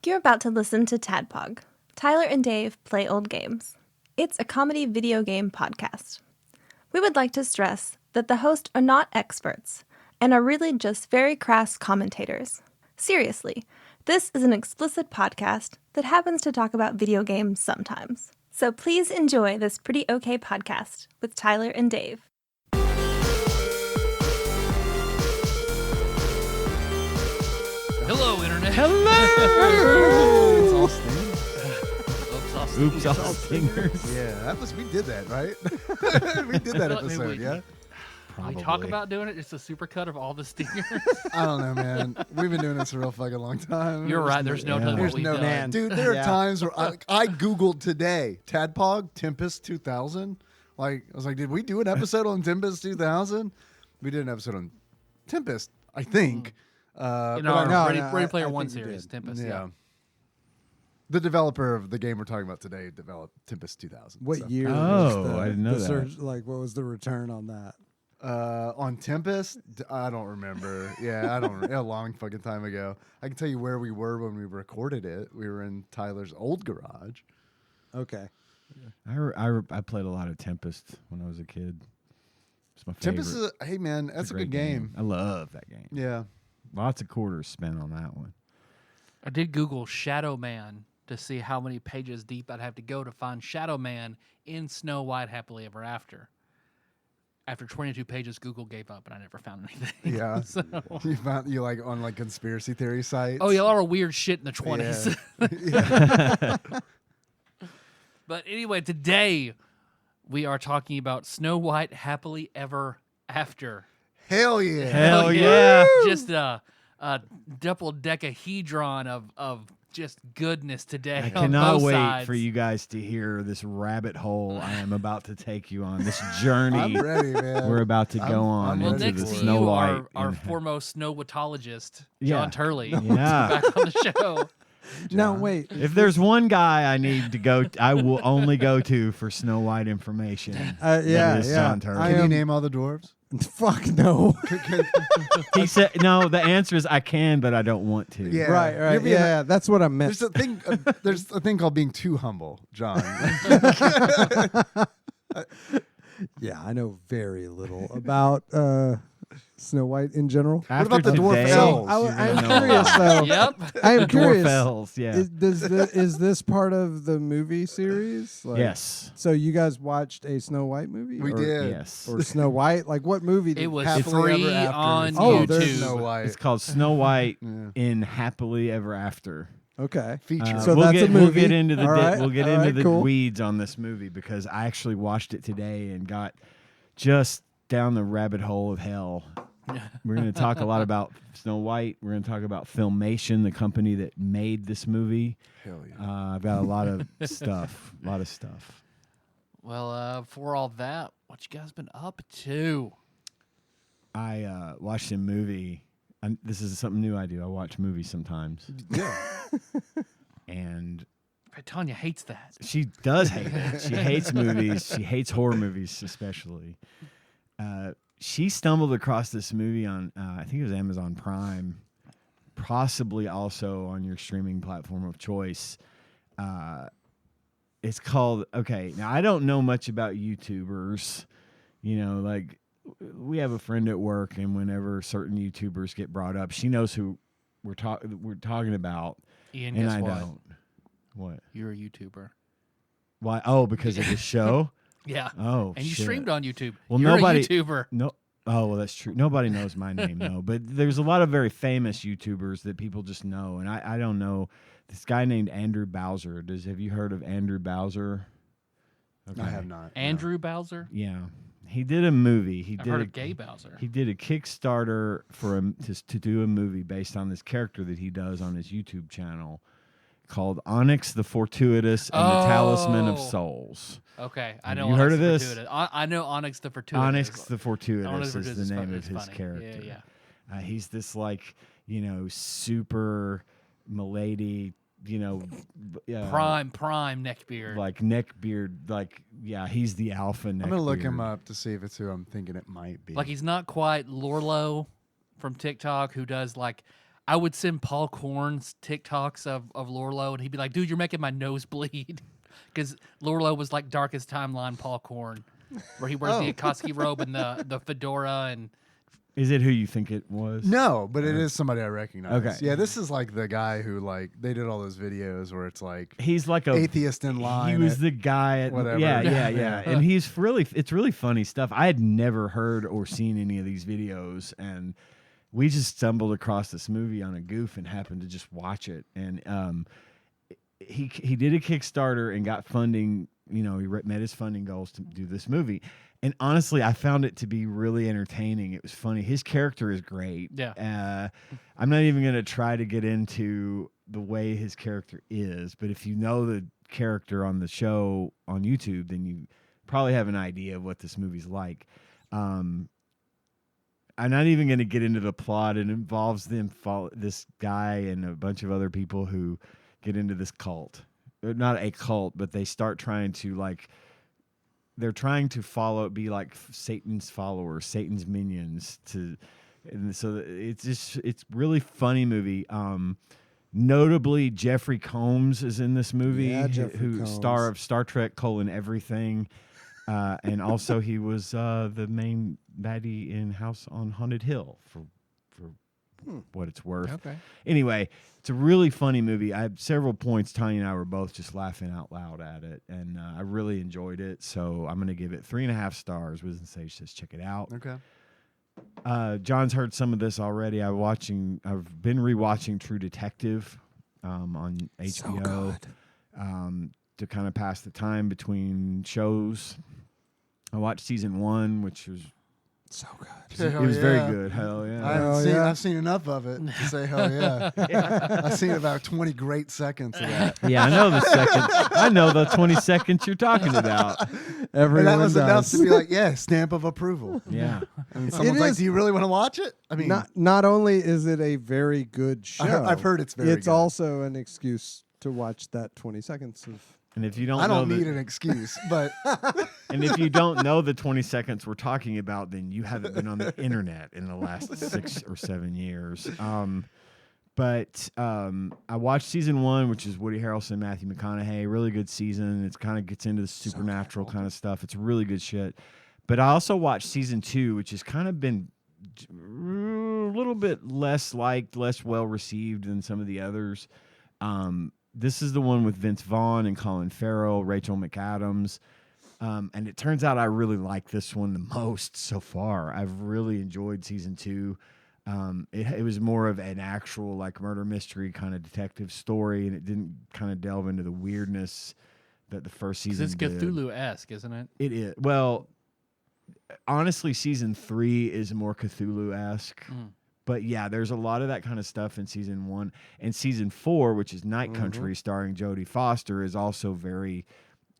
You're about to listen to TADPOG. Tyler and Dave play old games. It's a comedy video game podcast. We would like to stress that the hosts are not experts and are really just very crass commentators. Seriously, this is an explicit podcast that happens to talk about video games sometimes. So please enjoy this pretty okay podcast with Tyler and Dave. Hello, Internet. Hello! It's all stingers. Oops, all stingers. Yeah, we did that, right? We did that episode, yeah? We talk about doing it. It's a supercut of all the stingers. I don't know, man. We've been doing this a real fucking long time. You're right. There's no telling what we've done. Man. Dude, there are times where I Googled today, TADPOG, Tempest 2000. I was like, did we do an episode on Tempest 2000? We did an episode on Tempest, I think. Ready Player One series, Tempest. Yeah. The developer of the game we're talking about today developed Tempest 2000. What year? Oh, I didn't know that. What was the return on that? On Tempest, I don't remember. Yeah, I don't. A long fucking time ago. I can tell you where we were when we recorded it. We were in Tyler's old garage. Okay. I played a lot of Tempest when I was a kid. It's my favorite. Tempest hey man, that's a good game. I love that game. Yeah. Lots of quarters spent on that one. I did Google Shadow Man to see how many pages deep I'd have to go to find Shadow Man in Snow White Happily Ever After. After 22 pages, Google gave up, and I never found anything. Yeah. So. You like on like conspiracy theory sites. Oh, yeah, a lot of weird shit in the 20s. Yeah. But anyway, today we are talking about Snow White Happily Ever After. Hell yeah. Hell yeah. Just a double-decahedron of just goodness today. I on cannot both wait sides. for you guys to hear this rabbit hole I am about to take you on. This journey I'm ready, man. we're about to go on Well, into next the to Snow you, White. our foremost snowwatologist, Yeah. John Turley, Yeah. back on the show. Now wait. If there's one guy I need to go, I will only go to for Snow White information. Yeah, that is John yeah. Turley. Can you name all the dwarves? Fuck no. He said, "No." The answer is I can, but I don't want to. Yeah. Right. You're being Yeah, that's what I meant. There's a thing called being too humble, John. Yeah, I know very little about Snow White in general. After about the dwarf today, elves? you're I'm gonna know curious why. though. Yep. I am The curious. dwarf elves, yeah. Is this part of the movie series? Like, Yes. So you guys watched a Snow White movie? We or, did. Yes. Or Snow White? Like what movie? Did It was Happily free Ever After? on Oh, YouTube. there's Snow White. It's called Snow White Yeah. in Happily Ever After. Okay. Feature. So we'll that's get, a We'll movie. get into the All right. we'll get All into right, the cool. weeds on this movie because I actually watched it today and got just down the rabbit hole of hell. We're going to talk a lot about Snow White. We're going to talk about Filmation, the company that made this movie. Hell yeah. I've got a lot of stuff. A lot of stuff. Well, for all that, what you guys been up to? I watched a movie. This is something new I do. I watch movies sometimes. Yeah. And Tanya hates that. she does hate it. She hates movies. She hates horror movies especially. She stumbled across this movie on, I think it was Amazon Prime, possibly also on your streaming platform of choice. It's called, now I don't know much about YouTubers. You know, like we have a friend at work, and whenever certain YouTubers get brought up, she knows who we're talking about, Ian, and guess I what? don't. What? You're a YouTuber. Why? Oh, because of the show? Yeah. Oh, And you shit. streamed on YouTube. Well, You're nobody- a YouTuber. No. Oh, well, that's true. Nobody knows my name, though. But there's a lot of very famous YouTubers that people just know. And I don't know. This guy named Andrew Bowser. Have you heard of Andrew Bowser? Okay. I have not. Andrew Bowser? Yeah. He did a movie. I've heard of Gay Bowser. He did a Kickstarter for to do a movie based on this character that he does on his YouTube channel called Onyx the Fortuitous and the Talisman of Souls. Okay, I Have know. you Onyx heard of the this? Fortuitous. I know Onyx the Fortuitous. Onyx the Fortuitous Onyx is Fortuitous the is name funny. of It's his funny. character. Yeah. He's this like, super milady, Prime neckbeard. like neckbeard, like he's the alpha. I'm gonna look him up to see if it's who I'm thinking it might be. Like he's not quite Lorlo from TikTok, who does like, I would send Paul Korn's TikToks of Lorlo, and he'd be like, "Dude, you're making my nose bleed," because Lorlo was like Darkest Timeline Paul Korn, where he wears the Akatsuki robe and the fedora and. Is it who you think it was? No, but it is somebody I recognize. Okay. Yeah, this is like the guy who like they did all those videos where it's like He's like a atheist in line. He was the guy at whatever. Yeah. And it's really funny stuff. I had never heard or seen any of these videos, and we just stumbled across this movie on a goof and happened to just watch it. And he did a Kickstarter and got funding. You know, he met his funding goals to do this movie. And honestly, I found it to be really entertaining. It was funny. His character is great. Yeah. I'm not even going to try to get into the way his character is, but if you know the character on the show on YouTube, then you probably have an idea of what this movie's like. I'm not even going to get into the plot. It involves this guy and a bunch of other people who get into this cult. Not a cult, but they start trying to they're trying to be like Satan's followers, Satan's minions. And so it's really funny movie. Notably, Jeffrey Combs is in this movie, Yeah, who Combs. star of Star Trek: Everything, and also he was the main baddie in House on Haunted Hill for what it's worth. Okay. Anyway, it's a really funny movie. I have several points. Tanya and I were both just laughing out loud at it, and I really enjoyed it. So I'm going to give it 3.5 stars. Wisdom Sage says check it out. Okay. John's heard some of this already. I've been rewatching True Detective on HBO to kind of pass the time between shows. I watched season 1, which was So good. it was very good. Hell yeah. I've seen enough of it to say hell yeah. I've seen about 20 great seconds of that. Yeah, I know the second. I know the 20 seconds you're talking about. Everyone And that was enough does. to be like, yeah, stamp of approval. Yeah. And someone's like, is- do you really want to watch it? I mean, Not only is it a very good show, I've heard it's very it's good. also an excuse to watch that 20 seconds of. And if you don't I know don't need an excuse, but and if you don't know the 20 seconds we're talking about, then you haven't been on the internet in the last 6 or 7 years. But I watched season 1, which is Woody Harrelson, Matthew McConaughey. Really good season. It kind of gets into the supernatural kind of stuff. It's really good shit. But I also watched season 2, which has kind of been a little bit less liked, less well received than some of the others. This is the one with Vince Vaughn and Colin Farrell, Rachel McAdams. And it turns out I really like this one the most so far. I've really enjoyed season 2. It was more of an actual like murder mystery kind of detective story, and it didn't kind of delve into the weirdness that the first season It's did. Cthulhu-esque, isn't it? It is. Well, honestly, season 3 is more Cthulhu-esque. But yeah, there's a lot of that kind of stuff in season 1. And season 4, which is Night Country, starring Jodie Foster, is also very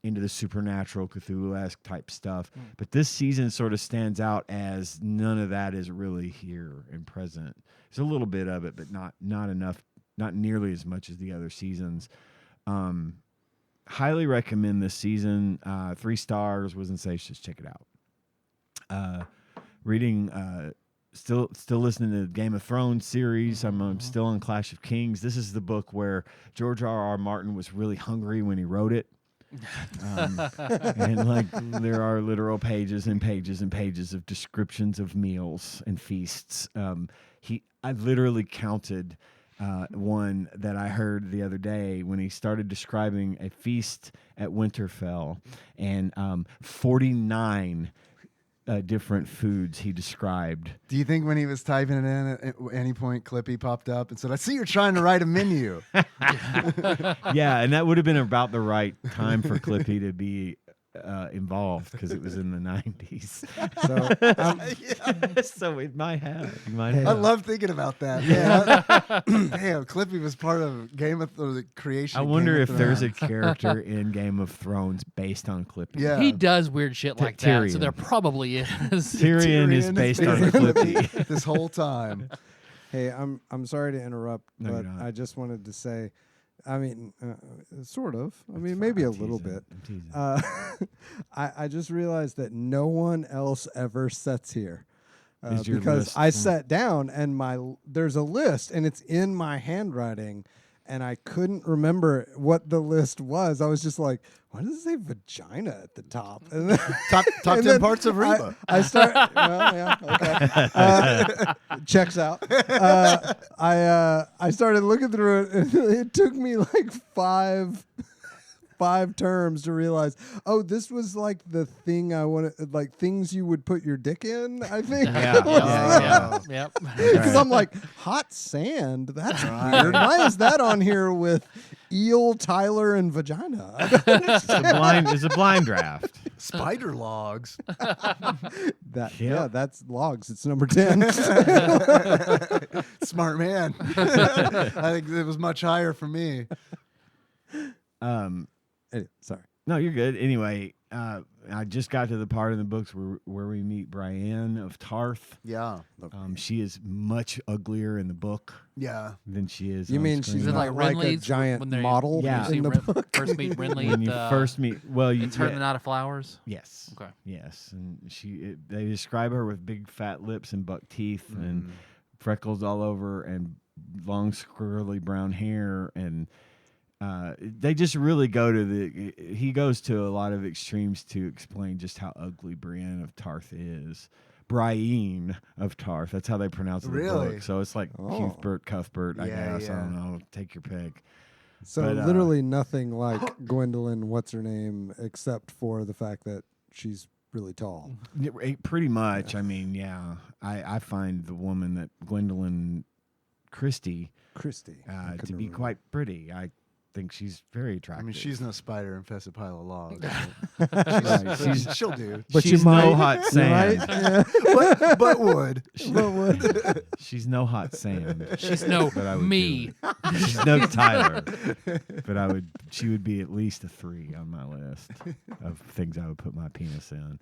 into the supernatural Cthulhu-esque type stuff. But this season sort of stands out as none of that is really here and present. There's a little bit of it, but not enough, not nearly as much as the other seasons. Highly recommend this season. 3 stars. Wasn't safe. Just check it out. Reading. Still listening to the Game of Thrones series. I'm still on Clash of Kings. This is the book where George R.R. Martin was really hungry when he wrote it. And like there are literal pages and pages and pages of descriptions of meals and feasts. I literally counted one that I heard the other day when he started describing a feast at Winterfell, and 49 different foods he described. do you think when he was typing it in at any point, Clippy popped up and said, I see you're trying to write a menu. Yeah, and that would have been about the right time for Clippy to be involved because it was in the 90s. So So it might have. You might Hey. have. I love thinking about that. Yeah. Damn, Clippy was part of the creation. I of wonder Game if of there's a Thrones. character in Game of Thrones based on Clippy. Yeah. He does weird shit like that, so Tyrion. there probably is. Tyrion is based on Clippy. this whole time. hey, I'm sorry to interrupt, No, you're but not. I just wanted to say, I mean, sort of. I mean, maybe a I'm little teasing. bit. I'm teasing. I just realized that no one else ever sits here. Is your because list I from- sat down and there's a list and it's in my handwriting. And I couldn't remember what the list was. I was just like, why does it say vagina at the top? And then, Top and 10 then parts of Reba. I start. Well, yeah, okay. Checks out. I started looking through it, and it took me like five terms to realize, oh, this was like the thing I wanted, like things you would put your dick in, I think. Yep. Because I'm like, hot sand? That's weird. Why is that on here with eel, Tyler, and vagina? It's a blind draft. Spider logs. Yeah, that's logs. It's number 10. Smart man. I think it was much higher for me. Anyway, sorry. No, you're good. Anyway, I just got to the part in the books where we meet Brienne of Tarth. Yeah. She is much uglier in the book Yeah. than she is. You on mean screen. she's Is it not like like a Renly's giant when they- model Yeah. You see in the book? first meet Renly when at you the, first meet? Well, you Turn the Night of Flowers. Yes. Okay. Yes, and they describe her with big fat lips and buck teeth and freckles all over and long squirrely brown hair, and they just really he goes to a lot of extremes to explain just how ugly Brienne of Tarth is. Brienne of Tarth, that's how they pronounce it in the Really? book. So it's like Cuthbert, Cuthbert, I Yeah, guess. yeah. I don't know. Take your pick. So But, literally nothing like Gwendolyn, what's her name, except for the fact that she's really tall. Yeah, pretty much. I mean, yeah. I find the woman that Gwendolyn Christie Christy. I to couldn't be remember. quite pretty. I think she's very attractive. I mean, she's no spider-infested pile of logs. Right, She'll do. But she's you might, no hot you sand. might, yeah. But would. But what? She's no hot sand. She's no But I would me. do it. She's no Tyler. But she would be at least a 3 on my list of things I would put my penis in.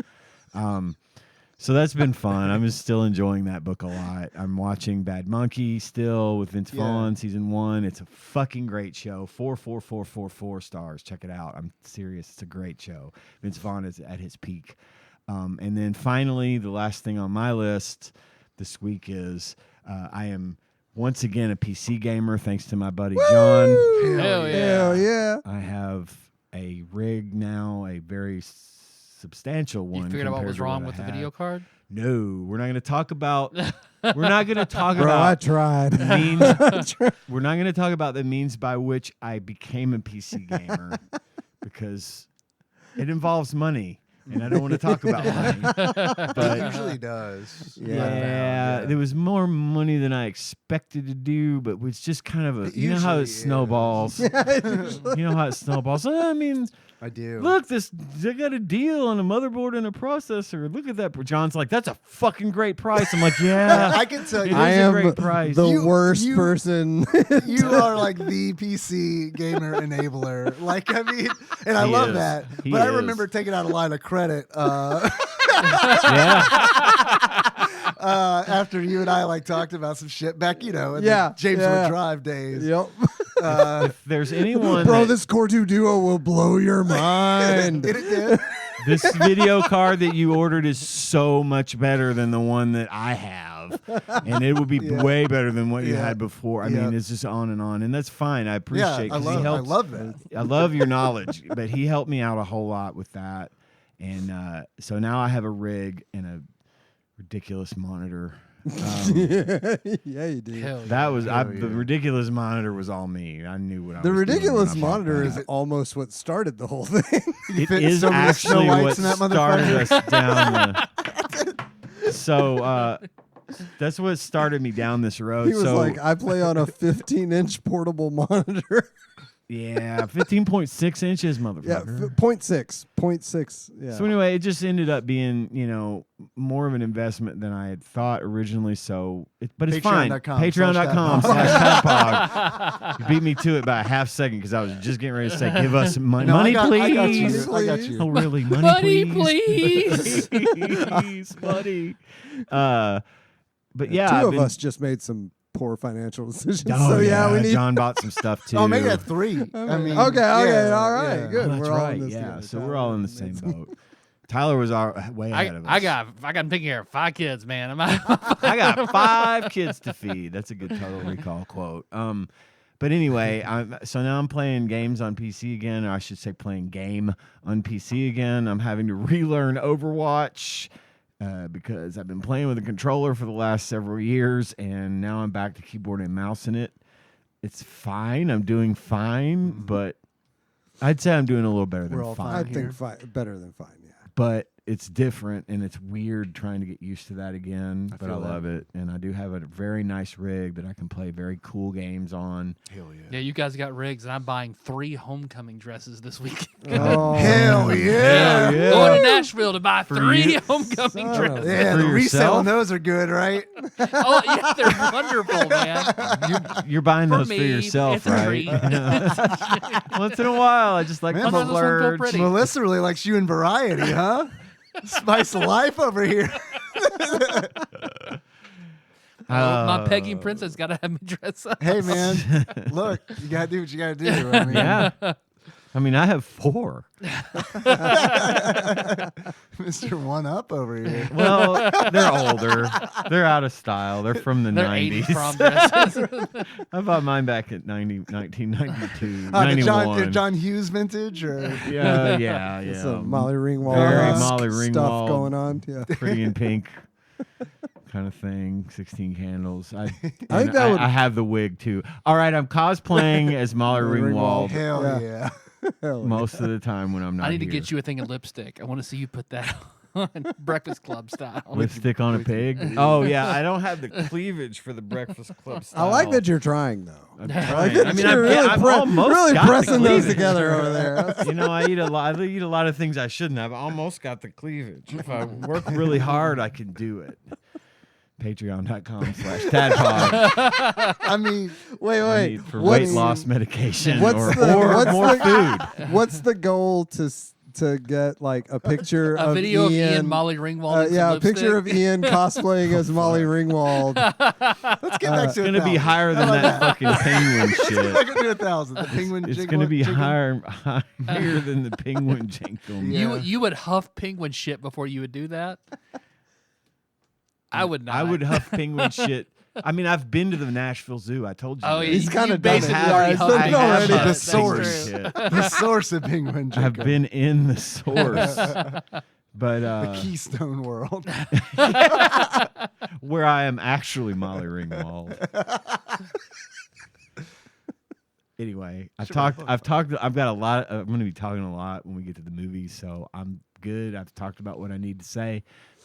So that's been fun. I'm just still enjoying that book a lot. I'm watching Bad Monkey still with Vince Vaughn, season 1. It's a fucking great show. 4 stars. Check it out. I'm serious. It's a great show. Vince Vaughn is at his peak. And then finally, the last thing on my list this week is I am once again a PC gamer thanks to my buddy John. Hell yeah. Hell yeah. I have a rig now, a very substantial one. You figured out what compared was to wrong I with the had. video card? No, we're not going to talk about. We're not going to talk Bro, I about tried. the means. We're not going to talk about the means by which I became a PC gamer because it involves money, and I don't want to talk about money. It But usually does. yeah, there was more money than I expected to do, but it's just kind of It you know how it usually is. snowballs. You know how it snowballs. I mean. I do. Look, they got a deal on a motherboard and a processor. Look at that. John's like, that's a fucking great price. I'm like, yeah, I can tell it you. is I a am great price. the You- worst you- person. You are like the PC gamer enabler. Like, I mean, and I He love is. that. He But I is. remember taking out a line of credit Yeah. after you and I like talked about some shit back, in Yeah, the James yeah. Wood Drive days. Yep. If there's anyone, Bro, that- this Core 2 Duo will blow your mind. It did. this video card that you ordered is so much better than the one that I have, and it would be way better than what you Yeah. had before. I Yeah. mean, it's just on, and that's fine. I Yeah, appreciate. I 'cause he love helps. that. I love your knowledge, but he helped me out a whole lot with that. And so now I have a rig and a ridiculous monitor. Yeah, you do. Hell That was Hell the yeah. ridiculous monitor was all me. I knew what I The was doing ridiculous when I bought monitor that. is almost what started the whole thing. It fit is so many Snow actually what Whites in that started motherfucker. us down the. So that's what started me down this road. He was so like, I play on a 15-inch portable monitor. yeah, 15.6 inches, Yeah, motherfucker. 0.6. Yeah. So anyway, it just ended up being, more of an investment than I had thought originally. So, but it's fine. Patreon.com Patreon.com/TADPOG. You beat me to it by a half second because I was just getting ready to say, give us money, No, money, I got you. please. I got you. Oh, really? Money, Money, please. please. Please, money. But yeah, Two I've of been- us just made some poor financial decisions. Oh, so yeah, we need. John bought some stuff too. Oh, maybe at 3. I mean, Okay, yeah, all right, yeah. good. Oh, that's we're all right. in this yeah, together. so Tyler we're all in the made same some- boat. Tyler was way ahead of us. I got taking care of 5 kids, man. I got 5 kids to feed. That's a good Total Recall quote. But anyway, so now I'm playing games on PC again, or I should say playing game on PC again. I'm having to relearn Overwatch because I've been playing with a controller for the last several years, and now I'm back to keyboard and mouse in it. It's fine. I'm doing fine, but I'd say I'm doing a little better than fine. I think better than fine, yeah. But it's different, and it's weird trying to get used to that again. But I love it, and I do have a very nice rig that I can play very cool games on. Hell yeah. Yeah, you guys got rigs, and I'm buying 3 homecoming dresses this week. Oh, Hell yeah. yeah. Going to Nashville to buy 3 you. homecoming dresses. Yeah, For the resale yourself? on those are good, right? Oh, yeah, they're wonderful, man. You're buying For those me, for yourself, it's a right? treat. Once in a while, I just like Man, to sometimes I just wanna feel splurge. pretty. Melissa really likes you in Variety, huh? Spice of life over here. My Peggy Princess got to have me dress up. Hey, man, look, you got to do what you got to do. I mean, Yeah. I mean, I have 4. Mr. One Up over here. Well, they're older. They're out of style. They're from the They're 90s. 80s prom dresses. I bought mine back at 1992, The 91. John Hughes vintage, or Yeah. Some Molly Ringwald Very esque Molly stuff Ringwald. going on. Yeah. Pretty in pink kind of thing. 16 candles. I think that would- I have the wig too. All right, I'm cosplaying as Molly Ringwald hell yeah. Hell yeah. most of the time when I'm not I need to here. get you a thing of lipstick. I want to see you put that on Breakfast Club style. Lipstick on a pig. Oh yeah, I don't have the cleavage for the Breakfast Club I style. like that you're trying though. I'm I like trying. that I mean, you're really, I've almost really got the pressing those cleavage. together over there. You know, I eat a lot of things I shouldn't have. I almost got the cleavage. If I work really hard, I can do it. Patreon.com/TADPOG. I mean, Wait. For What's- weight loss medication What's or the- more food. What's the goal to get like a picture A of video Ian, of Ian Molly Ringwald. and some yeah, a lipstick. picture of Ian cosplaying as Molly Ringwald. let's get back It's to going to be 1,000. higher than that fucking penguin shit. Back up to 1,000. The penguin. It's jig- going to be jigging. higher than the penguin jingle. Yeah. You would huff penguin shit before you would do that? I would not. I would huff penguin shit. I mean, I've been to the Nashville Zoo. I told you. Oh, that. yeah. He's kind you of done it. basically Yeah, already he's huffed done it. it already. The That's source. true. The source of penguin. I've jingle. been in the source, but the Keystone World. where I am actually Molly Ringwald. Anyway, I've got a lot. I'm going to be talking a lot when we get to the movies, so I'm good. I've talked about what I need to say.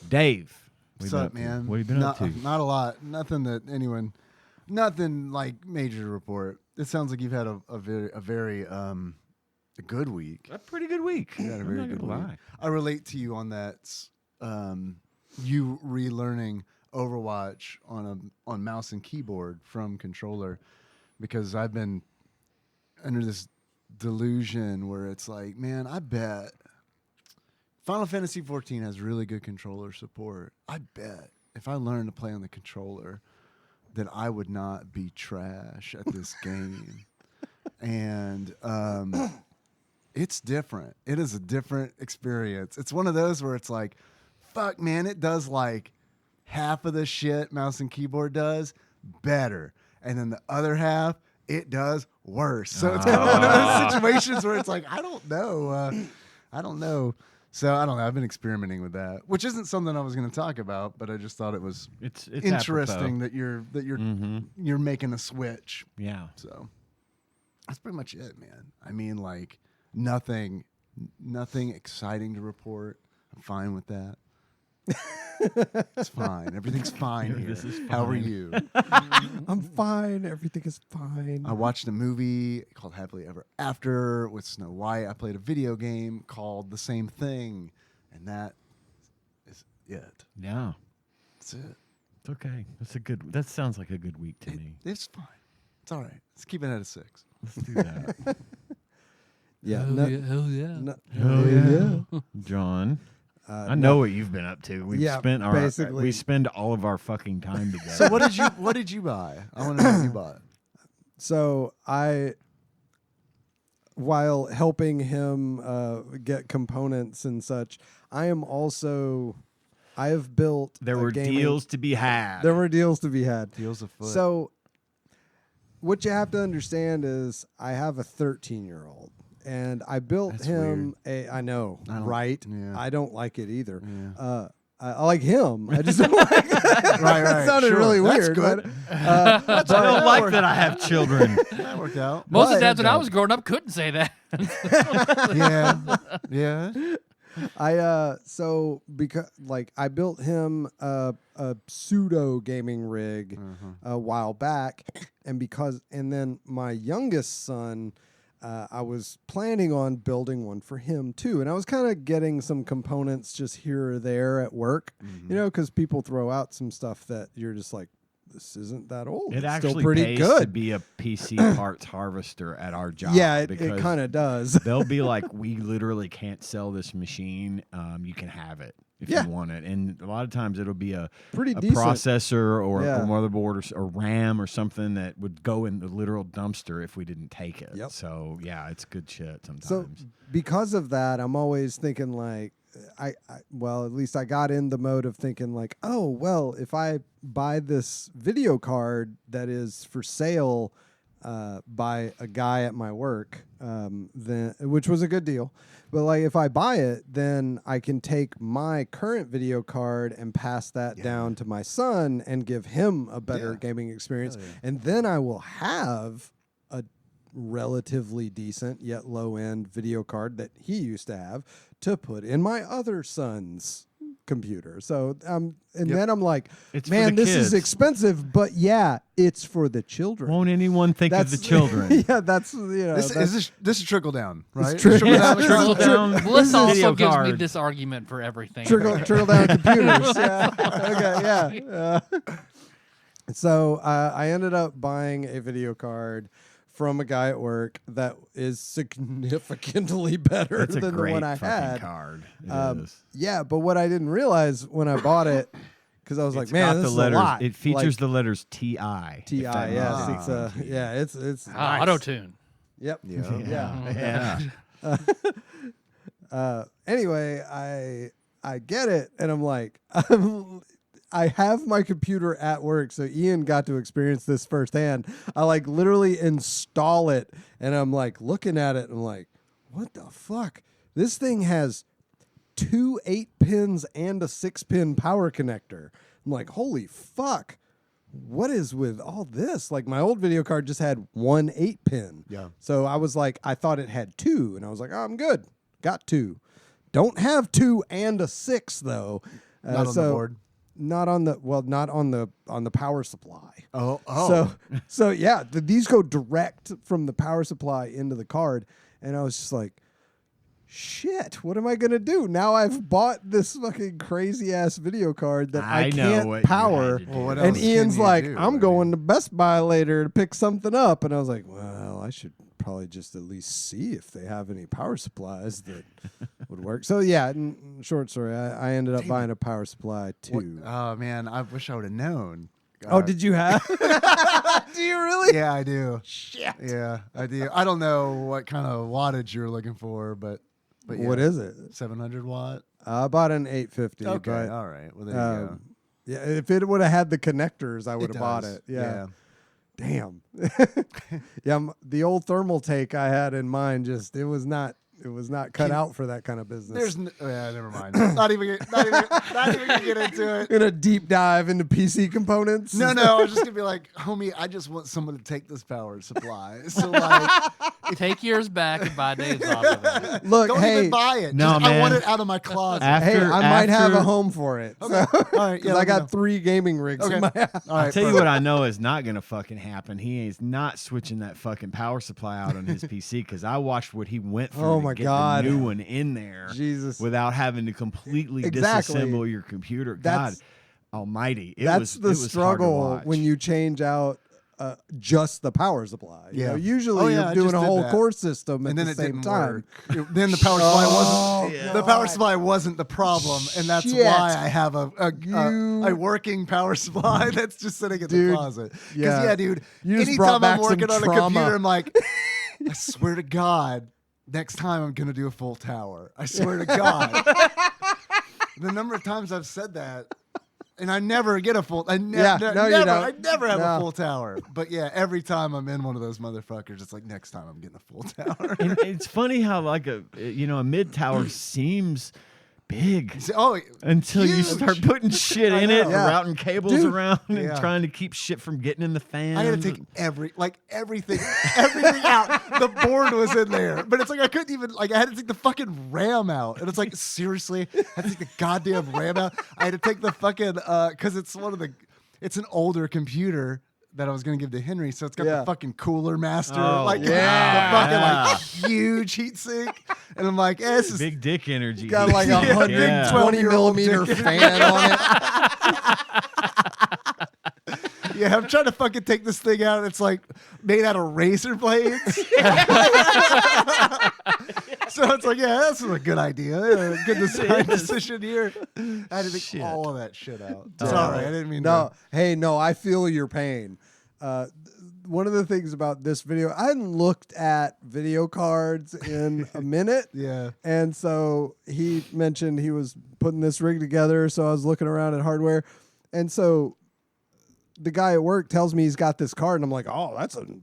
Dave, What's up, man? What have you been up to? Not a lot. Nothing like major to report. It sounds like you've had a very good week. A pretty good week. You had a I'm very not good gonna week. lie. I relate to you on that. You relearning Overwatch on mouse and keyboard from controller, because I've been under this delusion where it's like, man, I bet Final Fantasy XIV has really good controller support. I bet if I learned to play on the controller, that I would not be trash at this game. And it's different. It is a different experience. It's one of those where it's like, fuck, man, it does like half of the shit mouse and keyboard does better. And then the other half, it does worse. So it's kind of one of those situations where it's like, I don't know. So I don't know. I've been experimenting with that, which isn't something I was going to talk about, but I just thought it was It's interesting apropos. that you're making a switch. Yeah. So that's pretty much it, man. I mean, like nothing exciting to report. I'm fine with that. It's fine. Everything's fine here. This is How are fine. you? I'm fine. Everything is fine. I watched a movie called Happily Ever After with Snow White. I played a video game called The Same Thing, and that is it. Yeah. That's it. It's okay. That sounds like a good week to me. It's fine. It's all right. Let's keep it at a 6. Let's do that. Yeah. Hell yeah. Hell yeah. Hell yeah. John, Uh, I know what you've been up to. We basically. spend all of our fucking time together. So what did you buy? I want to know what you bought. So while helping him get components and such, I have built. There were gaming- deals to be had. There were deals to be had. Deals afoot. So, what you have to understand is, I have a 13-year-old, and I built That's him I know, I don't- right? yeah. I don't like it either. Yeah. I like him. I just don't like it. Right, That sounded sure. really That's weird. good. But, I don't like that I have children. That worked out. Most of But- the dads when I was growing up couldn't say that. Yeah. so because I built him a pseudo gaming rig a while back, and then my youngest son, I was planning on building one for him too, and I was kind of getting some components just here or there at work, because people throw out some stuff that you're just like, this isn't that old. It It's actually still pretty pays good. to be a PC parts harvester at our job. Yeah, it because kind of does. they'll be like, we literally can't sell this machine. You can have it if Yeah. you want it. And a lot of times it'll be a Pretty decent. processor or Yeah. a motherboard or RAM or something that would go in the literal dumpster if we didn't take it. Yep. So yeah, it's good shit sometimes. So because of that, I'm always thinking like, at least I got in the mode of thinking like, oh, well, if I buy this video card that is for sale by a guy at my work, then which was a good deal. But like if I buy it, then I can take my current video card and pass that down to my son and give him a better gaming experience. And then I will have a relatively decent yet low end video card that he used to have to put in my other son's computer. So then I'm like, It's for man, the this is kids. expensive, but yeah, it's for the children. Won't anyone think of the children? Yeah, that's that's, This is trickle down, right? trickle down. Trickle down. Melissa also video gives me card. this argument for everything. trickle down computers. Yeah. Okay. Yeah. So I ended up buying a video card from a guy at work that is significantly better That's a than the great one I fucking had. card. It is. Yeah, but what I didn't realize when I bought it, because I was like, It's man, got this the is letters. a lot. It features like, the letters TI. TI. if that Yes, makes it's sense to you. it's Ah, nice. auto tune. Yep. Yeah. Yeah. Anyway, I get it, and I'm like, I have my computer at work, so Ian got to experience this firsthand. I like literally install it, and I'm like looking at it, and I'm like, what the fuck? This thing has 2 8-pins and a 6-pin power connector. I'm like, holy fuck. What is with all this? Like my old video card just had 1 8-pin. Yeah. So I was like, I thought it had 2, and I was like, oh, I'm good. Got 2. Don't have 2 and a 6 though. Not on the board. Not on the power supply. Oh. So yeah, these go direct from the power supply into the card, and I was just like, shit, what am I gonna do? Now I've bought this fucking crazy ass video card that I know can't what you had power. to do. Well, what And else can Ian's you like, do? I'm going to Best Buy later to pick something up. And I was like, well, I should probably just at least see if they have any power supplies that would work. So yeah, short story, I ended up buying a power supply too. Oh man, I wish I would have known. Oh, did you have? Do you really? Yeah, I do. Shit. Yeah, I do. I don't know what kind of wattage you're looking for, but yeah. What is it? 700 watt. I bought an 850. Okay, But, all right. Well, there you go. yeah, if it would have had the connectors, I would have bought does. it. Yeah. Damn. Yeah, the old thermal take I had in mind it was not cut out for that kind of business. Never mind. not even gonna get into it. In a deep dive into PC components. No, I was just gonna be like, homie, I just want someone to take this power supply. So like, Take yours back and buy Dave's off of it. Look, don't hey, even buy it. No, I want man. it out of my closet. hey, I might have a after- home for it. Okay. So, All right, yeah, I let me got know. 3 gaming rigs Okay. in my house. All right, I'll tell you perfect. what I know is not going to fucking happen. He is not switching that fucking power supply out on his PC because I watched what he went through Oh to my get God. the new one in there Jesus. without having to completely Exactly. disassemble your computer. God That's- almighty. It That's was, the it was hard to struggle watch. when you change out just the power supply. You Yeah. know, usually Oh, yeah, I you're doing just a did whole that. core system at And then the it same didn't time. work. Then the power supply Oh, wasn't. The power supply wasn't the problem, and that's Shit. why I have a You- working power supply that's just sitting in Dude, the closet. Because yeah. dude, You just brought anytime I'm back some working on a trauma. computer, I'm like, I swear to God, next time I'm gonna do a full tower. I swear to God. The number of times I've said that, and I never get a full. you don't. I never have No. a full tower. But yeah, every time I'm in one of those motherfuckers, it's like next time I'm getting a full tower. And it's funny how like a mid tower seems big Oh, until you huge. start putting shit in I it, know. Yeah. routing cables Dude. around, and Yeah. trying to keep shit from getting in the fan. I had to take everything out. The board was in there, but it's like I couldn't even I had to take the fucking RAM out, and it's like seriously, I had to take the goddamn RAM out. I had to take the fucking because it's an older computer that I was gonna give to Henry, so it's got Yeah. the fucking cooler master, Oh, the yeah. fucking huge heatsink, and I'm like, this is big dick energy. Got like a Yeah. 120 Yeah. millimeter fan on it. yeah. I'm trying to fucking take this thing out, and it's like made out of razor blades. So it's like, yeah, this is a good idea. Good design decision here. I had to take Shit. all of that shit out. Oh. Sorry, I didn't mean No, to. hey, no, I feel your pain. One of the things about this video, I hadn't looked at video cards in a minute. Yeah. And so he mentioned he was putting this rig together. So I was looking around at hardware. And so the guy at work tells me he's got this card. And I'm like, oh,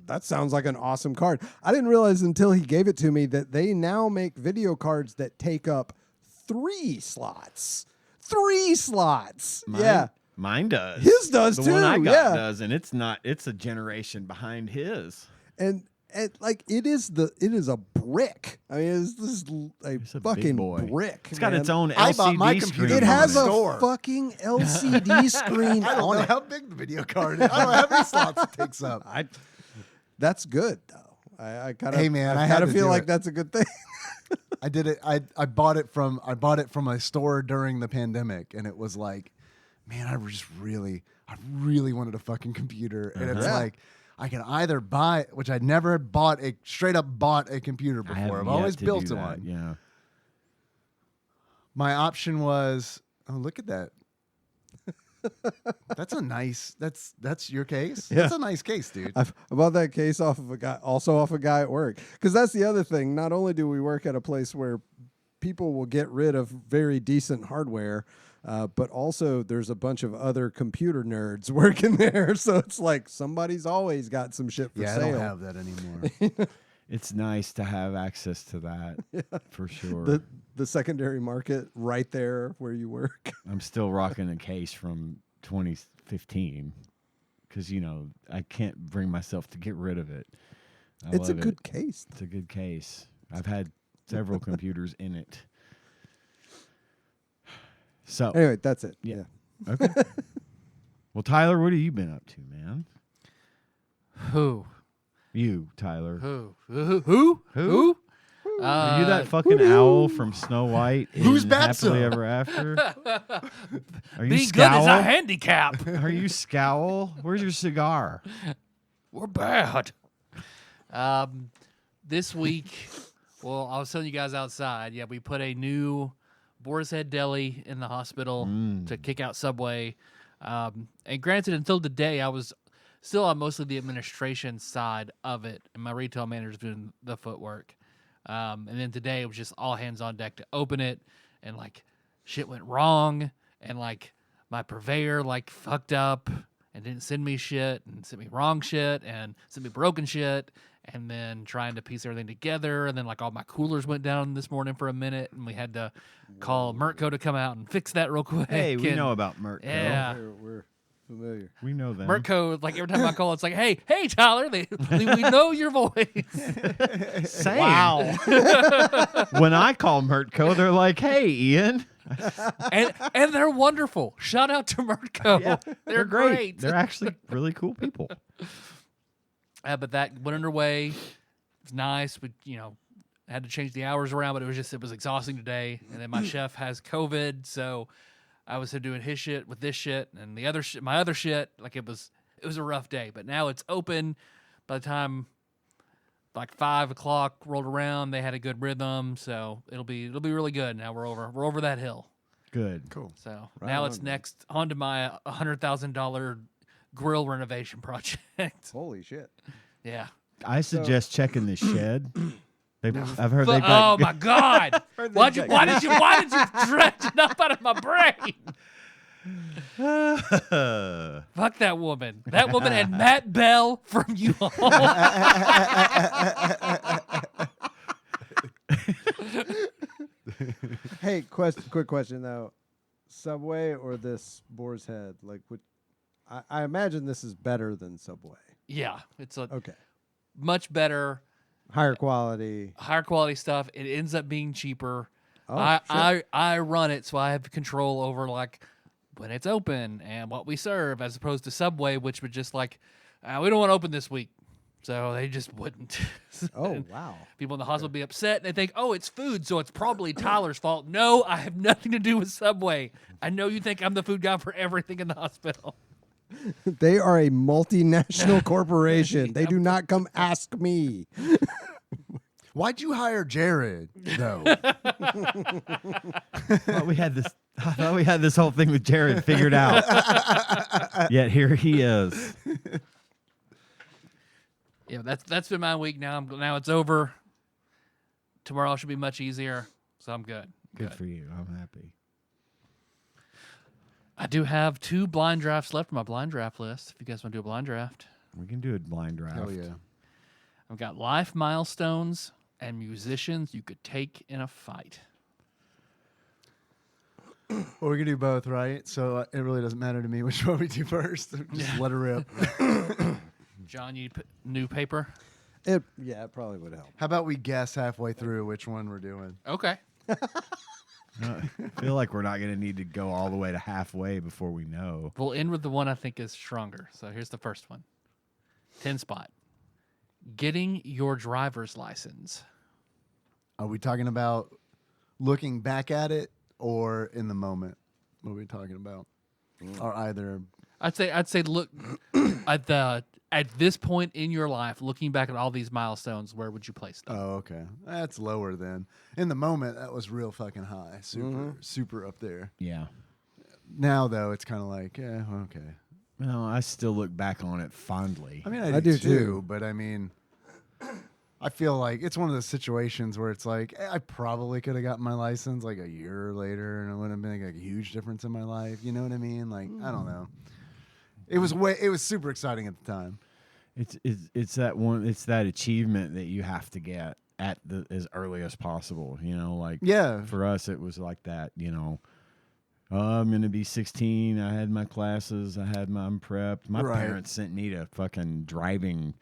that sounds like an awesome card. I didn't realize until he gave it to me that they now make video cards that take up 3 slots. 3 slots. Yeah. Mine does. His does the too, one I got yeah. does, and it's a generation behind his. And like it is a brick. I mean, it's just a It's a big fucking boy. brick. It's got man. its own I bought my LCD computer screen. It from has the a store. fucking LCD screen I don't on know it. how big the video card is. I don't know how many slots it takes up. That's good though. I kind of Hey, man, I I had kind to of feel do like it. that's a good thing. I did it. I bought it from a store during the pandemic, and it was like, man, I really wanted a fucking computer, and it's Yeah. like I can either buy, which I never straight up bought a computer I before. have I've yet always to built do a that, one. Yeah. My option was, oh, look at that. That's your case. Yeah. That's a nice case, dude. I bought that case off of a guy at work. Because that's the other thing. Not only do we work at a place where people will get rid of very decent hardware, but also there's a bunch of other computer nerds working there. So it's like somebody's always got some shit for Yeah, I sale. don't have that anymore. It's nice to have access to that for sure. The secondary market right there where you work. I'm still rocking a case from 2015 because I can't bring myself to get rid of it. I It's a love good it. case. It's a good case. I've had several computers in it. So Anyway, that's it. Yeah. Yeah. okay. Well, Tyler, what have you been up to, man? Who? You, Tyler. Who? Who? Are you that fucking owl from Snow White? Who's in Batso? Happily Ever After? Are you Being good is a Scowl? handicap. Are you Scowl? Where's your cigar? We're bad. This week, well, I was telling you guys outside. Yeah, we put a new Boar's Head Deli in the hospital to kick out Subway. And granted, until today, I was still on mostly the administration side of it, and my retail manager's doing the footwork. And then today, it was just all hands on deck to open it, and like shit went wrong, and like my purveyor like fucked up and didn't send me shit and sent me wrong shit and sent me broken shit, and then trying to piece everything together, and then like all my coolers went down this morning for a minute, and we had to call Mertco to come out and fix that real quick. Hey, we and- know about Mertco. Yeah. We're familiar. We know them. Mertco, like every time I call, it's like, hey, Tyler, we know your voice. Same. Wow. When I call Mertco, they're like, "Hey, Ian." and they're wonderful. Shout out to Mertco. Yeah, they're great. They're actually really cool people. But that went underway. It was nice. We, had to change the hours around, but it was exhausting today. And then my chef has COVID, so I was doing his shit with this shit and the other shit, my other shit. Like it was a rough day, but now it's open. By the time like 5 o'clock rolled around, they had a good rhythm, so it'll be really good. Now we're over that hill. Good. Cool. So Right now on, it's man. next onto my $100,000 grill renovation project. Holy shit. Yeah. I suggest checking the shed. I've heard they've Oh got. my God! Why did you dredge it up out of my brain? Fuck that woman. That woman and Matt Bell from you all. Hey, quick question though. Subway or this Boar's Head? Like, I imagine this is better than Subway. Yeah, it's a Okay. much better, Higher quality. higher quality stuff. It ends up being cheaper. Oh, shit. I run it, so I have control over like when it's open and what we serve, as opposed to Subway, which would just like, we don't want to open this week, so they just wouldn't. Oh, wow. People in the hospital be upset and they think, oh, it's food, so it's probably Tyler's fault. No, I have nothing to do with Subway. I know you think I'm the food guy for everything in the hospital. They are a multinational corporation. They do not come ask me. Why'd you hire Jared, though? I thought we had this whole thing with Jared figured out. Yet here he is. Yeah, that's been my week. Now it's over. Tomorrow should be much easier, so I'm good. Good for you. I'm happy. I do have 2 blind drafts left on my blind draft list. If you guys want to do a blind draft, We can do a blind draft. Hell yeah. I've got life milestones and musicians you could take in a fight. Well, we can do both, right? So it really doesn't matter to me which one we do first. Just let her rip. John, you new paper? It probably would help. How about we guess halfway through which one we're doing? Okay. I feel like we're not going to need to go all the way to halfway before we know. We'll end with the one I think is stronger. So here's the first one. 10 spot. Getting your driver's license. Are we talking about looking back at it or in the moment? What are we talking about? Or either. I'd say look at this point in your life, looking back at all these milestones, where would you place them? Oh, okay. That's lower then. In the moment, that was real fucking high. Super up there. Yeah. Now, though, it's kind of like, yeah, okay. No, I still look back on it fondly. I mean, I do too. But I mean, I feel like it's one of those situations where it's like, I probably could have gotten my license like a year later and it wouldn't have been like a huge difference in my life. You know what I mean? Like, I don't know. It was super exciting at the time. It's that achievement that you have to get at as early as possible. You know, like Yeah. for us, it was like that. You know, I'm gonna be 16. I had my classes. I'm prepped. My Right. parents sent me to fucking driving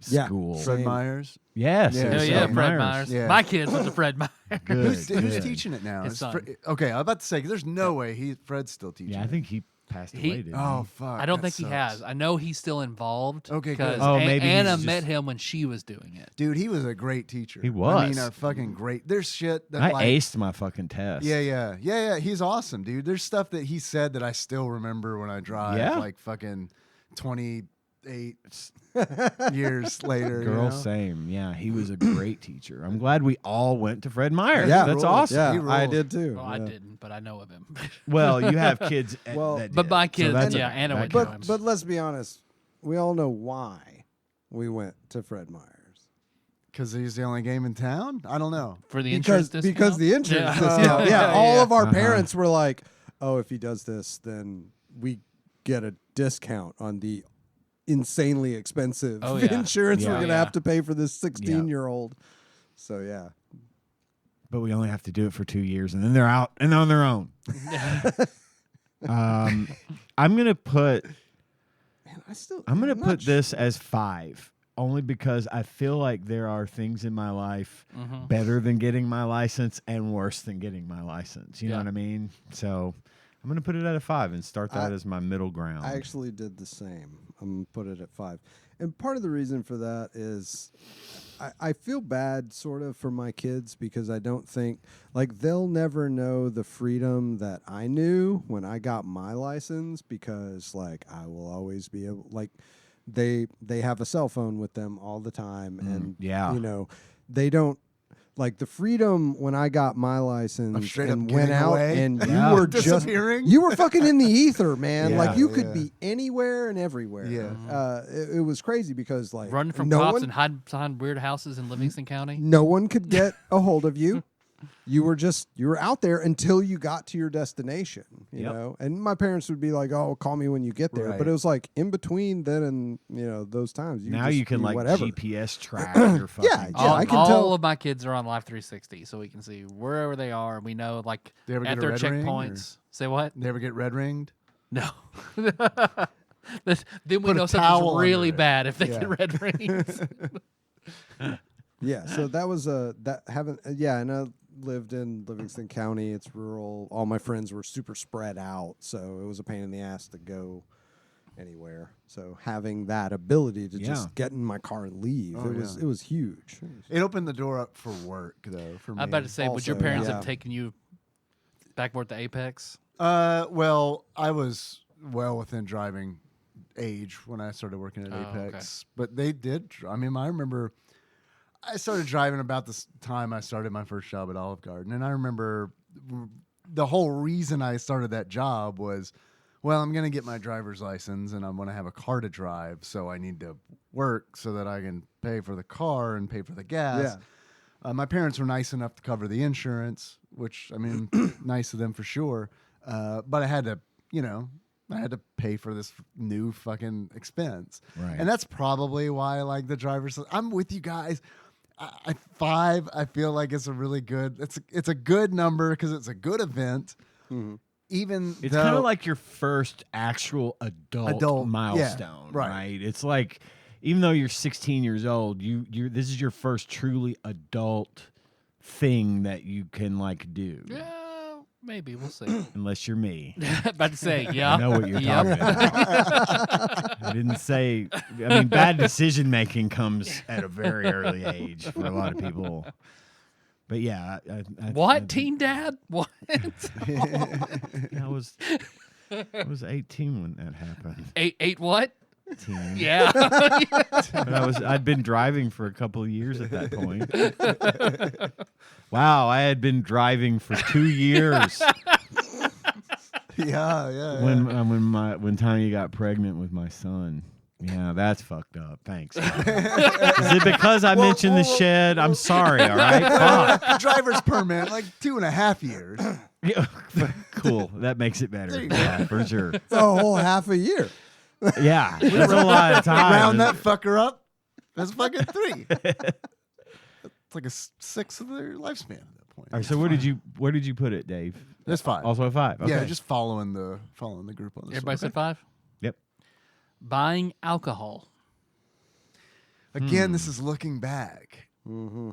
Yeah. school. Fred Same. Myers. Yes. Yeah, Oh, it's yeah, Fred Fred Myers. Yeah. My kids went to Fred Myers. Good. Who's good. teaching it now? His Is son. Okay, I was about to say, 'cause there's no way Fred's still teaching. Yeah, I it. think he passed He- away. Didn't Oh he? fuck! I don't that think he sucks. has. I know he's still involved. Okay, because good. Oh, maybe he's Anna just- met him when she was doing it. Dude, he was a great teacher. He I mean, was. a fucking great. There's shit that I like, aced my fucking test. Yeah. He's awesome, dude. There's stuff that he said that I still remember when I drive. Yeah. Like fucking 28 years later. Girl, you know? same. Yeah, he was a great teacher. I'm glad we all went to Fred Myers. Yeah. That's Rules. awesome. Yeah, He I rules. did too. Well, I yeah. didn't, but I know of him. Well, you have kids. Well, that but did. my So kids, that's yeah, Anna that went to him. counts. But let's be honest. We all know why we went to Fred Myers. Because he's the only game in town. I don't know. For the insurance Because discount? the insurance Yeah. discount. Yeah, all yeah. of our Uh-huh. parents were like, "Oh, if he does this, then we get a discount on the insanely expensive Oh, yeah. insurance Yeah. we're gonna Yeah. have to pay for this 16-year-old." So yeah, But we only have to do it for 2 years, and then they're out and on their own. I'm gonna put man, I'm I'm gonna not put sure. this as 5, only because I feel like there are things in my life Mhm. better than getting my license and worse than getting my license. You know Yeah. what I mean? So I'm gonna put it at a 5 and start that as my middle ground. I actually did the same. I'm gonna put it at 5, and part of the reason for that is I feel bad sort of for my kids because I don't think like they'll never know the freedom that I knew when I got my license because like I will always be able like they have a cell phone with them all the time and yeah. you know they don't Like the freedom when I got my license straight up and went getting out away? and Yeah. you were just Disappearing? you were fucking in the ether, man. Yeah, like you could yeah. be anywhere and everywhere. Yeah. It was crazy because like Running from no cops one, and hiding behind weird houses in Livingston County. no one could get a hold of you. You were out there until you got to your destination, you Yep. know. And my parents would be like, "Oh, call me when you get there." Right. But it was like in between then and those times. Now just you can do like whatever. GPS track your fucking. Yeah, All, I can all tell. of my kids are on Life 360, so we can see wherever they are. We know, like, They ever at get a their red ring, checkpoints. Say what? They ever get red ringed? No. Then we Put a know towel something's really under it. bad if they Yeah. get red rings. Yeah, so that was that haven't and I lived in Livingston County. It's rural. All my friends were super spread out, so it was a pain in the ass to go anywhere. So having that ability to Yeah. just get in my car and leave, Oh, it was huge. It opened the door up for work, though, for me. I'm about to say, would your Also, parents yeah. have taken you back more at the Apex? Well, I was well within driving age when I started working at Oh, okay. Apex, but they did. I mean, I remember I started driving about this time I started my first job at Olive Garden, and I remember the whole reason I started that job was, well, I'm going to get my driver's license, and I'm going to have a car to drive, so I need to work so that I can pay for the car and pay for the gas. Yeah. My parents were nice enough to cover the insurance, which, I mean, nice of them for sure. But I had to, I had to pay for this new fucking expense. Right. And that's probably why I like the driver's. I'm with you guys. 5, I feel like it's a really good, it's a good number because it's a good event. Mm-hmm. Even It's though, kind of like your first actual adult yeah, milestone, right. right? It's like even though you're 16 years old, you this is your first truly adult thing that you can like do. Yeah, maybe. We'll see. Unless you're me. About to say, yeah. I know what you're Yep. talking about. I didn't say. I mean, bad decision making comes at a very early age for a lot of people. But yeah, What? Teen dad? What? I was 18 when that happened. Eight what? Teen. Yeah. But I'd been driving for a couple of years at that point. Wow, I had been driving for 2 years yeah. when Tanya got pregnant with my son. Yeah, that's fucked up. Thanks. Is it because I mentioned the shed? I'm sorry. All right. Fuck. Driver's permit, like 2.5 years. Yeah, cool. That makes it better. Yeah, for sure. It's a whole half a year. Yeah, that's a lot of time. Round that fucker up. That's fucking 3. It's like a 6th of their lifespan at that point. All right, so where did you put it, Dave? That's 5. Also a 5. Okay. Yeah, just following the group on this. Everybody said 5? Yep. Buying alcohol. Again, this is looking back. Mm-hmm.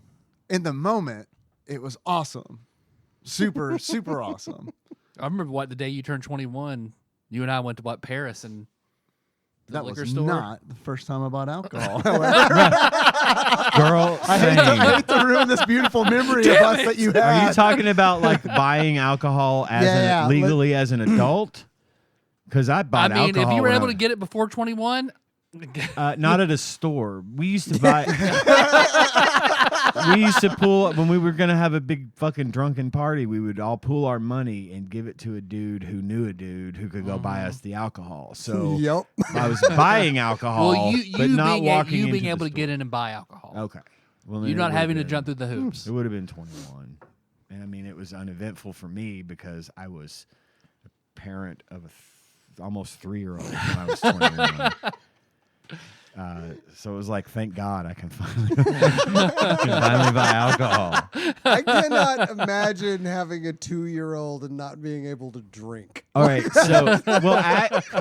In the moment, it was awesome. Super, super awesome. I remember the day you turned 21, you and I went to Paris and the That liquor was store. not the first time I bought alcohol. Girl, I same. hate to ruin this beautiful memory of us that you had. Are you talking about like buying alcohol as legally as an adult? Because I bought I mean, alcohol. if you were when able I- to get it before 21, not at a store. We used to buy. We used to pool when we were gonna have a big fucking drunken party. We would all pool our money and give it to a dude who knew a dude who could go buy us the alcohol. So Yep. I was buying alcohol, well, but not being walking you into being the able to store. get in and buy alcohol. Okay. Well, then You're it not would've having to been- jump through the hoops. It would have been 21. And I mean, it was uneventful for me because I was a parent of a almost 3-year-old when I was 21. So it was like, thank God I can finally, buy alcohol. I cannot imagine having a 2-year-old and not being able to drink. All right. So,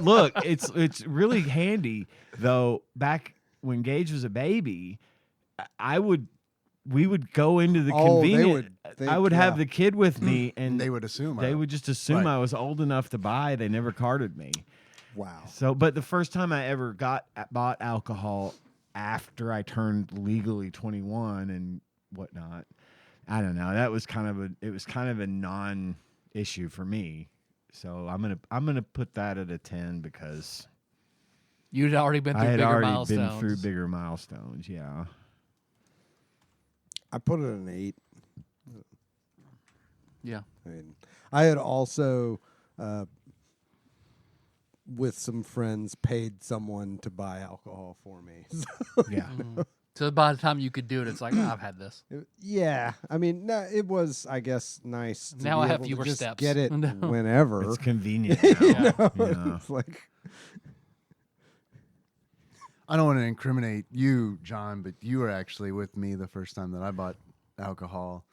look, it's really handy though. Back when Gage was a baby, we would go into the Oh, they convenience. would think, I would have yeah. the kid with me, and They would assume. they would just assume Right. I was old enough to buy. They never carded me. Wow. So, but the first time I ever bought alcohol after I turned legally 21 and whatnot, I don't know. That was kind of a non-issue for me. So I'm gonna put that at a 10 because You'd already been I through had bigger already milestones. been through bigger milestones. Yeah. I put it at an 8. Yeah. I mean, I had also, with some friends, paid someone to buy alcohol for me. Yeah. So by the time you could do it, it's like, oh, I've had this. Yeah, I mean, no, it was, I guess, nice. To Now be I have able fewer to just steps. Get it No. whenever. It's convenient now. It's like, I don't want to incriminate you, John, but you were actually with me the first time that I bought alcohol,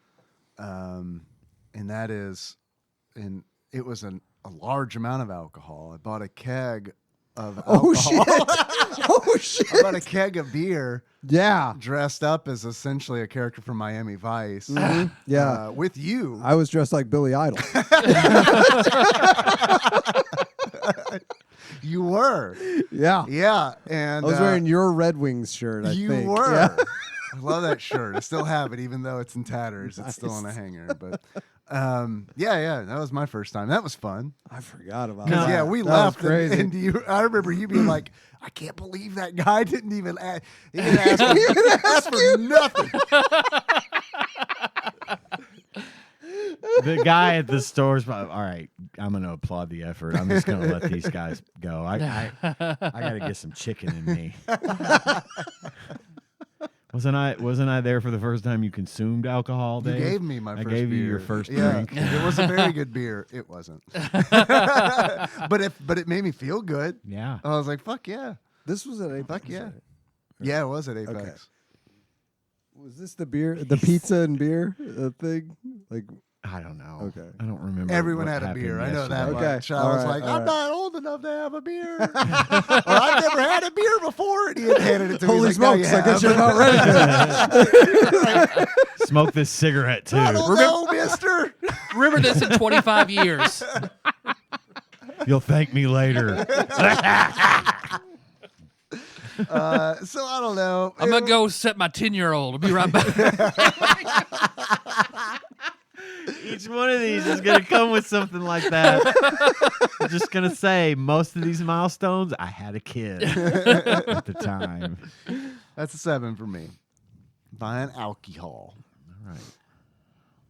and that is, and it was a large amount of alcohol. I bought a keg of alcohol. oh shit! Oh shit! I bought a keg of beer, Yeah, dressed up as essentially a character from Miami Vice. yeah. With you. I was dressed like Billy Idol. You were. Yeah, Yeah. And I was wearing your Red Wings shirt. I you think. were. Yeah. I love that shirt. I still have it, even though it's in tatters. It's still on a hanger. But yeah, that was my first time. That was fun. I forgot about No. that. Yeah, we That left. was crazy. And I remember you being like, I can't believe that guy didn't even ask. He didn't ask for nothing. The guy at the store's all right. I'm going to applaud the effort. I'm just going to let these guys go. I got to get some chicken in me. Wasn't I there for the first time you consumed alcohol, You Dave? gave me my I first gave beer. you your first Yeah, drink. It was a very good beer. It wasn't. but it made me feel good. Yeah. I was like, fuck yeah. This was at Apex. Fuck yeah. right? Yeah, it was at Apex. Okay. Was this the beer, the pizza and beer thing? Like, I don't know. Okay. I don't remember. Everyone what had a happened beer. I know that yesterday. Okay. much. I All was right, like, all I'm right. not old enough to have a beer. Or I've never had a beer before. And he had handed it to me. holy He's like, smokes! "No, I you guess you're haven't." not ready. Smoke this cigarette too. I don't know, mister. Remember this in 25 years. You'll thank me later. So I don't know. I'm going to go set my 10-year-old. I'll be right back. Each one of these is going to come with something like that. I'm just going to say, most of these milestones, I had a kid at the time. That's a 7 for me. Buying alcohol. All right.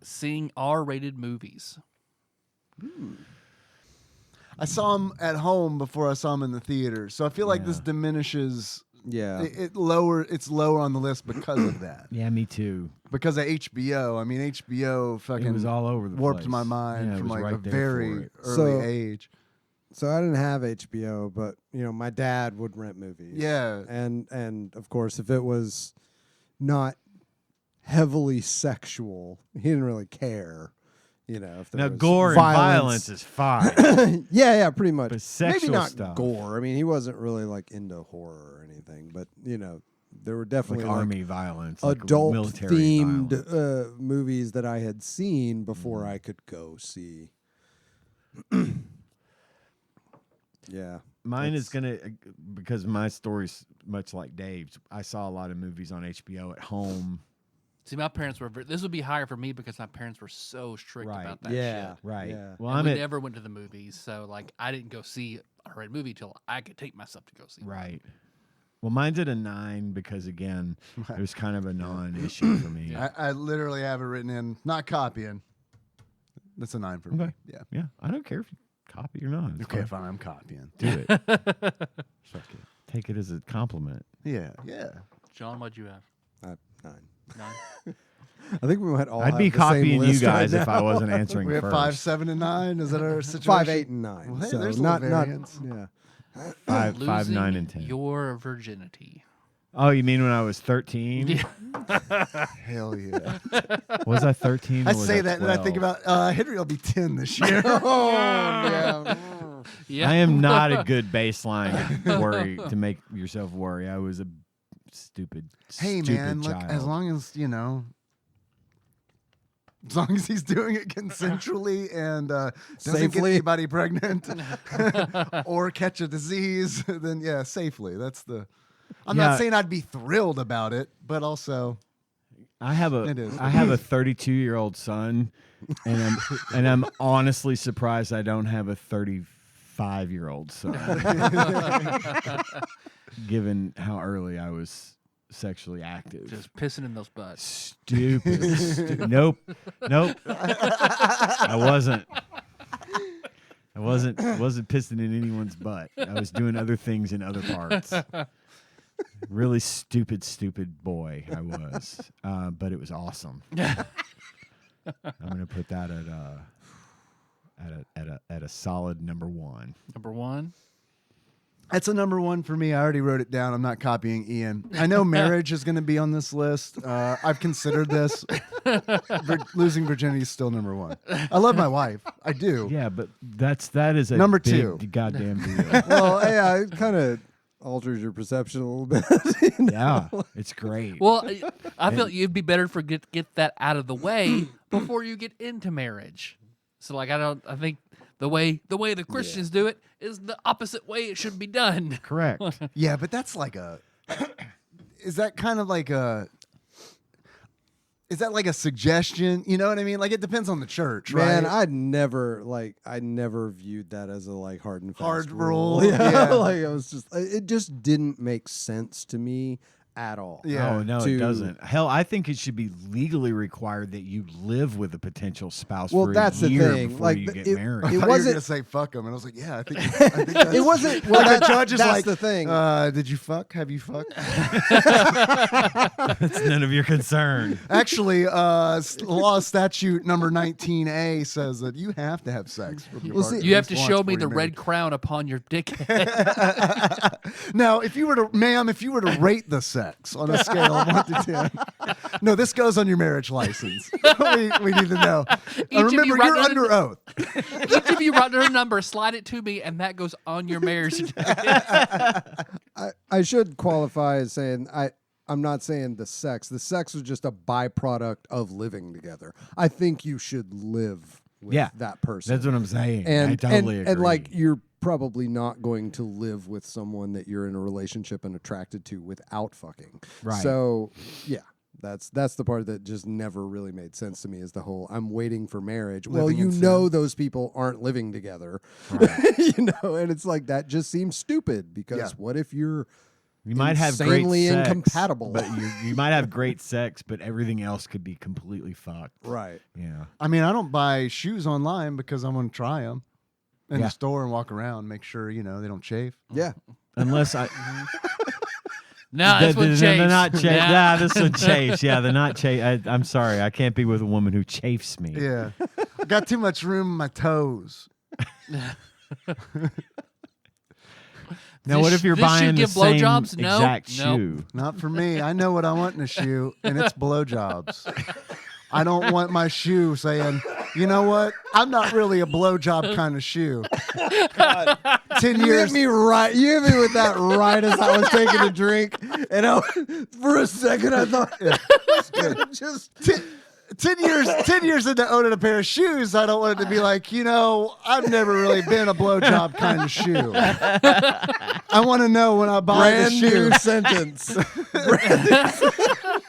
Seeing R-rated movies. I saw him at home before I saw him in the theater. So I feel like this Yeah. diminishes. Yeah. It's lower on the list because of that. Yeah, me too. Because of HBO. I mean, HBO fucking It was all over the warped place. my mind Yeah, it from was like right a there very for it. early So- age. So I didn't have HBO, but my dad would rent movies. Yeah. And of course, if it was not heavily sexual, he didn't really care. If there Now, was gore and violence is fine. yeah, pretty much. But Maybe sexual not stuff. gore. I mean, he wasn't really like into horror or anything, but there were definitely like like, army violence. Like adult military themed violence. movies that I had seen before I could go see. Yeah. Mine is That's- going to, because my story's much like Dave's, I saw a lot of movies on HBO at home. See, my parents were. This would be higher for me because my parents were so strict Right. about that Yeah. shit. Right. Yeah. Well, And I'm we at, never went to the movies, so like I didn't go see a rated movie till I could take myself to go see. one. right. Well, mine's at a 9 because, again, it was kind of a non-issue for me. Yeah. I literally have it written in, not copying. That's a 9 for me. Okay. Yeah. Yeah, I don't care if you copy or not. It's Okay, fine. fine. I'm copying. Do it. Fuck it. Take it as a compliment. Yeah. Yeah. John, what'd you have? 9. 9. I think we might all. I'd have be the same copying you list guys right if now. I wasn't answering We have first. 5, 7, and 9. Is that our situation? 5, 8, and 9. Well, hey, so there's a not little variance. Yeah. 5, 9, Losing and 10. Your virginity. Oh, you mean when I was 13? Yeah. Hell yeah. Was I 13? I or was say that and I think 12? about Henry will be 10 this year. Oh yeah. Yeah. I am not a good baseline to worry to make yourself worry. I was a stupid. Hey, stupid man, look, child. as long as he's doing it consensually and doesn't get Safely. anybody pregnant or catch a disease, then yeah, safely. That's the. I'm Yeah. not saying I'd be thrilled about it, but also I have It is. a 32-year-old son, and I'm honestly surprised I don't have a 35-year-old son, given how early I was sexually active. Just pissing in those butts. Stupid. Nope. I wasn't pissing in anyone's butt. I was doing other things in other parts. Really stupid boy I was. But it was awesome. I'm gonna put that at a solid number 1. Number 1. That's a number 1 for me. I already wrote it down. I'm not copying Ian. I know marriage is going to be on this list. I've considered this. Losing virginity is still number 1. I love my wife. I do. Yeah, but that is a Number big 2. goddamn deal. Well, yeah, it kind of alters your perception a little bit. You know? Yeah, it's great. Well, I feel like you'd be better for get that out of the way before you get into marriage. So like I think the way the Christians do it is the opposite way it should be done. Correct. Yeah, but that's like is that kind of like is that like a suggestion? You know what I mean? Like it depends on the church, Man, right? I never viewed that as a like hard and fast Hard rule. Yeah. Yeah. Like it just didn't make sense to me at all. Yeah. No, it doesn't. Hell, I think it should be legally required that you live with a potential spouse Well, for that's a the year thing. before Like, you get it- married. I it thought you were wasn't- going to say fuck him, and I was like, yeah, I think that's It wasn't. Well, like the judge is that's like, the thing. Did you fuck? Have you fucked? That's none of your concern. Actually, law statute number 19A says that you have to have sex with your Well, partner see- You at have to least show once me before the you're red crown upon your dick. Now, if you were to rate the sex on a scale of 1 to 10, no, this goes on your marriage license. we need to know. Each of you Remember, write you're down under oath. Each of you write their number, slide it to me, and that goes on your marriage certificate. I should qualify as saying I'm not saying the sex. The sex was just a byproduct of living together. I think you should live with that person. That's what I'm saying. and I totally agree. and like you're probably not going to live with someone that you're in a relationship and attracted to without fucking. Right. So yeah. That's the part that just never really made sense to me is the whole I'm waiting for marriage. Well, Living you in know sin. those people aren't living together. Right. You know, and it's like that just seems stupid because Yeah. what if you're you might have great insanely sex, incompatible. but you might have great sex, but everything else could be completely fucked. right? Yeah. I mean, I don't buy shoes online because I'm going to try them in Yeah. the store and walk around, make sure, they don't chafe. Yeah. Unless I. No, this one They're chafes. not chafes. Nah. Yeah, this one chafes. Yeah, they're not chafes. I'm sorry. I can't be with a woman who chafes me. Yeah. I got too much room in my toes. Now, what if you're this should buying the give same blowjobs? No. exact Nope. shoe? Not for me. I know what I want in a shoe, and it's blowjobs. I don't want my shoe saying, you know what? I'm not really a blowjob kind of shoe. 10 You years. hit me right. You hit me with that right as I was taking a drink, and for a second I thought just 10 years into owning a pair of shoes, I don't want it to be like, I've never really been a blowjob kind of shoe. I want to know when I buy the brand shoe. new sentence.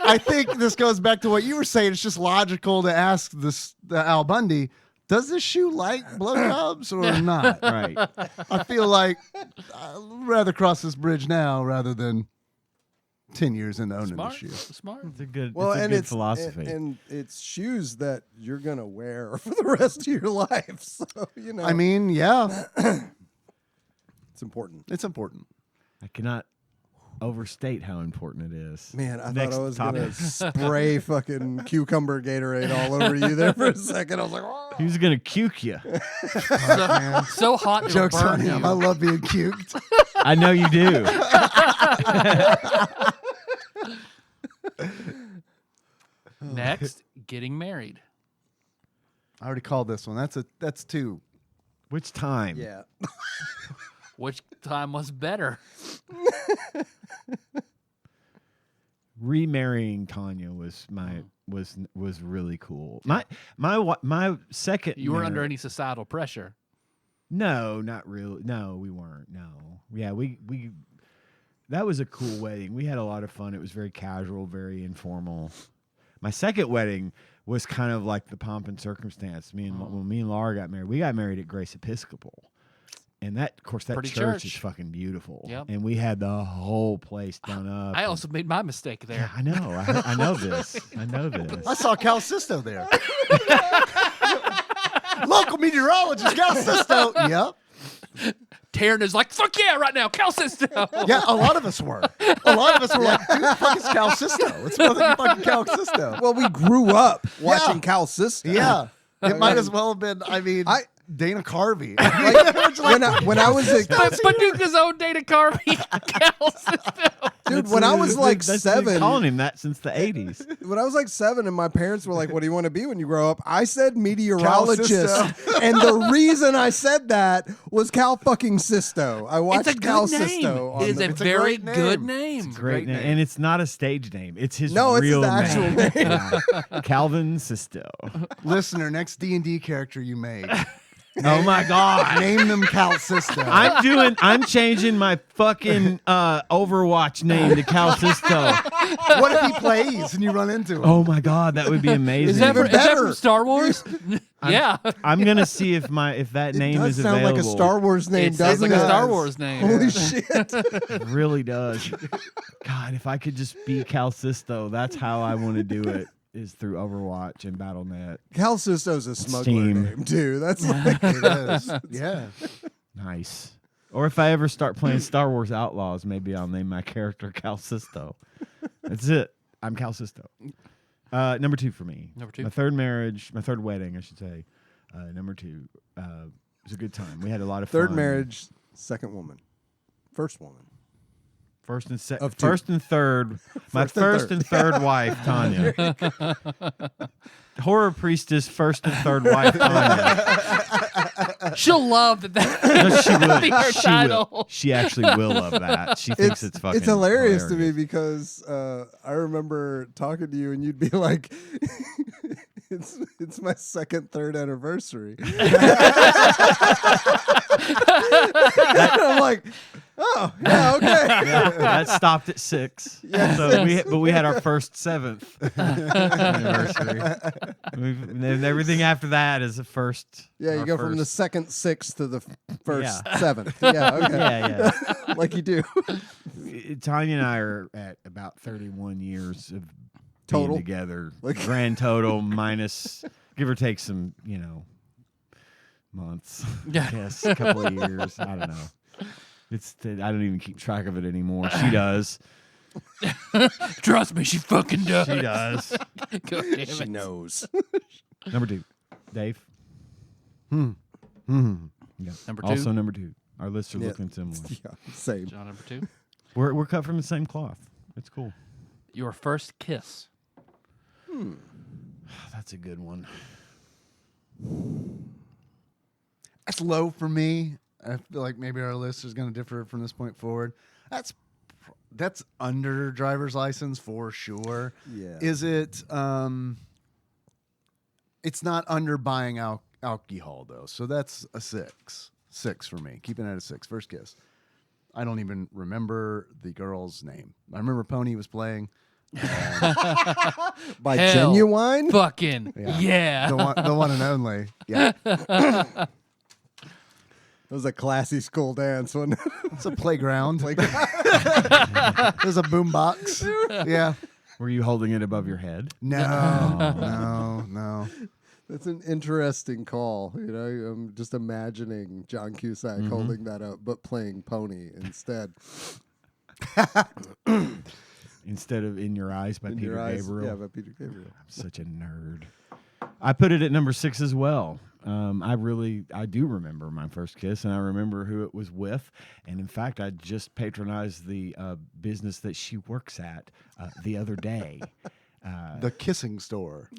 I think this goes back to what you were saying. It's just logical to ask the Al Bundy, does this shoe like blowjobs or not? Right. I feel like I'd rather cross this bridge now rather than 10 years into owning Smart. the shoe. Smart. It's a good, Well, it's a and good it's philosophy. and it's shoes that you're gonna wear for the rest of your life. So I mean, yeah, it's important. it's important. I cannot overstate how important it is. Man, I Next thought I was topic. gonna spray fucking cucumber Gatorade all over you there for a second. I was like, oh. Who's gonna cuke you? So hot it'll Jokes on burn him. you. I love being cuked. I know you do. Next, getting married. I already called this one. That's 2. Which time? Yeah. Which time was better? Remarrying Tanya was was really cool. My second. You weren't under marriage- any societal pressure. No, not really. No, we weren't. No. Yeah, we that was a cool wedding. We had a lot of fun. It was very casual, very informal. My second wedding was kind of like the pomp and circumstance. When me and Laura got married, we got married at Grace Episcopal. And that, of course, that Pretty church is church. fucking beautiful. Yep. And we had the whole place done up. I and- also made my mistake there. Yeah, I know. I know this. I know this. I saw Cal Sisto there. Local meteorologist Cal Sisto. Yep. Taryn is like, fuck yeah, right now, Cal Sisto. Yeah, a lot of us were. A lot of us were like, dude, fuck is Cal Sisto? It's fucking Cal Sisto. Well, we grew up watching Yeah. Cal Sisto. Yeah. It might as well have been, Dana Carvey. When I was a Paducah's own Dana Carvey, Cal Sisto. dude, when I was like That's been 7, calling him that since the 80s. when I was like 7, and my parents were like, "What do you want to be when you grow up?" I said meteorologist, Sisto. and the reason I said that was Cal fucking Sisto. I watched It's a Cal good name. Sisto. On It is the, a It's a very great good name. name. Great name. name. And it's not a stage name. It's his No, it's his real actual name. Yeah. Calvin Sisto. Listener, next D&D character you made. Oh my God. Name them Cal Sisto. I'm changing my fucking Overwatch name to Cal Sisto. What if he plays and you run into him? Oh my God, that would be amazing. Is that, Even is that better. from Star Wars? Yeah. I'm gonna see if that it name does is sound available. like a Star Wars name, It sounds doesn't like it? a Star Wars name. Holy shit! It really does. God, if I could just be Cal Sisto, that's how I want to do it. Is through Overwatch and BattleNet. Cal Sisto's a smuggler Steam. name too. That's like It is. Yeah. Nice. Or if I ever start playing Star Wars Outlaws, maybe I'll name my character Cal Sisto. That's it. I'm Cal Sisto. Number 2 for me. Number 2. My third wedding, I should say. Number 2. It was a good time. We had a lot of third fun. marriage, second woman, first woman. First and Of two. first and third. My First and first third. and third wife, Tanya. Horror priestess, first and third wife, Tanya. She'll love that. No, she That'll be will. her She title. will. She actually will love that. She thinks it's fucking It's hilarious to me because I remember talking to you and you'd be like, "It's my second, third anniversary." I'm like, "Oh, yeah, okay." Yeah, that stopped at 6. Yes. So we had our first 7th anniversary. And everything after that is the first. Yeah, you our go from the first. second 6th to the first Yeah. 7th. Yeah, okay. Yeah, Like you do. yeah. Tanya and I are at about 31 years of Total? being together. Like- Grand total minus, give or take some, months. Yeah. Yes, a couple of years. I don't know. I don't even keep track of it anymore. She does. Trust me, she fucking does. She does. God damn She it. knows. Number 2, Dave. Hmm. Yeah. Number 2. Also number 2. Our lists are Yeah. looking similar. Yeah, same. John, number 2. We're cut from the same cloth. It's cool. Your first kiss. That's a good one. That's low for me. I feel like maybe our list is going to differ from this point forward. That's under driver's license for sure. Yeah. Is it? It's not under buying alcohol though, so that's a 6. 6 for me. Keeping it at a 6. First kiss. I don't even remember the girl's name. I remember Pony was playing. By Hell. Genuine? Fucking Yeah. yeah. The one and only. Yeah, It was a classy school dance, wasn't it? it's a playground. There's a boombox. Yeah. Were you holding it above your head? No. That's an interesting call. You know, I'm just imagining John Cusack holding that up, but playing Pony instead. Instead of In Your Eyes by In Peter your eyes. Gabriel. Yeah, by Peter Gabriel. I'm such a nerd. I put it at number 6 as well. I do remember my first kiss, and I remember who it was with. And in fact, I just patronized the business that she works at the other day. The kissing store.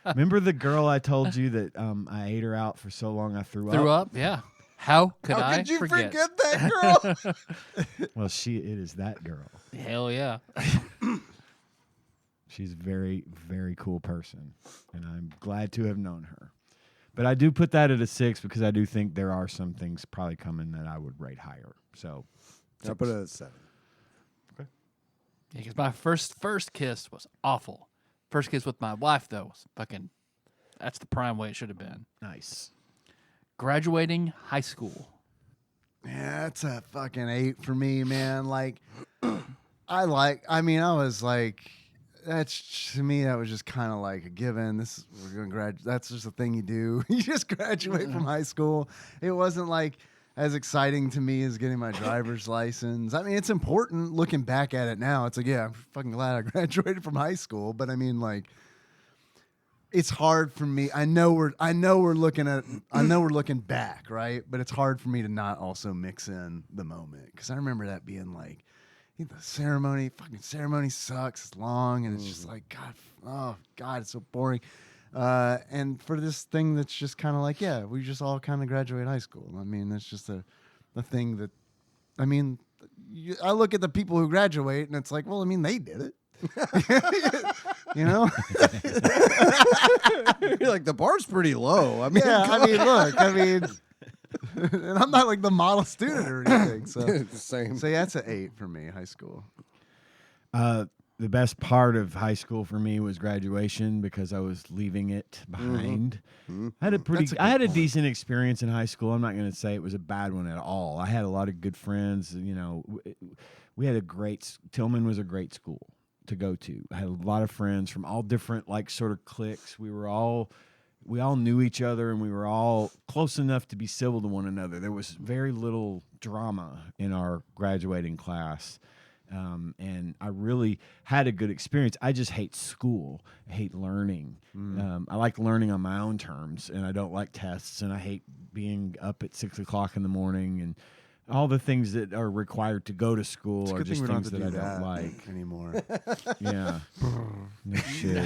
Remember the girl I told you that I ate her out for so long I threw Threw up? up? Yeah. How could How I could you forget? forget that girl? Well, it is that girl. Hell yeah. She's a very, very cool person, and I'm glad to have known her. But I do put that at a 6 because I do think there are some things probably coming that I would rate higher. So I put it at 7. Because my first kiss was awful. First kiss with my wife, though, was fucking, that's the prime way it should have been. nice. Graduating high school. Yeah, that's a fucking 8 for me, man. Like, I was like, that's to me, that was just kind of like a given. We're gonna graduate. That's just a thing you do. You just graduate from high school. It wasn't like as exciting to me as getting my driver's license. I mean, it's important looking back at it now. It's like, yeah, I'm fucking glad I graduated from high school. But I mean, like, it's hard for me. I know we're looking back, right? But it's hard for me to not also mix in the moment, because I remember that being like, the fucking ceremony sucks. It's long, and it's just like, God, it's so boring. And for this thing that's just kind of like, yeah, we just all kind of graduate high school. I mean, it's just a thing that, I mean, I look at the people who graduate, and it's like, well, I mean, they did it. You know? You're like, the bar's pretty low. I mean, Yeah, I mean, and I'm not like the model student or anything. So same. So yeah, that's an 8 for me, high school. The best part of high school for me was graduation, because I was leaving it behind. I had a decent experience in high school. I'm not going to say it was a bad one at all. I had a lot of good friends. You know, we had Tillman was a great school to go to. I had a lot of friends from all different like sort of cliques. We all knew each other, and we were all close enough to be civil to one another. There was very little drama in our graduating class. And I really had a good experience. I just hate school. I hate learning. I like learning on my own terms, and I don't like tests, and I hate being up at 6 o'clock in the morning, and all the things that are required to go to school are just things that I don't like anymore. Yeah. No shit.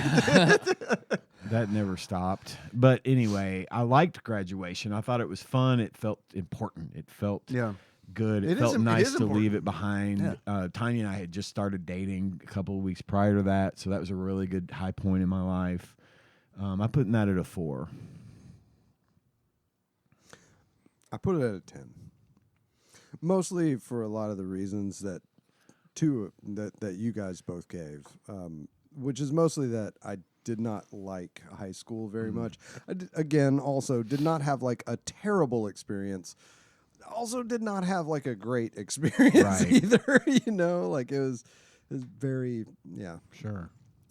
That never stopped. But anyway, I liked graduation. I thought it was fun. It felt important. It felt good. It felt nice to leave it behind. Yeah. Tanya and I had just started dating a couple of weeks prior to that, so that was a really good high point in my life. I put that at a 4. I put it at a 10. Mostly for a lot of the reasons that you guys both gave, which is mostly that I did not like high school very much. I also did not have like a terrible experience. Also did not have like a great experience either. You know, like it was very,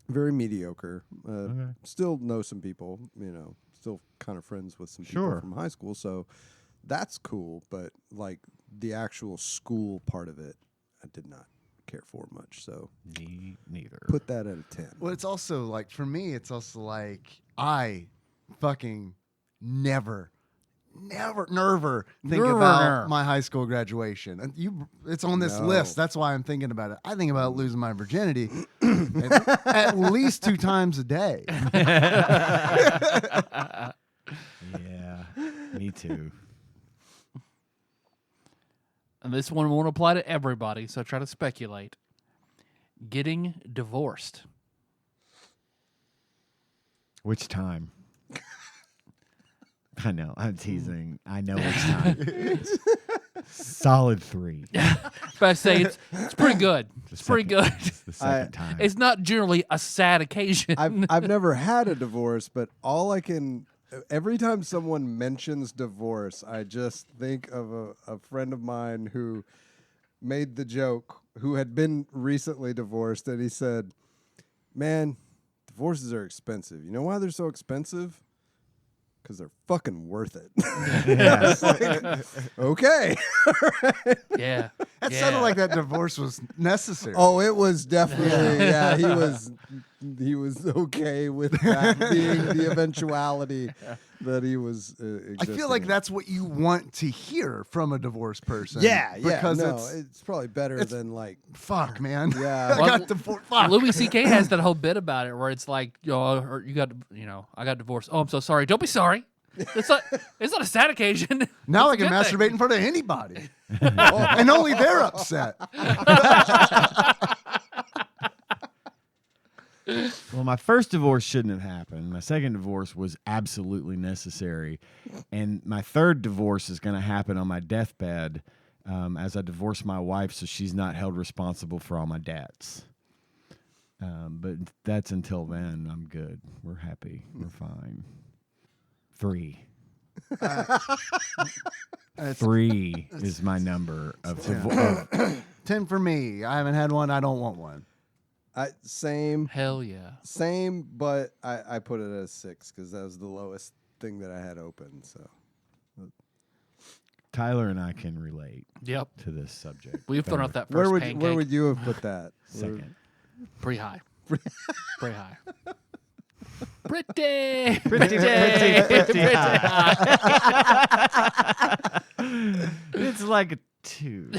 very mediocre. Still know some people, you know, still kind of friends with some people from high school. So that's cool. But like the actual school part of it, I did not care for much. So me neither. Put that at a 10. Well, it's also like, for me, it's also like, I fucking never think about my high school graduation. And it's on this list. That's why I'm thinking about it. I think about losing my virginity at least 2 times a day. Yeah, me too. And this one won't apply to everybody, so try to speculate. Getting divorced. Which time? I know, I'm teasing. I know which time. Solid 3. But I say it's pretty good. It's pretty good. It's the second time. It's not generally a sad occasion. I've never had a divorce, but every time someone mentions divorce, I just think of a friend of mine who made the joke, who had been recently divorced, and he said, "Man, divorces are expensive. You know why they're so expensive? Because they're fucking worth it." Yeah. Like, okay. Yeah. That sounded like that divorce was necessary. Oh, it was definitely, he was okay with that being the eventuality that he was existing. I feel like that's what you want to hear from a divorced person. Yeah, because it's probably better than like, fuck, man. Yeah. I got divorced. Fuck. Louis C.K. has that whole bit about it where it's like, I got divorced. Oh, I'm so sorry. Don't be sorry. It's not a sad occasion. Now I It's a can good masturbate thing. in front of anybody. And only they're upset. Well, my first divorce shouldn't have happened. My second divorce was absolutely necessary. And my third divorce is going to happen on my deathbed as I divorce my wife so she's not held responsible for all my debts. But that's until then. I'm good. We're happy. We're fine. 3. 3 is my number of 10 for me. I haven't had one. I don't want one. Same, Hell yeah. but I put it at a 6 because that was the lowest thing that I had open. So Tyler and I can relate Yep. to this subject. We've thrown better. out that first where pancake. would you have put that? Second. Pretty high. Pretty high. Pretty Pretty high. It's like a 2.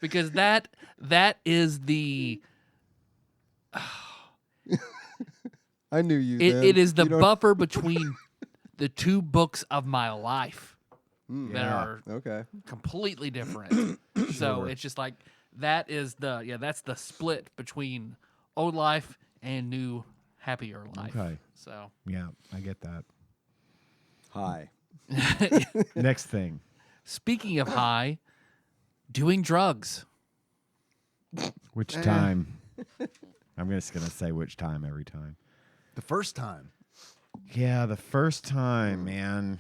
Because that is the I knew you. it is the buffer between the two books of my life that Yeah. are Okay. completely different. So Sure. it's just like that's the split between old life and new happier life. Okay. So Yeah, I get that. Hi. Next thing. speaking of high, doing drugs. Which time? I'm just going to say which time every time. The first time. Yeah, the first time, man.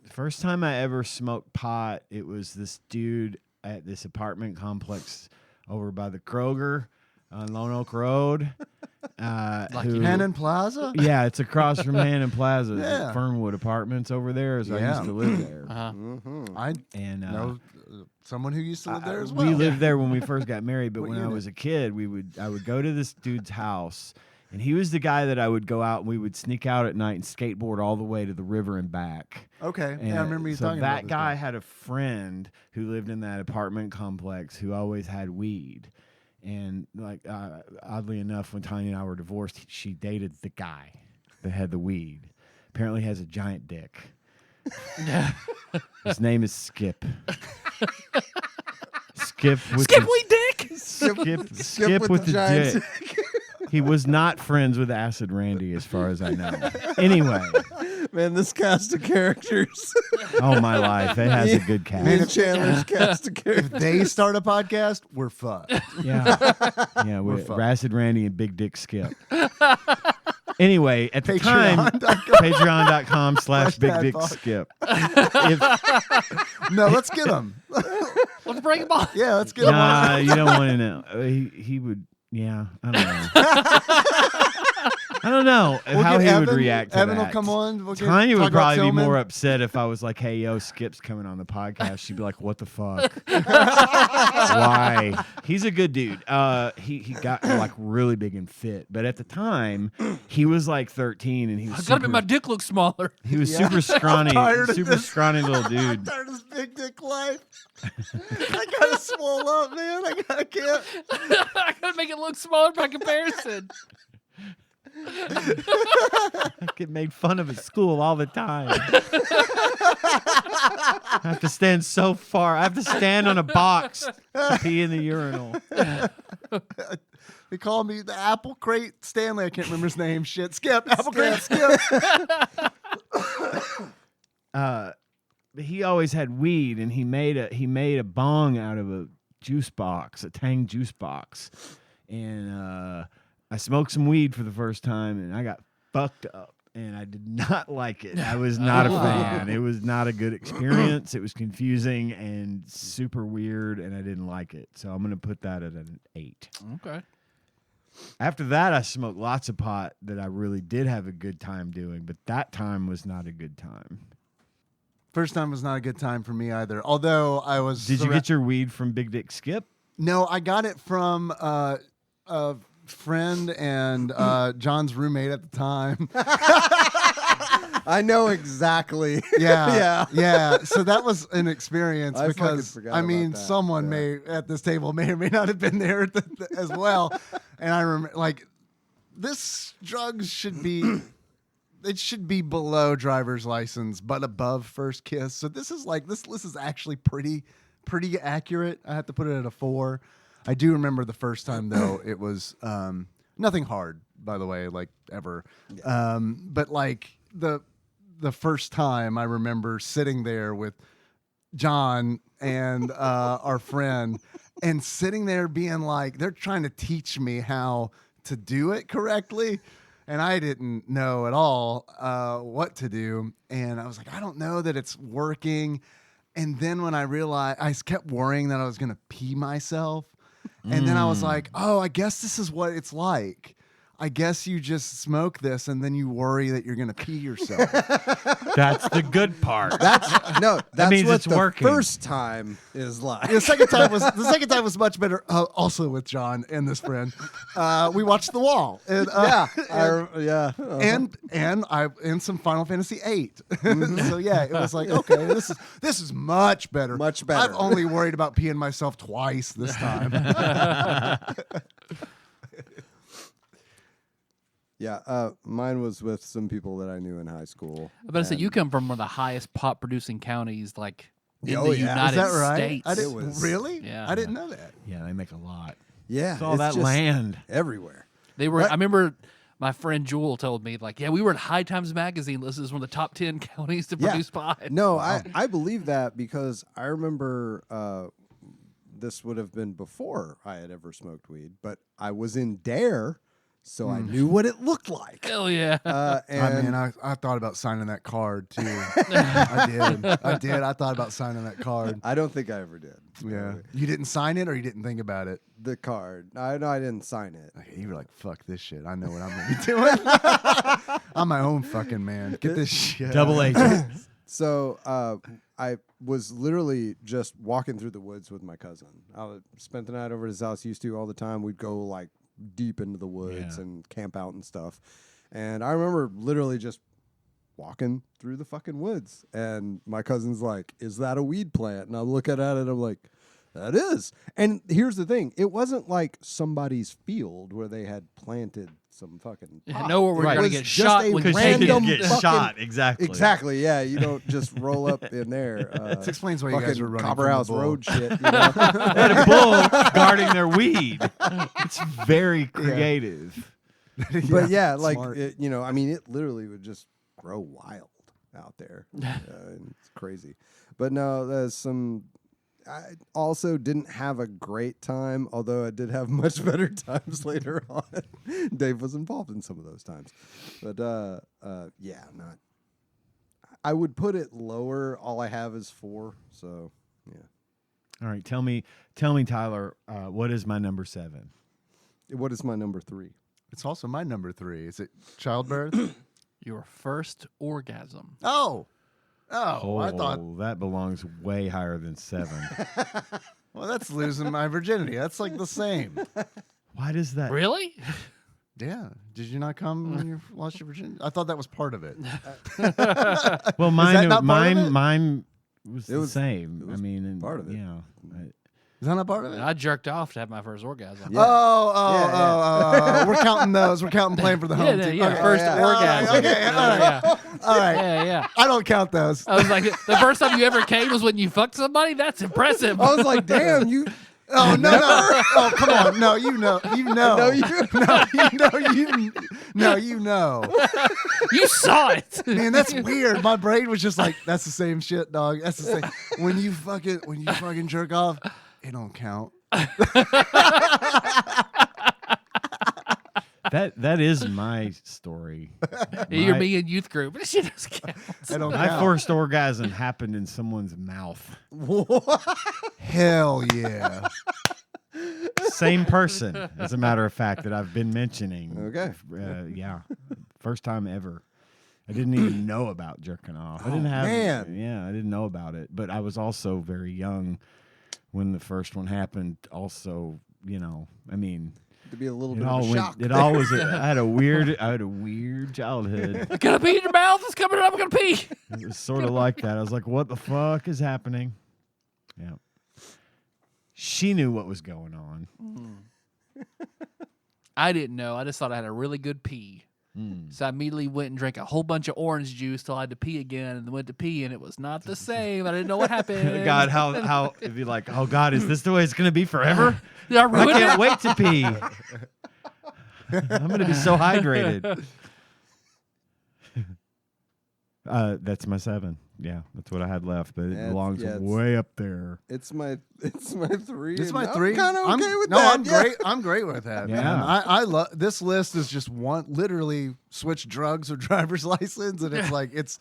The first time I ever smoked pot, it was this dude at this apartment complex over by the Kroger on Lone Oak Road. Hannon Plaza? Yeah, it's across from Hannon Plaza. Yeah. Fernwood Apartments over there. As I Yeah. used to live there. I And know someone who used to live there as well. we lived there when we first got married, but when I was a kid, I would go to this dude's house, and he was the guy that I would go out and we would sneak out at night and skateboard all the way to the river and back. Okay. And Yeah, I remember you so talking about that this guy guy. had a friend who lived in that apartment complex who always had weed. And like oddly enough, when Tanya and I were divorced, she dated the guy that had the weed. Apparently has a giant dick. His name is Skip. Skip with Skip the, Wee Dick. Skip with the giant dick. He was not friends with Acid Randy, as far as I know. Anyway, Man, this cast of characters. oh my life, it has a good Me cast. and Chandler's cast of characters. If they start a podcast, we're fucked. Yeah, with fucked. Acid Randy and Big Dick Skip. Anyway, at the time, Patreon.com. patreon.com/Big Dick TADPOG. Skip. If, No, let's get him. Let's bring him on. Yeah, let's get him. nah, you don't want to know. He would. Yeah, I don't know. I don't know We'll how get he Evan. would react to Evan that. will come on. We'll Tanya talk would about probably be Tillman. more upset if I was like, "Hey, yo, Skip's coming on the podcast." She'd be like, "What the fuck? Why?" He's a good dude. He got like really big and fit, but at the time, he was like 13, and he was I gotta make super, my dick look smaller. he was super scrawny, tired of super this. scrawny little I'm dude. tired of this big dick life. I gotta swole up, man. I can't. I gotta make it look smaller by comparison. I get made fun of at school all the time. I have to stand so far. I have to stand on a box to pee in the urinal. They call me the Apple Crate Stanley. I can't remember his name. Shit, Skip. Apple Crate Skip. He always had weed, and he made a bong out of a juice box, a Tang juice box, and I smoked some weed for the first time, and I got fucked up, and I did not like it. I was not a fan. It was not a good experience. It was confusing and super weird, and I didn't like it. So I'm gonna put that at an 8. Okay. After that, I smoked lots of pot that I really did have a good time doing, but that time was not a good time. First time was not a good time for me either. Although I was. Did you get your weed from Big Dick Skip? No, I got it from a friend and John's roommate at the time. I know exactly. Yeah. So that was an experience I fucking because forgot I mean, about that. someone Yeah. may at this table may or may not have been there as well. And I remember like this drugs should be. It should be below driver's license, but above first kiss. So this is like this list is actually pretty accurate. I have to put it at a 4. I do remember the first time though. It was nothing hard, by the way, like ever. But like the first time I remember sitting there with John and our friend, and sitting there being like, they're trying to teach me how to do it correctly. and I didn't know at all what to do. And I was like, I don't know that it's working. And then when I realized, I kept worrying that I was going to pee myself. And then I was like, oh, I guess this is what it's like. I guess you just smoke this and then you worry that you're going to pee yourself. That's the good part. That's means what it's the working. first time is like. The second time was much better. Also with John and this friend, we watched The Wall. And, and some Final Fantasy VIII. So yeah, it was like, okay, this is much better. Much better. I've only worried about peeing myself twice this time. Yeah, mine was with some people that I knew in high school. I better say, you come from one of the highest pot producing counties, like in Oh, the yeah. United Is that right? States. I didn't, was- really? Yeah. I didn't know that. Yeah, they make a lot. Yeah, It's all it's that just land. everywhere. They were. What? I remember my friend Jewel told me, like, yeah, we were in High Times magazine listed as one of the top 10 counties to Yeah. produce pot. No, I believe that because I remember this would have been before I had ever smoked weed, but I was in Dare, so I knew what it looked like. Hell yeah. And I thought about signing that card too. I did. I thought about signing that card. I don't think I ever did. Yeah. You didn't sign it or you didn't think about it? The card. I didn't sign it. Okay, you were like, fuck this shit. I know what I'm going to be doing. I'm my own fucking man. Get this shit. Double agent. So I was literally just walking through the woods with my cousin. I would spent the night over at his house. Used to all the time. We'd go like deep into the woods and camp out and stuff. And I remember literally just walking through the fucking woods. And my cousin's like, "Is that a weed plant?" And I'm looking at it and I'm like, "That is." And here's the thing. It wasn't like somebody's field where they had planted some fucking pot. know where we're It gonna was get just shot a when Because you you random didn't get fucking- shot. Exactly. Exactly, yeah. You don't just roll up in there. This explains why you guys fucking were running Copper from the House bull. Road shit. You know? They had a bull guarding their weed. It's very creative. But yeah, like smart. it, I mean, it literally would just grow wild out there. And it's crazy. But no, there's some. I also didn't have a great time, although I did have much better times later on. Dave was involved in some of those times, but yeah, not. I would put it lower. All I have is 4, so yeah. All right, tell me, Tyler, what is my number 7? What is my number 3? It's also my number 3. Is it childbirth? Your first orgasm. Oh, I thought, that belongs way higher than 7. well, that's losing my virginity. That's like the same. Why does that? Really? Yeah. Did you not come when you lost your virginity? I thought that was part of it. Well, that not part of it? mine was It the was- same. it was I mean, and, part of it. You know, Is that not part of it? I jerked off to have my first orgasm. Yeah. Oh. We're counting those. We're counting playing for the home team. Yeah, Okay. first yeah. orgasm. Okay, all right. Yeah, All right. yeah. I don't count those. I was like, the first time you ever came was when you fucked somebody? That's impressive. I was like, damn, you. Oh no! Oh come on! No, you know. No, you. You know. You saw it. Man, that's weird. My brain was just like, that's the same shit, dog. That's the same. When you fucking jerk off, it don't count. that is my story. You're My- me in youth group. This shit doesn't count. It don't My count. first orgasm happened in someone's mouth. Hell yeah. Same person, as a matter of fact, that I've been mentioning. Okay. Yeah. First time ever. I didn't even know about jerking off. I didn't have. man. Yeah, I didn't know about it. But I was also very young when the first one happened. Also, I mean, To be a little it bit all of a went. shock. It all was. I had a weird childhood. I'm gonna pee in your mouth. It's coming up. I'm gonna pee. It was sort of like that. I was like, "What the fuck is happening?" Yeah. She knew what was going on. I didn't know. I just thought I had a really good pee. So I immediately went and drank a whole bunch of orange juice till I had to pee again, and then went to pee, and it was not the same. I didn't know what happened. God, how it'd be like, oh God, is this the way it's gonna be forever? Did I I ruin can't it? wait to pee. I'm gonna be so hydrated. That's my 7. Yeah, that's what I had left, but it Yeah, belongs it's way up there. It's my 3. It's and my I'm 3. Kind of okay with no, that. I'm great. I'm great with that. Yeah. Man. I love this list. Is just one literally switch drugs or driver's license, and it's like it's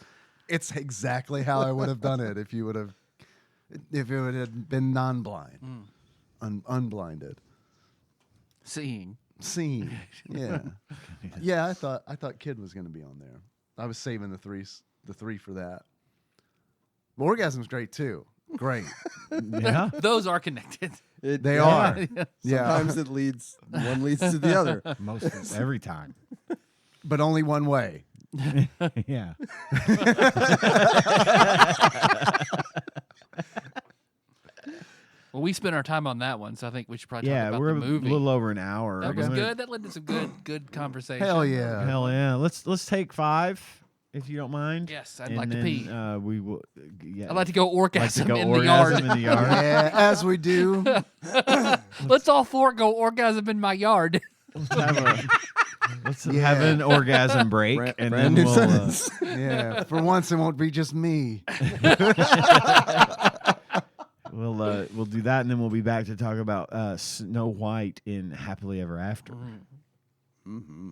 exactly how I would have done it if it would have been non-blind, unblinded, Seeing. Yeah, yeah. I thought Kid was going to be on there. I was saving the three for that. Orgasm's great too. Great. Yeah. Those are connected. They are. Yeah. Sometimes one leads to the other. Most every time. But only one way. Yeah. Well, we spent our time on that one, so I think we should probably talk Yeah, about we're the movie. a little over an hour. That was We're gonna- good. That led to some good conversation. Hell yeah. Hell yeah. Let's take 5 if you don't mind. Yes, I'd And like to then, pee. We will. Yeah. I'd like to go Like to orgasm go in the orgasm yard. in the yard. Yeah, as we do. Let's all 4 go orgasm in my yard. Let's have an orgasm break, and then Brand new we'll. sentence. Yeah. For once, it won't be just me. We'll do that, and then we'll be back to talk about Snow White in Happily Ever After. Mm-hmm.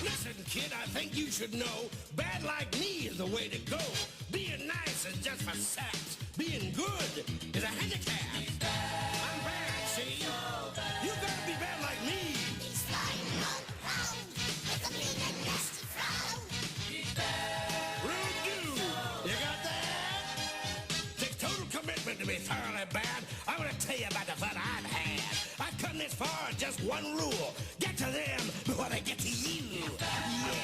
Listen, kid, I think you should know bad like me is the way to go. Being nice is just for sex. Being good is a handicap. I'm bad, see? You gotta be bad like me. He's flying all around with a mean and nasty frown. Rude dude, you got that? Takes total commitment to be thoroughly bad. I'm gonna tell you about the fun I've had. I've come this far with just one rule. Get to them before they get to you. Yeah.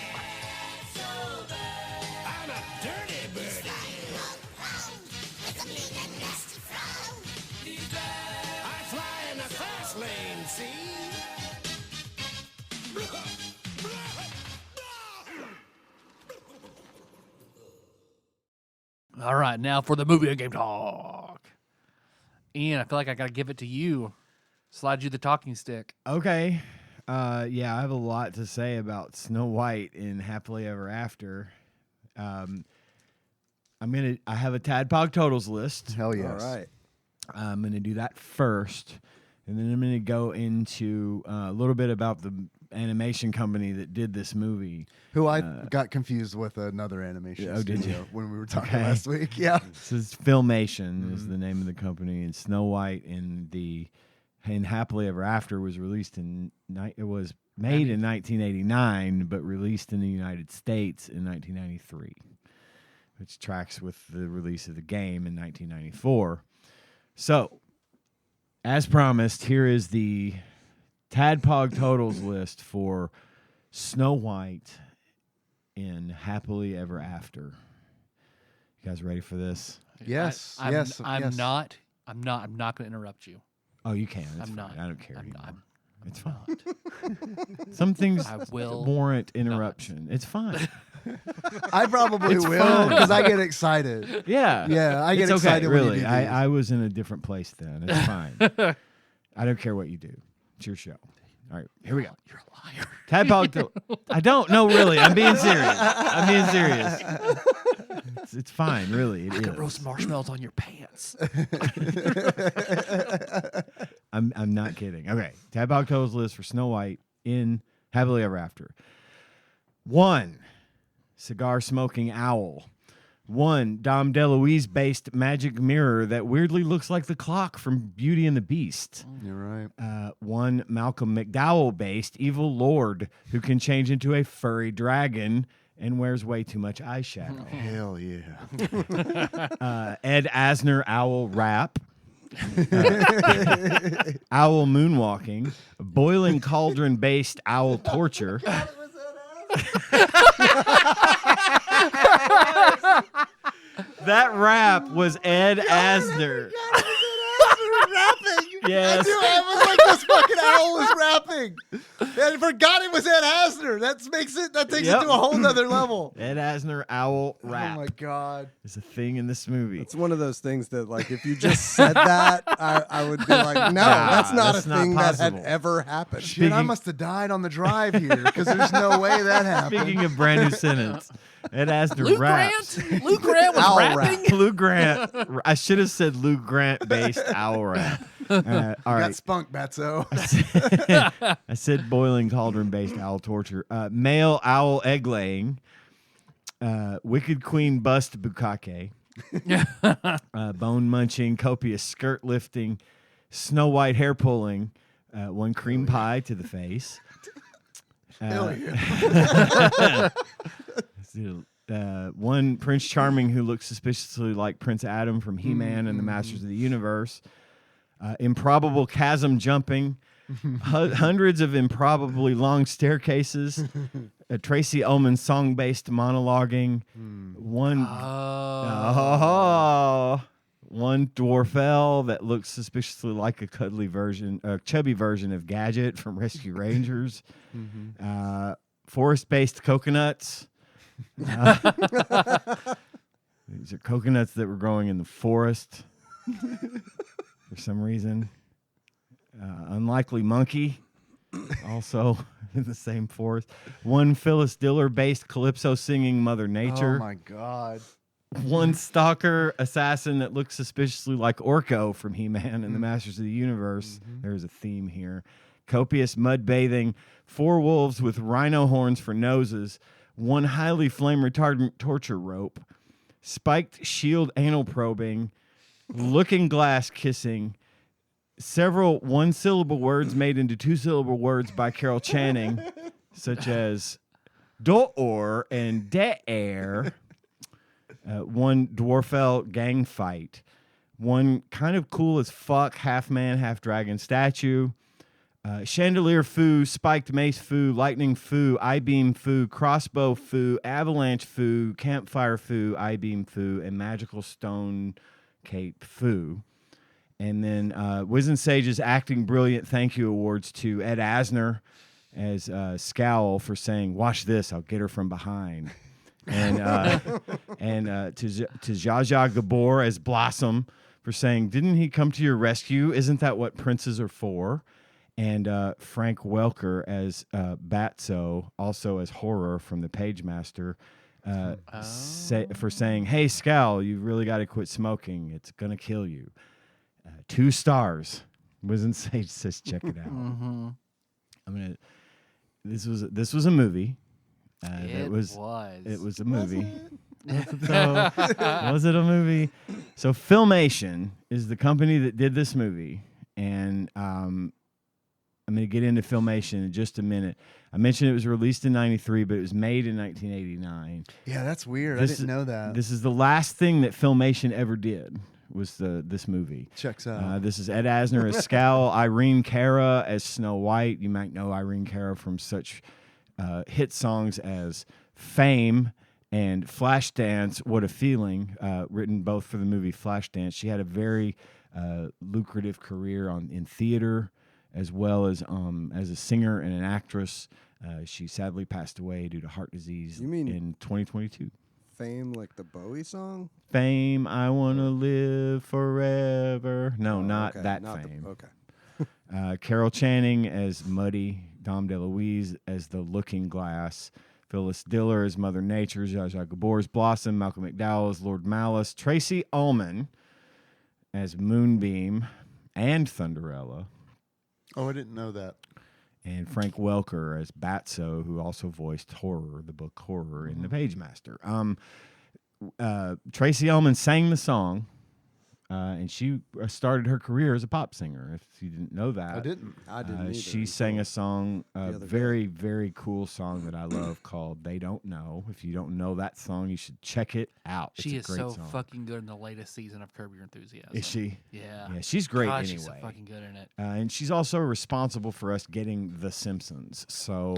I'm a dirty birdie. I fly in the fast lane, see? All right, now for the movie and game talk. Ian, I feel like I got to give it to you. Slide you the talking stick. Okay. Yeah, I have a lot to say about Snow White in Happily Ever After. I have a TADPOG totals list. Hell yes. All right. I'm going to do that first, and then I'm going to go into a little bit about the animation company that did this movie. Who I got confused with another animation Oh, did studio you? when we were talking Okay. last week. Yeah. This is Filmation is the name of the company, and Snow White in Happily Ever After was released it was made in 1989, but released in the United States in 1993, which tracks with the release of the game in 1994. So, as promised, here is the TADPOG totals list for Snow White in Happily Ever After. You guys ready for this? Yes. I'm yes. not going to interrupt you. Oh, you can. It's I'm fine. not. I don't care I'm anymore. not. It's fine. Some things I will warrant interruption. It's fine. I probably It's will fine. because I get excited. Yeah. Yeah, I get It's excited okay, when you really. do I was in a different place then. It's fine. I don't care what you do. It's your show. All right, here we go. You're a liar. TADPOG. I don't. No, really. I'm being serious. It's fine, really. It I could is. roast marshmallows on your pants. I'm not kidding. Okay, TADPOG totals list for Snow White in Happily Ever After. 1, cigar smoking owl. 1, Dom DeLuise based magic mirror that weirdly looks like the clock from Beauty and the Beast. You're right. 1, Malcolm McDowell based evil lord who can change into a furry dragon and wears way too much eyeshadow. Hell yeah. Ed Asner owl rap. Owl moonwalking. Boiling cauldron based owl torture. That rap was Ed Asner. Yes. I knew I was like this fucking owl was rapping. And I forgot it was Ed Asner. That takes Yep. it to a whole nother level. Ed Asner owl rap Oh my god. is a thing in this movie. It's one of those things that, like, if you just said that, I would be like, no, that's not that's a not thing that had possible. ever happened. Shit, I must have died on the drive here because there's no way that happened. Speaking of brand new sentence, Ed Asner Lou raps. Grant? Lou Grant was Owl rapping? Lou Grant. I should have said Lou Grant based owl rap. All Got right. spunk, Batso. I said boiling cauldron based owl torture. Male owl egg laying. Wicked queen bust bukake. Bone munching, copious skirt lifting, Snow White hair pulling, one cream pie to the face. One Prince Charming who looks suspiciously like Prince Adam from He-Man and the Masters of the Universe. Improbable chasm jumping. Hundreds of improbably long staircases. Tracy Ullman song-based monologuing. One Dwarfell that looks suspiciously like a chubby version of Gadget from Rescue Rangers. Forest-based coconuts. These are coconuts that were growing in the forest for some reason. Unlikely monkey, also in the same forest. One Phyllis Diller-based calypso singing Mother Nature. Oh my god. One stalker assassin that looks suspiciously like Orko from He-Man and the Masters of the Universe. There's a theme here. Copious mud bathing. 4 wolves with rhino horns for noses. One highly flame retardant torture rope. Spiked shield anal probing. Looking glass kissing. Several one-syllable words made into 2-syllable words by Carol Channing, such as door and de-air. One Dwarfell gang fight. One kind of cool as fuck half-man, half-dragon statue. Chandelier foo, spiked mace foo, lightning foo, I-beam foo, crossbow foo, avalanche foo, campfire foo, I-beam foo, and magical stone cape foo. And then Wiz and Sage's acting brilliant thank you awards to Ed Asner as Scowl for saying, "Watch this, I'll get her from behind." And to Zsa Zsa Gabor as Blossom for saying, "Didn't he come to your rescue? Isn't that what princes are for?" And Frank Welker as Batso, also as Horror from the Page Master, for saying, "Hey, Scowl, you really got to quit smoking. It's going to kill you." 2 stars. Wiz and Sage says, check it out. This was a movie. It was a movie. Was it a movie? So Filmation is the company that did this movie, and I'm going to get into Filmation in just a minute. I mentioned it was released in '93, but it was made in 1989. Yeah, that's weird. I didn't know that. This is the last thing that Filmation ever did. Was this movie. Checks out. This is Ed Asner as Scowl, Irene Cara as Snow White. You might know Irene Cara from such hit songs as Fame and Flashdance, What a Feeling, written both for the movie Flashdance. She had a very lucrative career in theater as well as a singer and an actress. She sadly passed away due to heart disease in 2022. Fame, like the Bowie song? Fame, I want to live forever. No, not that Fame. Carol Channing as Muddy, Dom DeLuise as the Looking Glass, Phyllis Diller as Mother Nature, Zsa Zsa Gabor as Blossom, Malcolm McDowell as Lord Malice, Tracy Ullman as Moonbeam and Thunderella. Oh, I didn't know that. And Frank Welker as Batso, who also voiced Horror, the book Horror, in The Page Master. Tracy Ullman sang the song, and she started her career as a pop singer. If you didn't know that, I didn't either. She sang a song, a very, very cool song that I love called "They Don't Know." If you don't know that song, you should check it out. She is it's a great so song. fucking good in the latest season of Curb Your Enthusiasm. Is she? Yeah. Yeah, she's great God, anyway. She's so fucking good in it. And she's also responsible for us getting The Simpsons. So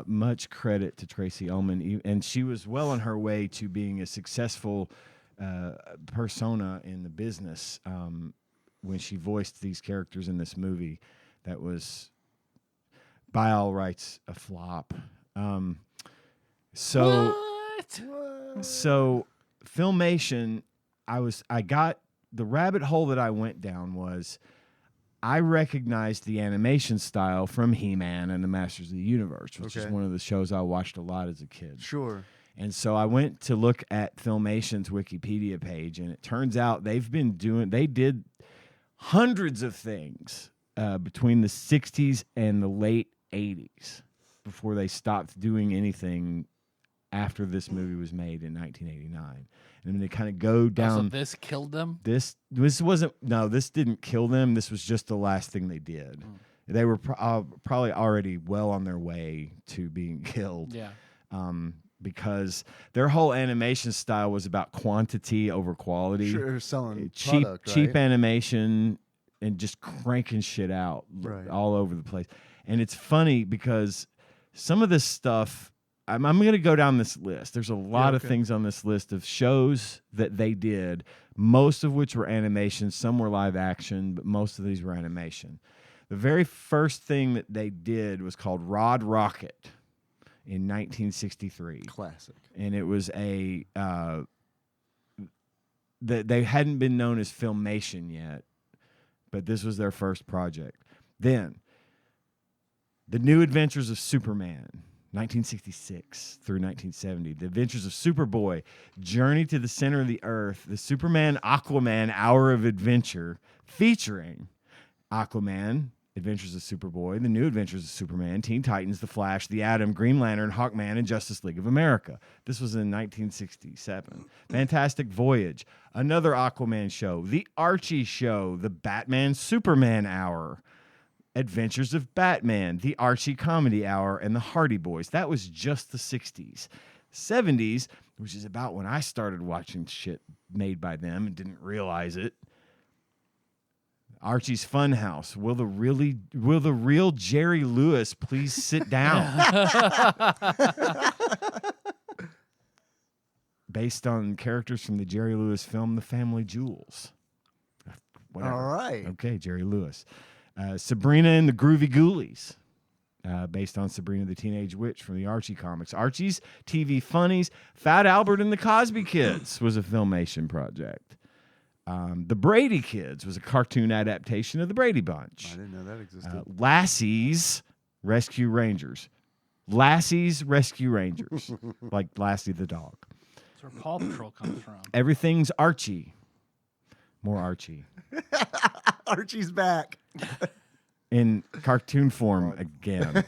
much credit to Tracy Ullman. And she was well on her way to being a successful persona in the business. when she voiced these characters in this movie that was, by all rights, a flop. So Filmation, I got the rabbit hole that I went down was I recognized the animation style from He-Man and the Masters of the Universe, which is one of the shows I watched a lot as a kid. Sure. And so I went to look at Filmation's Wikipedia page, and it turns out they did hundreds of things between the 60s and the late 80s before they stopped doing anything after this movie was made in 1989. And then they kind of go down. So this killed them? This didn't kill them. This was just the last thing they did. They were probably already well on their way to being killed. Yeah. Because their whole animation style was about quantity over quality. Sure, selling cheap product, right? cheap animation and just cranking shit out all over the place. And it's funny because some of this stuff, I'm going to go down this list. There's a lot of things on this list of shows that they did, most of which were animation. Some were live action, but most of these were animation. The very first thing that they did was called Rod Rocket in 1963. Classic. And it was they hadn't been known as Filmation yet, but this was their first project. Then, The New Adventures of Superman, 1966 through 1970. The Adventures of Superboy, Journey to the Center of the Earth, the Superman Aquaman Hour of Adventure, featuring Aquaman, Adventures of Superboy, The New Adventures of Superman, Teen Titans, The Flash, The Atom, Green Lantern, Hawkman, and Justice League of America. This was in 1967. Fantastic Voyage, another Aquaman show, The Archie Show, The Batman Superman Hour, Adventures of Batman, The Archie Comedy Hour, and The Hardy Boys. That was just the 60s. 70s, which is about when I started watching shit made by them and didn't realize it. Archie's Funhouse. Will the real Jerry Lewis please sit down? Based on characters from the Jerry Lewis film The Family Jewels. Whatever. All right. Okay, Jerry Lewis. Sabrina and the Groovy Ghoulies. Based on Sabrina the Teenage Witch from the Archie comics. Archie's TV Funnies. Fat Albert and the Cosby Kids was a Filmation project. The Brady Kids was a cartoon adaptation of the Brady Bunch. I didn't know that existed. Lassie's Rescue Rangers. Lassie's Rescue Rangers. Like Lassie the dog. That's where Paw Patrol comes from. Everything's Archie. More Archie. Archie's back. In cartoon form again.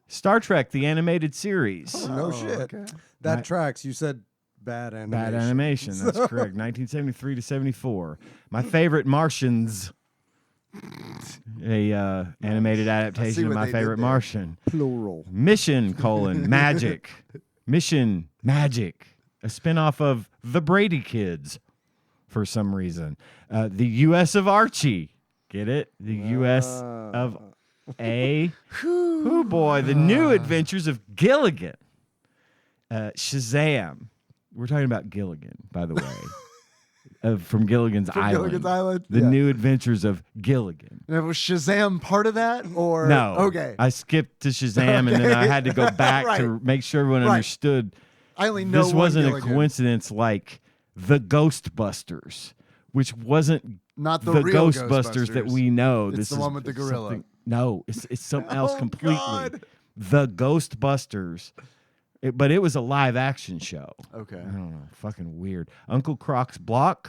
Star Trek, the animated series. Oh, no shit. Okay. That tracks. You said bad animation. Bad animation, that's correct. 1973 to 74. My favorite, Martians. Animated adaptation of what My they Favorite did there. Martian. Plural. Mission, Magic. Mission, Magic. A spinoff of The Brady Kids for some reason. The U.S. of Archie. Get it? The U.S. of A. Oh boy. The New Adventures of Gilligan. Shazam. We're talking about Gilligan, by the way. From Gilligan's Island. Gilligan's Island? The Yeah. New Adventures of Gilligan. And was Shazam part of that? Or No. Okay. I skipped to Shazam and then I had to go back Right. to make sure everyone Right. understood. I only know This one wasn't a Gilligan. coincidence like the Ghostbusters, which wasn't Not the the real Ghostbusters that we know. It's This the is one with the gorilla. something- No, it's something else Oh, completely. God. The Ghostbusters. But it was a live action show. Okay. I don't know. Fucking weird. Uncle Croc's Block.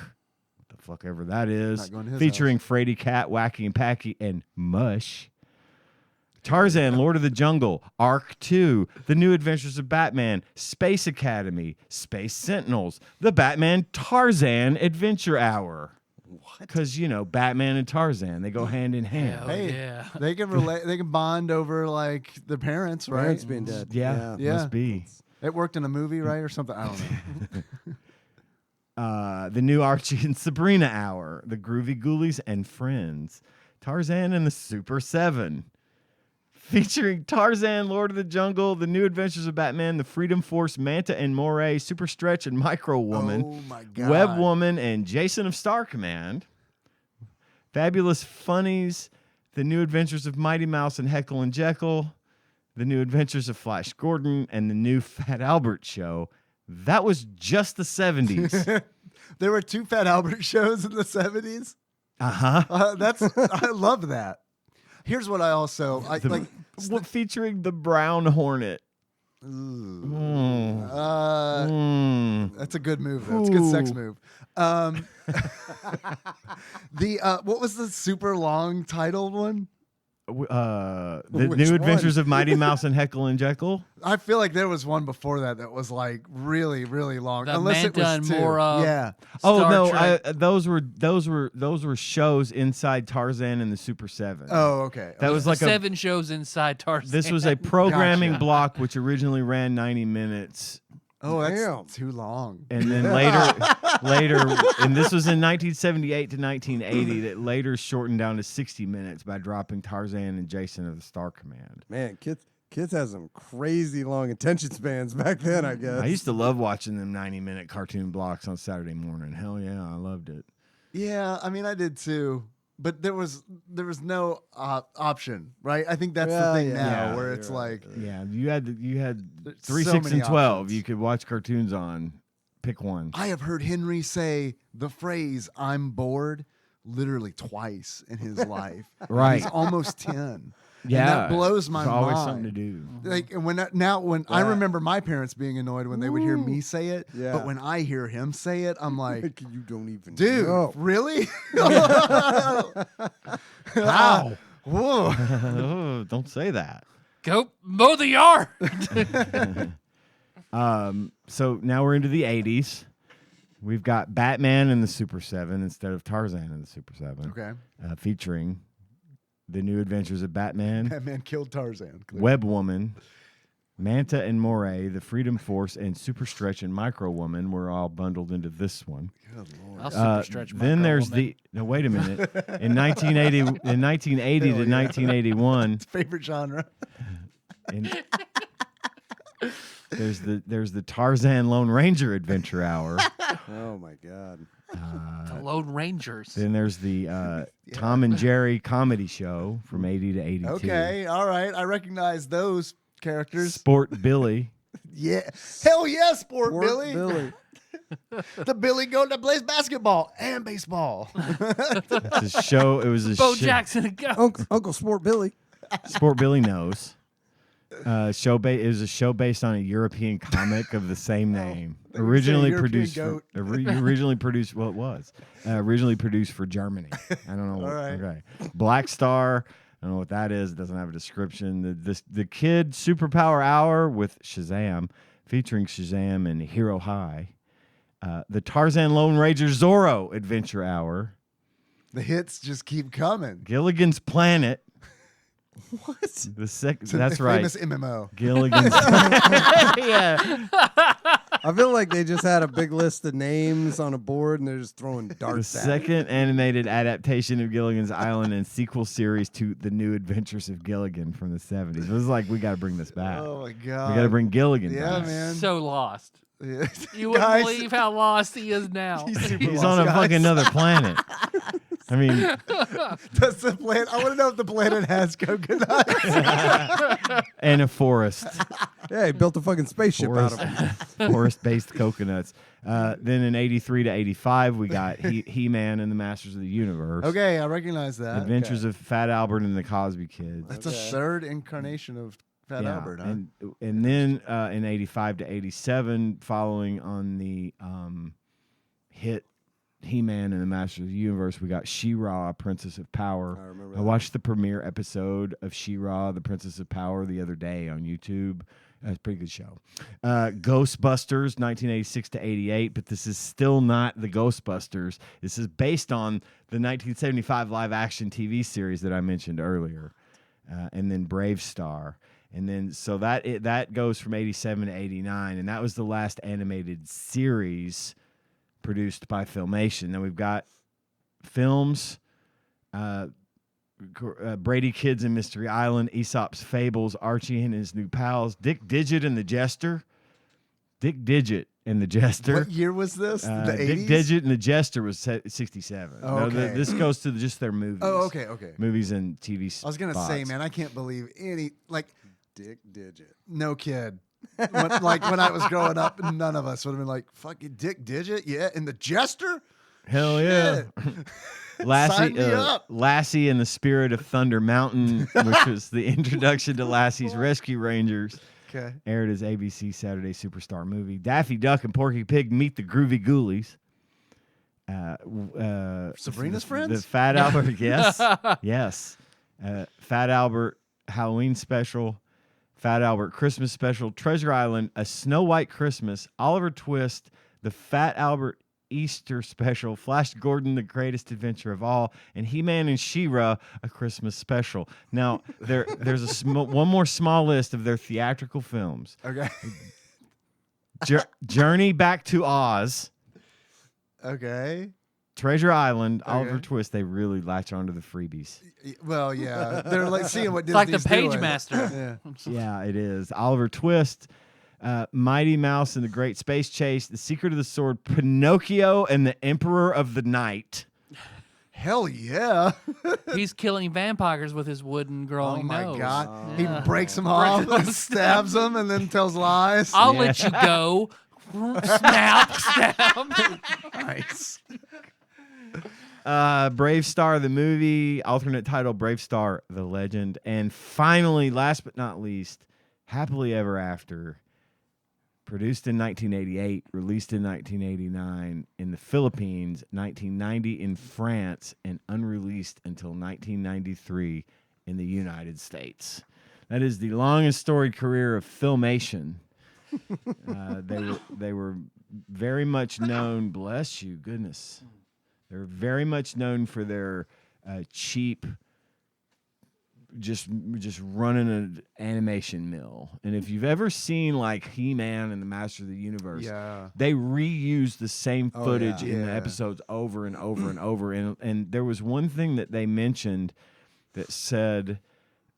What the fuck ever that is. Not going to his Featuring Frady Cat, Wacky and Packy, and Mush. Tarzan, Lord of the Jungle, Arc 2, The New Adventures of Batman, Space Academy, Space Sentinels, The Batman Tarzan Adventure Hour. What? Because, Batman and Tarzan, they go hand in hand. Hell Hey, yeah. they can relate. They can bond over like the parents, right? Parents being dead. Yeah, Yeah. must be. It worked in a movie, right, or something. I don't know. The new Archie and Sabrina Hour, The Groovy Ghoulies and Friends, Tarzan and the Super 7. Featuring Tarzan, Lord of the Jungle, The New Adventures of Batman, The Freedom Force, Manta and Moray, Super Stretch and Micro Woman, Oh my God. Web Woman, and Jason of Star Command. Fabulous Funnies, The New Adventures of Mighty Mouse and Heckle and Jekyll, The New Adventures of Flash Gordon, and The New Fat Albert Show. That was just the 70s. There were 2 Fat Albert shows in the 70s. Uh-huh. I love that. Here's what I also like. Featuring the Brown Hornet. That's a good move. That's a good sex move. What was the super long titled one? The Which New one? Adventures of Mighty Mouse and Heckle and Jekyll. I feel like there was one before that was like really, really long. The Unless it Manta was and 2. Mora. Yeah. Those were shows inside Tarzan and the Super 7. Oh, okay. That was like 7 shows inside Tarzan. This was a programming Gotcha. block which originally ran 90 minutes. Oh, that's Damn. too long. And then later, and this was in 1978 to 1980, that later shortened down to 60 minutes by dropping Tarzan and Jason of the Star Command. Man, kids had some crazy long attention spans back then, I guess. I used to love watching them 90-minute cartoon blocks on Saturday morning. Hell yeah, I loved it. Yeah, I mean, I did too. But there was no option, right? I think that's Well, the thing yeah. now, Yeah, where you're it's right. like Yeah, you had There's 3, so 6, many and 12. options. You could watch cartoons on. Pick one. I have heard Henry say the phrase "I'm bored" literally twice in his life. Right. He's almost 10. Yeah, and that blows my There's always mind. something to do. Like, and when I remember my parents being annoyed when they would hear me say it, Yeah. but when I hear him say it, I'm like, Like, you don't even dude, know. really? How? Whoa. Oh, don't say that. Go mow the yard. So now we're into the 80s. We've got Batman and the Super 7 instead of Tarzan and the Super 7. Okay. Featuring The New Adventures of Batman, That man killed Tarzan. Web Woman, Manta and Moray, the Freedom Force, and Super Stretch and Micro Woman were all bundled into this one. Good Lord. I'll super stretch Then Micro there's Woman. no, wait a minute. In 1980 to 1981, Favorite genre. and there's the Tarzan Lone Ranger Adventure Hour. Oh my God. The Lone Rangers. Then there's the Tom and Jerry comedy show from 80 to 82. Okay. All right. I recognize those characters. Sport Billy. Yeah. Hell yeah, Sport Poor Billy. The Billy goat that plays basketball and baseball. It's a show. It was a Bo show. Jackson and go. Uncle Sport Billy. Sport Billy knows. It was a show based on a European comic of the same name. they were Originally saying produced. European Originally produced. Well, it was originally produced for Germany. I don't know. All right. Okay. Black Star. I don't know what that is. It doesn't have a description. The Kid Superpower Hour with Shazam, featuring Shazam and Hero High. The Tarzan Lone Ranger Zorro Adventure Hour. The hits just keep coming. Gilligan's Planet. What? That's It's a right. famous MMO. Gilligan's. Yeah. I feel like they just had a big list of names on a board and they're just throwing The darts at it. second animated adaptation of Gilligan's Island and sequel series to The New Adventures of Gilligan from the 70s. It was like, we got to bring this back. Oh my God. We got to bring Gilligan Yeah, back. man. So lost. Yeah. You wouldn't Guys, believe how lost he is now. He's super He's lost, on a guys. fucking another planet. I mean, Does the planet? I want to know if the planet has coconuts. and a forest. Yeah, he built a fucking spaceship out of it. Forest-based coconuts. Then in 83 to 85, we got He-Man and the Masters of the Universe. Okay, I recognize that. Adventures of Fat Albert and the Cosby Kids. That's a third incarnation of Fat Albert, huh? And then in 85 to 87, following on the hit He-Man and the Masters of the Universe, we got She-Ra, Princess of Power. I remember I that. watched the premiere episode of She-Ra, the Princess of Power, the other day on YouTube. It's a pretty good show. Ghostbusters, 1986 to 88, but this is still not the Ghostbusters. This is based on the 1975 live-action TV series that I mentioned earlier, and then Brave Star. And then so that goes from 87 to 89, and that was the last animated series produced by Filmation. Then we've got films, Brady Kids and Mystery Island, Aesop's Fables, Archie and His New Pals, Dick Digit and the Jester. Dick Digit and the Jester. What year was this? The 80s? Dick Digit and the Jester was 67. Oh, No, okay. this goes to just their movies. Oh, okay. Movies and TV spots. I was gonna say, man, I can't believe any Dick Digit. no kid. When I was growing up, none of us would have been like, "Fucking Dick Digit, yeah." And the Jester, Hell yeah. Sign me up. Lassie and the Spirit of Thunder Mountain, which was the introduction to Lassie's Rescue Rangers. Okay. Aired as ABC Saturday Superstar movie. Daffy Duck and Porky Pig meet the Groovy Ghoulies. Sabrina's friends? The Fat Albert, yes. Yes. Fat Albert Halloween special. Fat Albert Christmas special. Treasure Island, A Snow White Christmas. Oliver Twist. The Fat Albert Easter special. Flash Gordon, The Greatest Adventure of All. And He-Man and She-Ra, a Christmas special. Now, there's one more small list of their theatrical films. Okay. Journey Back to Oz. Okay. Treasure Island, Okay. Oliver Twist, they really latch onto the freebies. Well, yeah, they're like seeing what It's like Disney's the Page doing. Master. Yeah. Yeah, it is. Oliver Twist, Mighty Mouse and the Great Space Chase, The Secret of the Sword, Pinocchio and the Emperor of the Night. Hell yeah. He's killing vampires with his wooden Oh growing my nose. God. Yeah. He breaks them off, and stabs them, and then tells lies. I'll let you go. Snap, snap. Nice. Brave Star, the movie, alternate title, Brave Star, the legend. And finally, last but not least, Happily Ever After, produced in 1988, released in 1989 in the Philippines, 1990 in France, and unreleased until 1993 in the United States. That is the longest storied career of Filmation. They were very much known, bless you, goodness. They're very much known for their cheap, just running an animation mill. And if you've ever seen like He-Man and the Master of the Universe, Yeah. they reuse the same Oh, footage yeah. in the Yeah. episodes over and over and over. And there was one thing that they mentioned that said,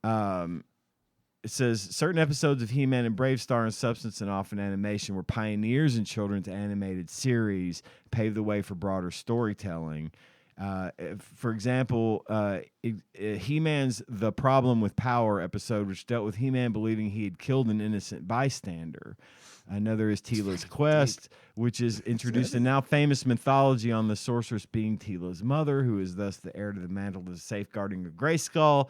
it says certain episodes of He-Man and Brave Star and Substance and Often Animation were pioneers in children's animated series, paved the way for broader storytelling. For example, He-Man's The Problem with Power episode, which dealt with He-Man believing he had killed an innocent bystander. Another is Teela's Quest, which is introduced a now famous mythology on the sorceress being Teela's mother, who is thus the heir to the mantle of the safeguarding of Grayskull.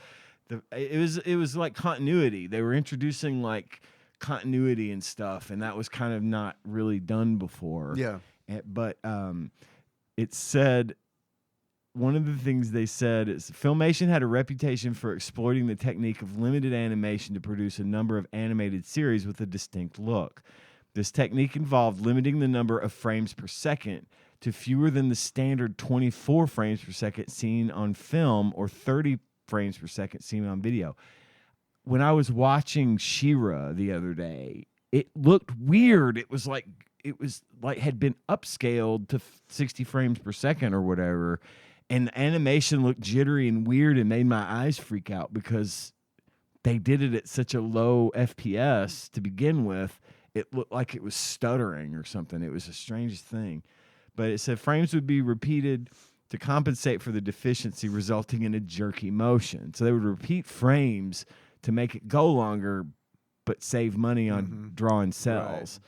It was like continuity. They were introducing like continuity and stuff, and that was kind of not really done before. Yeah. But it said, one of the things they said is Filmation had a reputation for exploiting the technique of limited animation to produce a number of animated series with a distinct look. This technique involved limiting the number of frames per second to fewer than the standard 24 frames per second seen on film or 30 frames per second seen on video. When I was watching She-Ra the other day, it looked weird. It was like had been upscaled to 60 frames per second or whatever, and the animation looked jittery and weird and made my eyes freak out because they did it at such a low FPS to begin with. It looked like it was stuttering or something. It was the strangest thing. But it said frames would be repeated to compensate for the deficiency, resulting in a jerky motion. So they would repeat frames to make it go longer, but save money on drawing cells.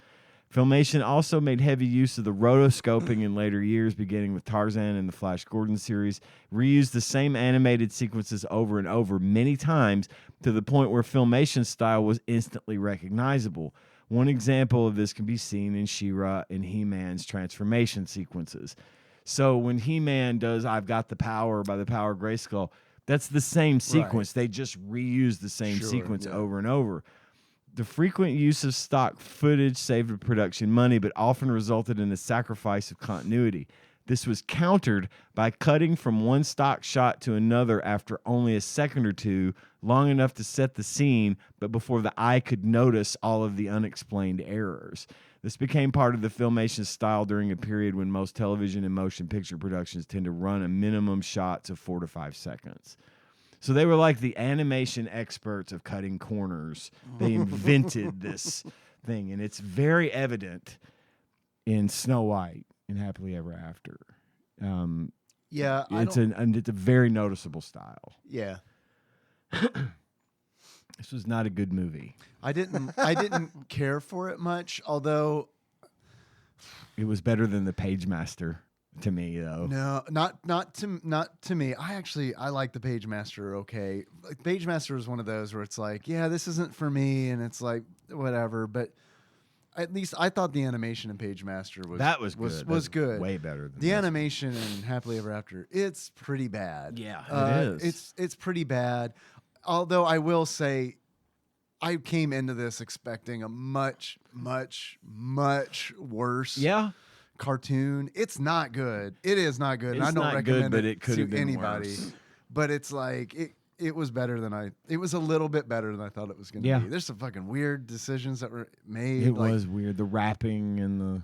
Filmation also made heavy use of the rotoscoping in later years, beginning with Tarzan and the Flash Gordon series, reused the same animated sequences over and over many times to the point where Filmation style was instantly recognizable. One example of this can be seen in She-Ra and He-Man's transformation sequences. So when He-Man does I've Got the Power by the Power of Grayskull, that's the same sequence. They just reuse the same sequence over and over. The frequent use of stock footage saved the production money, but often resulted in a sacrifice of continuity. This was countered by cutting from one stock shot to another after only a second or two, long enough to set the scene, but before the eye could notice all of the unexplained errors. This became part of the Filmation style during a period when most television and motion picture productions tend to run a minimum shots of 4 to 5 seconds. So they were like the animation experts of cutting corners. They invented this thing, and it's very evident in Snow White and Happily Ever After. Yeah, It's a very noticeable style. yeah. This was not a good movie. I didn't care for it much, although It was better than the Page Master to me, though. no, not to me. I like the Page Master. Okay, like, Page Master is one of those where it's like, yeah, this isn't for me, and it's like whatever. But at least I thought the animation in Page Master was good. was good. Way better than The this. animation in Happily Ever After, it's pretty bad. Yeah, it is. It's pretty bad. Although I will say, I came into this expecting a much, much, much worse cartoon. It's not good. It is not good. And It's I don't not recommend good, but it it could to have been anybody. worse. But it's like it was better than it was a little bit better than I thought it was going to Yeah. be. There's some fucking weird decisions that were made. It like was weird. The rapping and the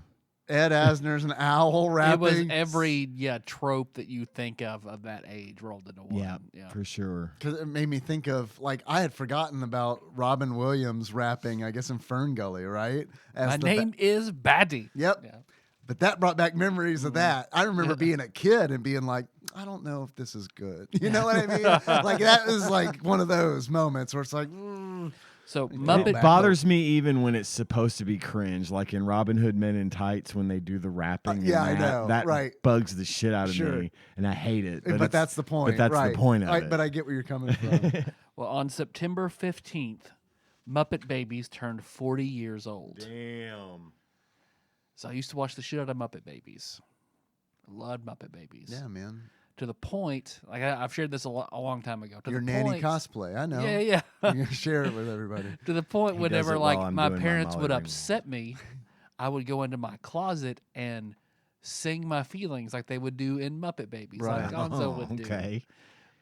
Ed Asner's an owl rapping. It was every trope that you think of that age rolled into one. yeah, for sure. Because it made me think of, like, I had forgotten about Robin Williams rapping, I guess, in Fern Gully, right? As My the name is Batty. Yep. Yeah. But that brought back memories of that. I remember being a kid and being like, I don't know if this is good. You know what I mean? Like, that was like one of those moments where it's like, So It Muppet It bothers me even when it's supposed to be cringe, like in Robin Hood Men in Tights when they do the rapping. and yeah, I that, know, That right. bugs the shit out of Sure. me, and I hate it. but it's- that's the point. But that's right. the point of it. But I get where you're coming from. Well, on September 15th, Muppet Babies turned 40 years old. Damn. So I used to watch the shit out of Muppet Babies. I loved Muppet Babies. Yeah, man. To the point, like I've shared this a long time ago. To Your the nanny point, cosplay. I know. Yeah, yeah. You're going to share it with everybody. To the point, He whenever does it while like I'm my doing my parents would Molly Ring. upset me, I would go into my closet and sing my feelings like they would do in Muppet Babies, Right. like Gonzo would do. Okay.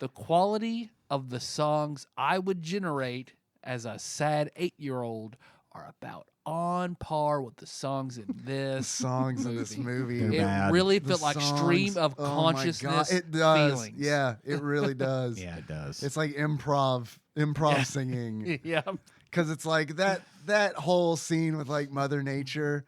The quality of the songs I would generate as a sad 8-year-old are about on par with the songs in this Songs in this movie. They're It bad. really The felt like songs, stream of oh my God, consciousness It does. feelings. Yeah, it really does. Yeah, it does. It's like improv singing. Yeah. Because it's like that whole scene with like Mother Nature.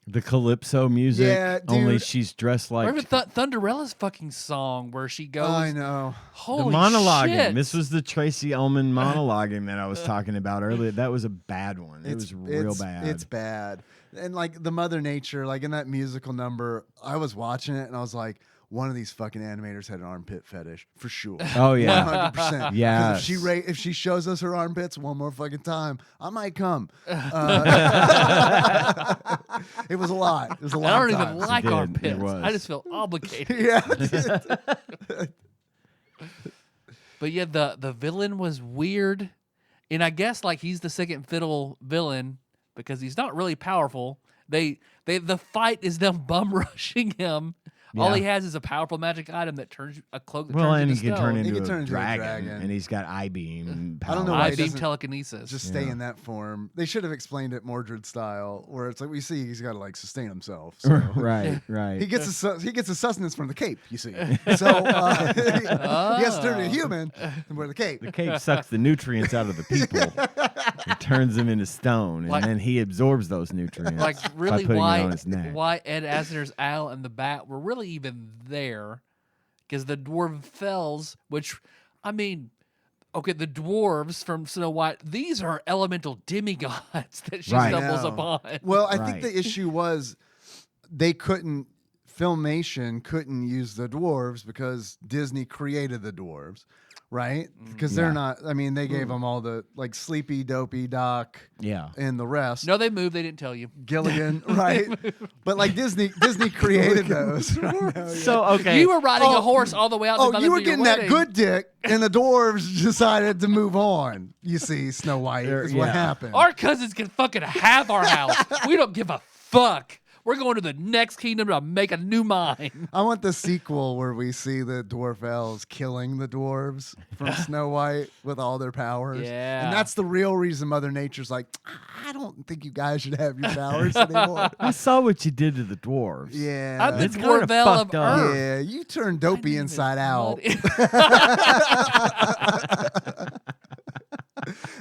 the calypso music. Yeah, only dude. she's dressed Or like even Thunderella's fucking song where she goes, I know. holy the monologuing. shit. This was the Tracy Ullman monologuing that I was talking about earlier. That was a bad one. It was real bad. It's bad. And like the Mother Nature, like in that musical number, I was watching it and I was like, one of these fucking animators had an armpit fetish for sure. Oh yeah. 100%. Yes. If she shows us her armpits one more fucking time, I might come. It was a lot. It was a lot. I don't of even times. like did. It armpits. was. I just feel obligated. Yeah. But yeah, the villain was weird. And I guess like he's the second fiddle villain because he's not really powerful. The fight is them bum rushing him. All Yeah. he has is a powerful magic item that turns a cloak that Well, turns and into he can stone. turn He into can a turn into a dragon, dragon. and he's got eye beam. I don't know why I he beam doesn't telekinesis. Just stay in that form. They should have explained it Mordred style, where it's like we see he's got to like sustain himself. So. right. He gets a sustenance from the cape, you see. So he has to turn into a human and wear the cape. The cape sucks the nutrients out of the people. It turns them into stone, and Like- then he absorbs those nutrients. Like by really putting it on his neck. why Ed Asner's owl and the bat were really even there, because the dwarven fells, which I mean, okay, the dwarves from Snow White, these are elemental demigods that she Right. stumbles No. upon. Well, I Right. think the issue was Filmation couldn't use the dwarves because Disney created the dwarves, right? Because they're Yeah. not. I mean, they gave them all the like Sleepy, Dopey, Doc, Yeah. and the rest. No, they moved. They didn't tell you. Gilligan, right? But like Disney created those. So okay. You were riding Oh, a horse all the way out. Oh, to you were your getting that wedding. good dick, and the dwarves decided to move on. You see, Snow White is what Yeah. happened. Our cousins can fucking have our house. We don't give a fuck. We're going to the next kingdom to make a new mine. I want the sequel where we see the dwarf elves killing the dwarves from Snow White with all their powers. Yeah. And that's the real reason Mother Nature's like, I don't think you guys should have your powers anymore. I saw what you did to the dwarves. Yeah. I'm the It's kinda Dwarvel of fucked up. Earth. Yeah, you turned Dopey name is inside out. Muddy.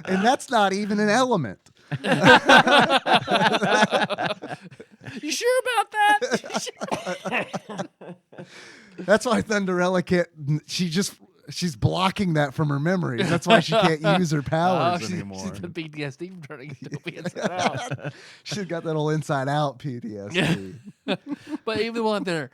And that's not even an element. You sure about that? That's why Thunderella can't. She's blocking that from her memories. That's why she can't use her powers anymore. She's been PTSD from turning into a inside out. She's got that whole inside out PTSD. But even while they're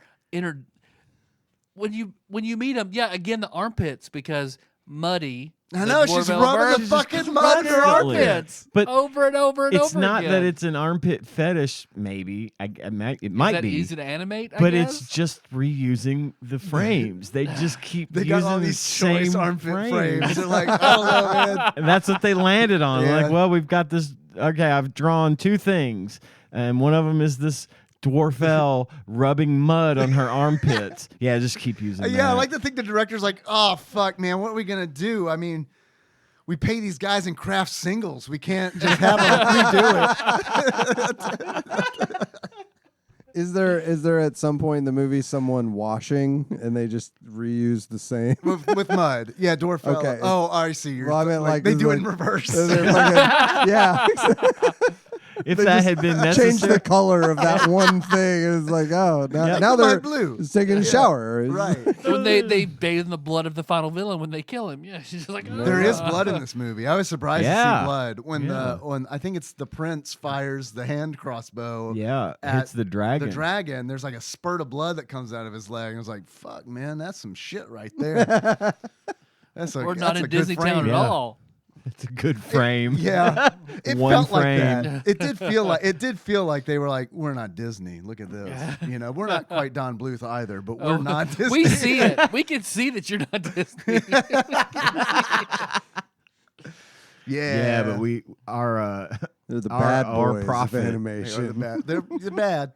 when you meet them, yeah, again the armpits because Muddy. I know, she's rubbing the fucking mud in her Constantly. armpits, But over and over and It's over not again. that it's an armpit fetish. Maybe it might Is that be, easy to animate. I but guess? it's just reusing the frames. They just keep They using got all the these choice same armpit frames. They're like, I don't know, man. And that's what they landed on. Yeah. Like, well, we've got this. Okay, I've drawn two things, and one of them is this dwarf rubbing mud on her armpits. Yeah, just keep using. Yeah, I that. like to think the director's like, oh, fuck, man, what are we going to do? I mean, we pay these guys in craft singles. We can't just have them redo it. Is there at some point in the movie someone washing and they just reuse the same? with mud. Yeah, dwarf. Okay. Oh, I see. You're Well, I meant like they this do is it in like- reverse. They're fucking- yeah. if They that just had been change necessary. the color of that one thing. It's like, oh, now, Yeah. now Make they're mine blue. just taking a shower. Right. when they bathe in the blood of the final villain when they kill him. Yeah, she's just like There is blood in this movie. I was surprised to Yeah. see blood when Yeah. when I think it's the prince fires the hand crossbow. Yeah, at hits the dragon. The dragon. There's like a spurt of blood that comes out of his leg. I was like, "Fuck, man, that's some shit right there." We're not in good Disney frame. Town at Yeah. all. It's a good frame. Yeah, it One felt like frame. that. It did feel like they were like, "We're not Disney. Look at this. You know, we're not quite Don Bluth either, but we're not Disney." We see it. We can see that you're not Disney. Yeah, but They're the Our- bad our boys profit. of They're animation. bad. They're bad.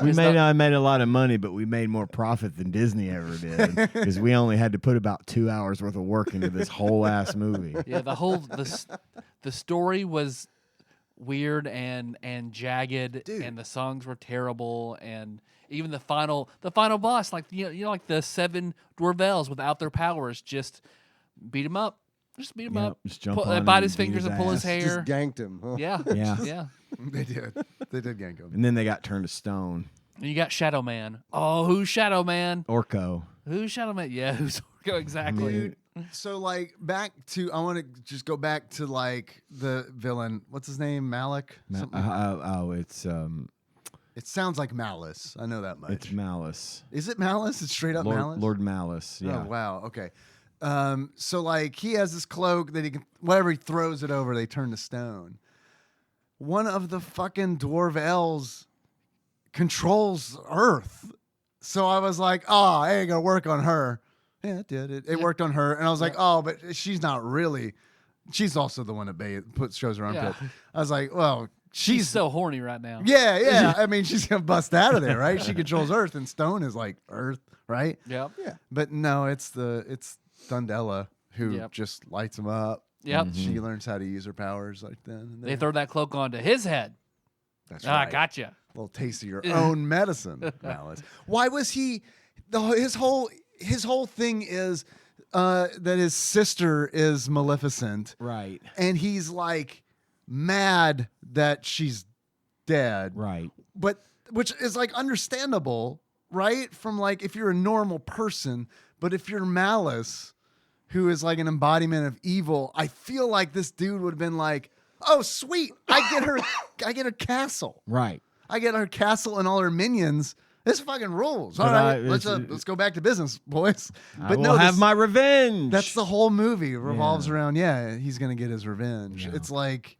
we may not have made a lot of money, but we made more profit than Disney ever did because we only had to put about 2 hours worth of work into this whole ass movie. Yeah, the story was weird and jagged, Dude. and the songs were terrible, and even the final boss, like like the 7 Dwarvels without their powers, just beat him up. Just beat him Yep, up. just jump on him bite and his beat fingers his and pull his ass. Just hair. ganked him. Huh? Yeah, Yeah. yeah. They did. They did gank him. And then they got turned to stone. And you got Shadow Man. Oh, who's Shadow Man? Orko. Who's Shadow Man? Yeah, who's Orko exactly? Dude, so like back to I want to just go back to like the villain. What's his name? Malik. Something? It sounds like Malice. I know that much. It's Malice. Is it Malice? It's straight up Malice. Lord Malice. Yeah. Oh wow. Okay. So like he has this cloak that he can whatever he throws it over, they turn to stone. One of the fucking dwarf elves controls Earth. So I was like, oh, I ain't gonna work on her. Yeah, it did. It worked on her. And I was like, oh, but she's not really. She's also the one that shows her armpit. Yeah. I was like, well, She's so horny right now. yeah. I mean, she's gonna bust out of there, right? She controls Earth, and stone is like Earth, right? Yep. But no, it's Thundella who Yep. just lights him up. Yep. She learns how to use her powers like then. And They there. throw that cloak onto his head. That's Ah, right. gotcha. A little taste of your own medicine, Malice. Why was he? His whole thing is that his sister is Maleficent, Right. and he's like mad that she's dead. Right. But which is like understandable, right? From like if you're a normal person, but if you're Malice, who is like an embodiment of evil, I feel like this dude would have been like, "Oh, sweet, I get her castle. Right. I get her castle and all her minions. This fucking rules. But All right, it's- let's go back to business, boys." I will have my revenge. That's the whole movie revolves around. Yeah, he's gonna get his revenge. Yeah. It's like,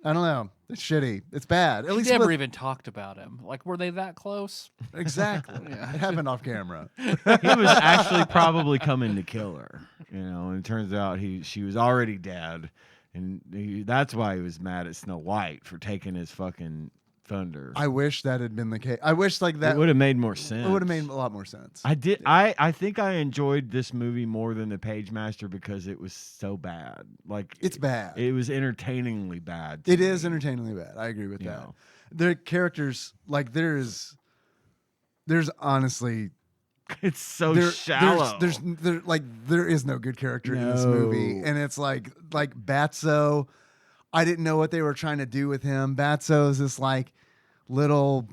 I don't know. It's shitty. It's bad. At He least never with- even talked about him. Like, were they that close? exactly. It happened off camera. he was actually probably coming to kill her, and it turns out she was already dead, and that's why he was mad at Snow White for taking his fucking thunder. I wish that had been the case. I wish like that it would have made more sense. It would have made a lot more sense. I did. I think I enjoyed this movie more than The Page Master because it was so bad. Like It's bad. It was entertainingly bad. to It is me. entertainingly bad. I agree with You that. know. The characters, like there's honestly It's so there, shallow. there is no good character in this movie, No. and it's like Batso. I didn't know what they were trying to do with him. Batso's this like little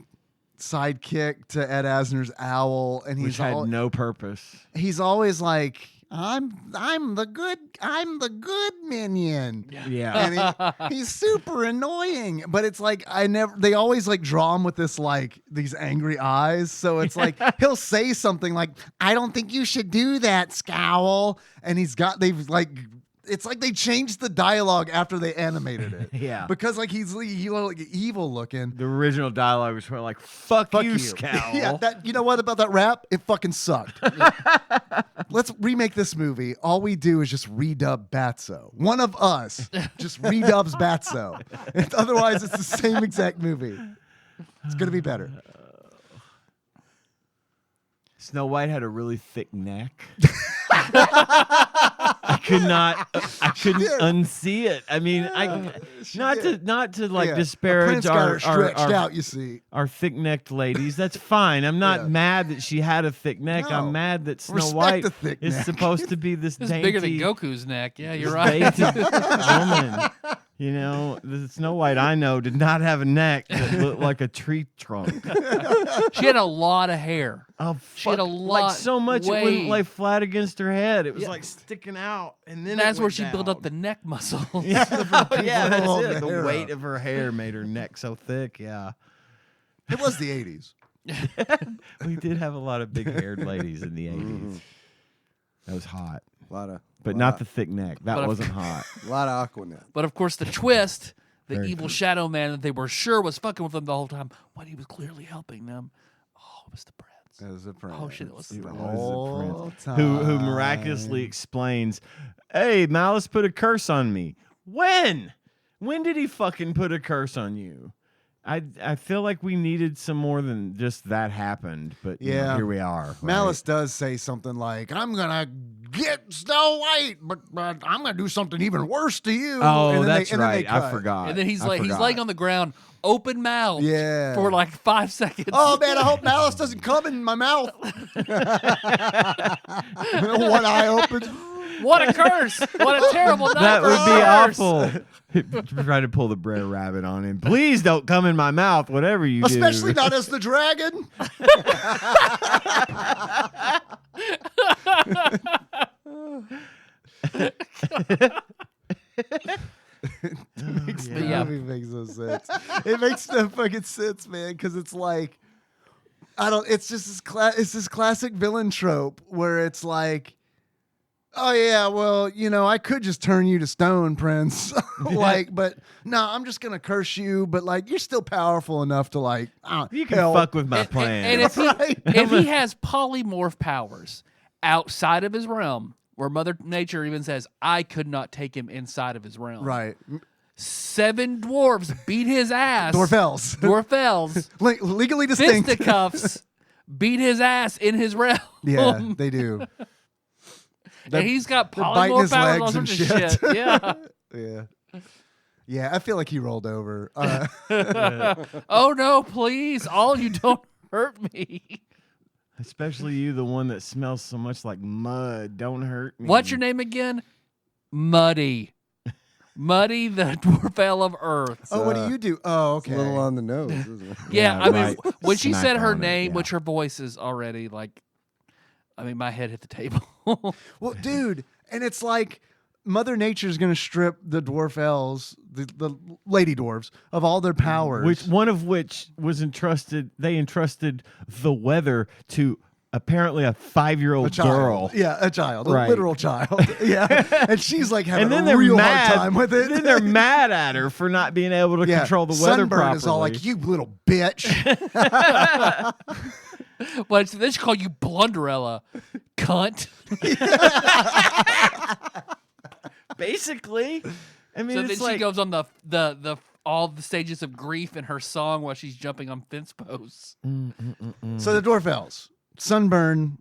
sidekick to Ed Asner's owl, and Which had no purpose. he's always like, I'm the good minion. Yeah. And he's super annoying, but it's like they always like draw him with this like these angry eyes. So it's like he'll say something like, I don't think you should do that, Scowl. And they've like, it's like they changed the dialogue after they animated it. Yeah. Because like he's like evil looking. The original dialogue was like, fuck you, Scowl. Yeah, you know what about that rap? It fucking sucked. Let's remake this movie. All we do is just redub Batso. One of us just redubs Batso. Otherwise, it's the same exact movie. It's going to be better. Snow White had a really thick neck. I couldn't unsee it. I mean, not to like disparage Prince got her our stretched out, you see. our thick-necked ladies. That's fine. I'm not mad that she had a thick neck. No. I'm mad that Snow Respect White the thick is neck. supposed to be this It's dainty, bigger than Goku's neck. Yeah, you're right. dainty woman. You know, the Snow White I know did not have a neck that looked like a tree trunk. She had a lot of hair. Oh, She had a lot. like so much it way- wouldn't lay flat against her head. It was Yeah. like sticking out, and then That's it where went she built up the down. neck muscle. Yeah, that's Pulled it. the The hair weight up. of her hair made her neck so thick. Yeah, It was the 80s. we did have a lot of big-haired ladies in the '80s. That was hot, A lot of, but not the thick neck. That But of- wasn't hot. a lot of Aquanet. But of course, the twist, the Very evil cool. shadow man that they were sure was fucking with them the whole time, when he was clearly helping them. Oh, it was the Bratz. As a prince. Oh, shit, it was the It Bratz. was a Whole prince who time. miraculously explains, "Hey, Malice put a curse on me. When? When did he fucking put a curse on you?" I feel like we needed some more than just that happened, but you know, Yeah. here we are. right? Malice does say something like, I'm going to get Snow White, but I'm going to do something even worse to you. Oh, And then that's and then they right. I cut. forgot. And then he's I like, he's forgot. laying on the ground, open mouth, Yeah. for like 5 seconds. Oh, man, I hope Malice doesn't come in my mouth. One eye opens. What a curse! What a terrible night That for would a be curse. awful. Trying to pull the Brer Rabbit on him. Please don't come in my mouth, whatever you Especially do. not as the dragon. The Yeah. movie makes no sense. It makes no fucking sense, man, because it's like, it's just this classic villain trope where it's like, oh yeah, well, I could just turn you to stone, Prince. But no, I'm just gonna curse you, but like you're still powerful enough to like You can help. fuck with my plan. And if, Right. if he has polymorph powers outside of his realm, where Mother Nature even says, I could not take him inside of his realm. Right. 7 dwarves beat his ass. Dwarfels. Dwarfels. Legally distinct. Fisticuffs beat his ass in his realm. Yeah, they do. And he's got they're biting polymorph his powers, all legs and sorts of shit. shit. Yeah. Yeah. Yeah, I feel like he rolled over. Oh no, please. All you don't hurt me. Especially you, the one that smells so much like mud. Don't hurt me. What's your name again? Muddy. Muddy, the dwarf of Earth. Oh, what do you do? Oh, It's okay. a little on the nose, isn't it? Yeah, Yeah, I mean, right. when she Smack said her on it, name, yeah. which her voice is already like, I mean, my head hit the table. Well, dude, and it's like Mother Nature's going to strip the dwarf elves, the lady dwarves, of all their powers. One of which was entrusted. They entrusted the weather to apparently a 5-year-old a child. girl. Yeah, a child, Right. a literal child. Yeah, and she's like having And then a they're real mad. hard time with it. Then they're mad at her for not being able to Yeah, control the weather Sunburn properly. is all like, you little bitch. But they should call you Blunderella, cunt. Basically, I mean, So then it's she like goes on the all the stages of grief in her song while she's jumping on fence posts. So the dwarf elves, Sunburn,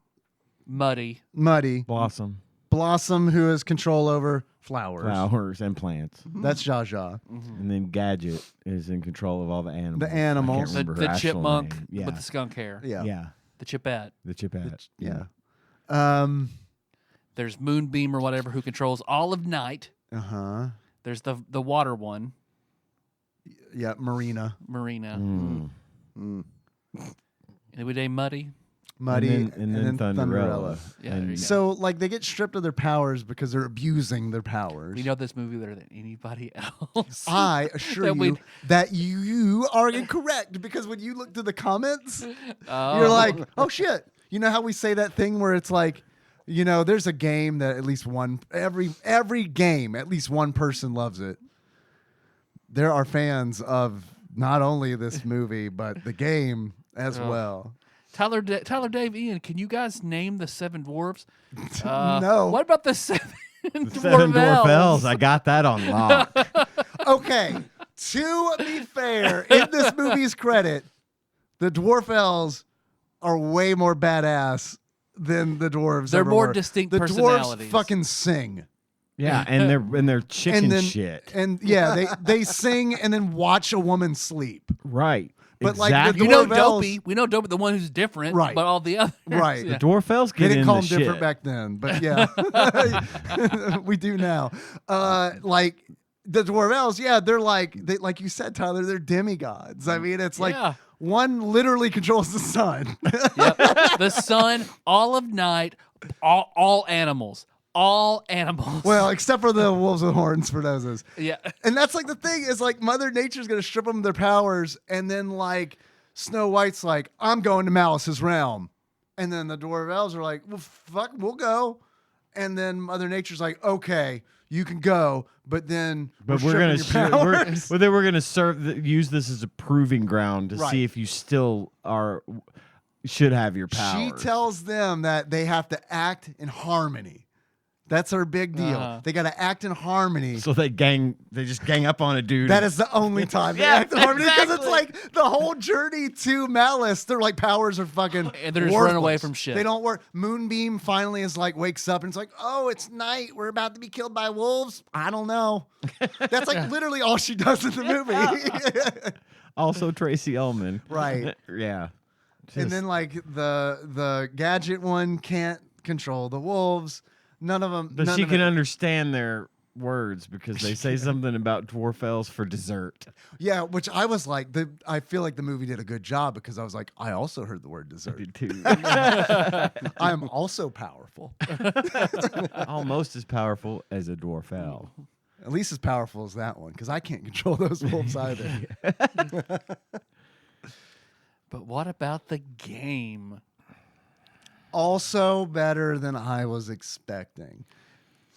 Muddy. Muddy, blossom, Blossom, who has control over flowers, and plants, That's Zsa Zsa. and then Gadget is in control of all the animals. The animals. I can't The, remember the her actual chipmunk name. Yeah, with the skunk hair. Yeah. yeah, The chipette. the chipette. Yeah. There's Moonbeam or whatever who controls all of night. Uh huh. There's the water one, Yeah, Marina, Marina. Mm. And we name Muddy. Muddy, and then Thunderella. Yeah, there you go. So like they get stripped of their powers because they're abusing their powers. We know this movie better than anybody else. I assure That you that you are incorrect because when you look to the comments, Oh. you're like, oh shit. You know how we say that thing where it's like, you know, there's a game that at least every game, at least one person loves it. There are fans of not only this movie, but the game as well. Tyler, Dave, Ian, can you guys name the 7 dwarves? No. What about the 7 Seven Dwarf Elves. I got that on lock. Okay, to be fair, in this movie's credit, the dwarf elves are way more badass than the dwarves. They're ever more were. distinct the personalities. dwarves fucking sing. Yeah, and they're chicken And then shit. and yeah, they sing and then watch a woman sleep. Right. But, like, the exactly. You know Dwarf elves- Dopey. We know Dopey, the one who's different. Right. But all the others. Right. Yeah. The Dwarf Elves They get didn't in call the them shit. different back then, but yeah, we do now. Like the dwarf elves, yeah, they're like like you said, Tyler, they're demigods. I mean, it's like Yeah. one literally controls the sun. Yep. The sun, all of night, all animals. All animals. Well, except for the wolves with horns for noses. yeah. And that's like the thing is like Mother Nature's gonna strip them of their powers, and then like Snow White's like, I'm going to Malice's realm, and then the dwarf elves are like, well, fuck, we'll go, and then Mother Nature's like, okay, you can go, but then But we're we're stripping gonna your powers. then we're gonna use this as a proving ground to Right. see if you still should have your powers. She tells them that they have to act in harmony. That's her big deal. Uh-huh. They got to act in harmony. So they just gang up on a dude. That is the only time they Yeah, act in harmony because it's exactly. like the whole journey to Malice. Their like powers are fucking And they're just running away worthless. from shit. They don't work. Moonbeam finally is like wakes up and it's like, oh, it's night. We're about to be killed by wolves. I don't know. That's like literally all she does in the movie. also Tracy Ullman. Right. Yeah. And Just- then like the gadget one can't control the wolves. None of them. but none she of can it- understand their words because they say something about dwarf elves for dessert. Yeah, which I was like, I feel like the movie did a good job because I was like, I also heard the word dessert. Did too. I am also powerful. Almost as powerful as a dwarf elf. At least as powerful as that one because I can't control those wolves either. But what about the game? Also better than I was expecting.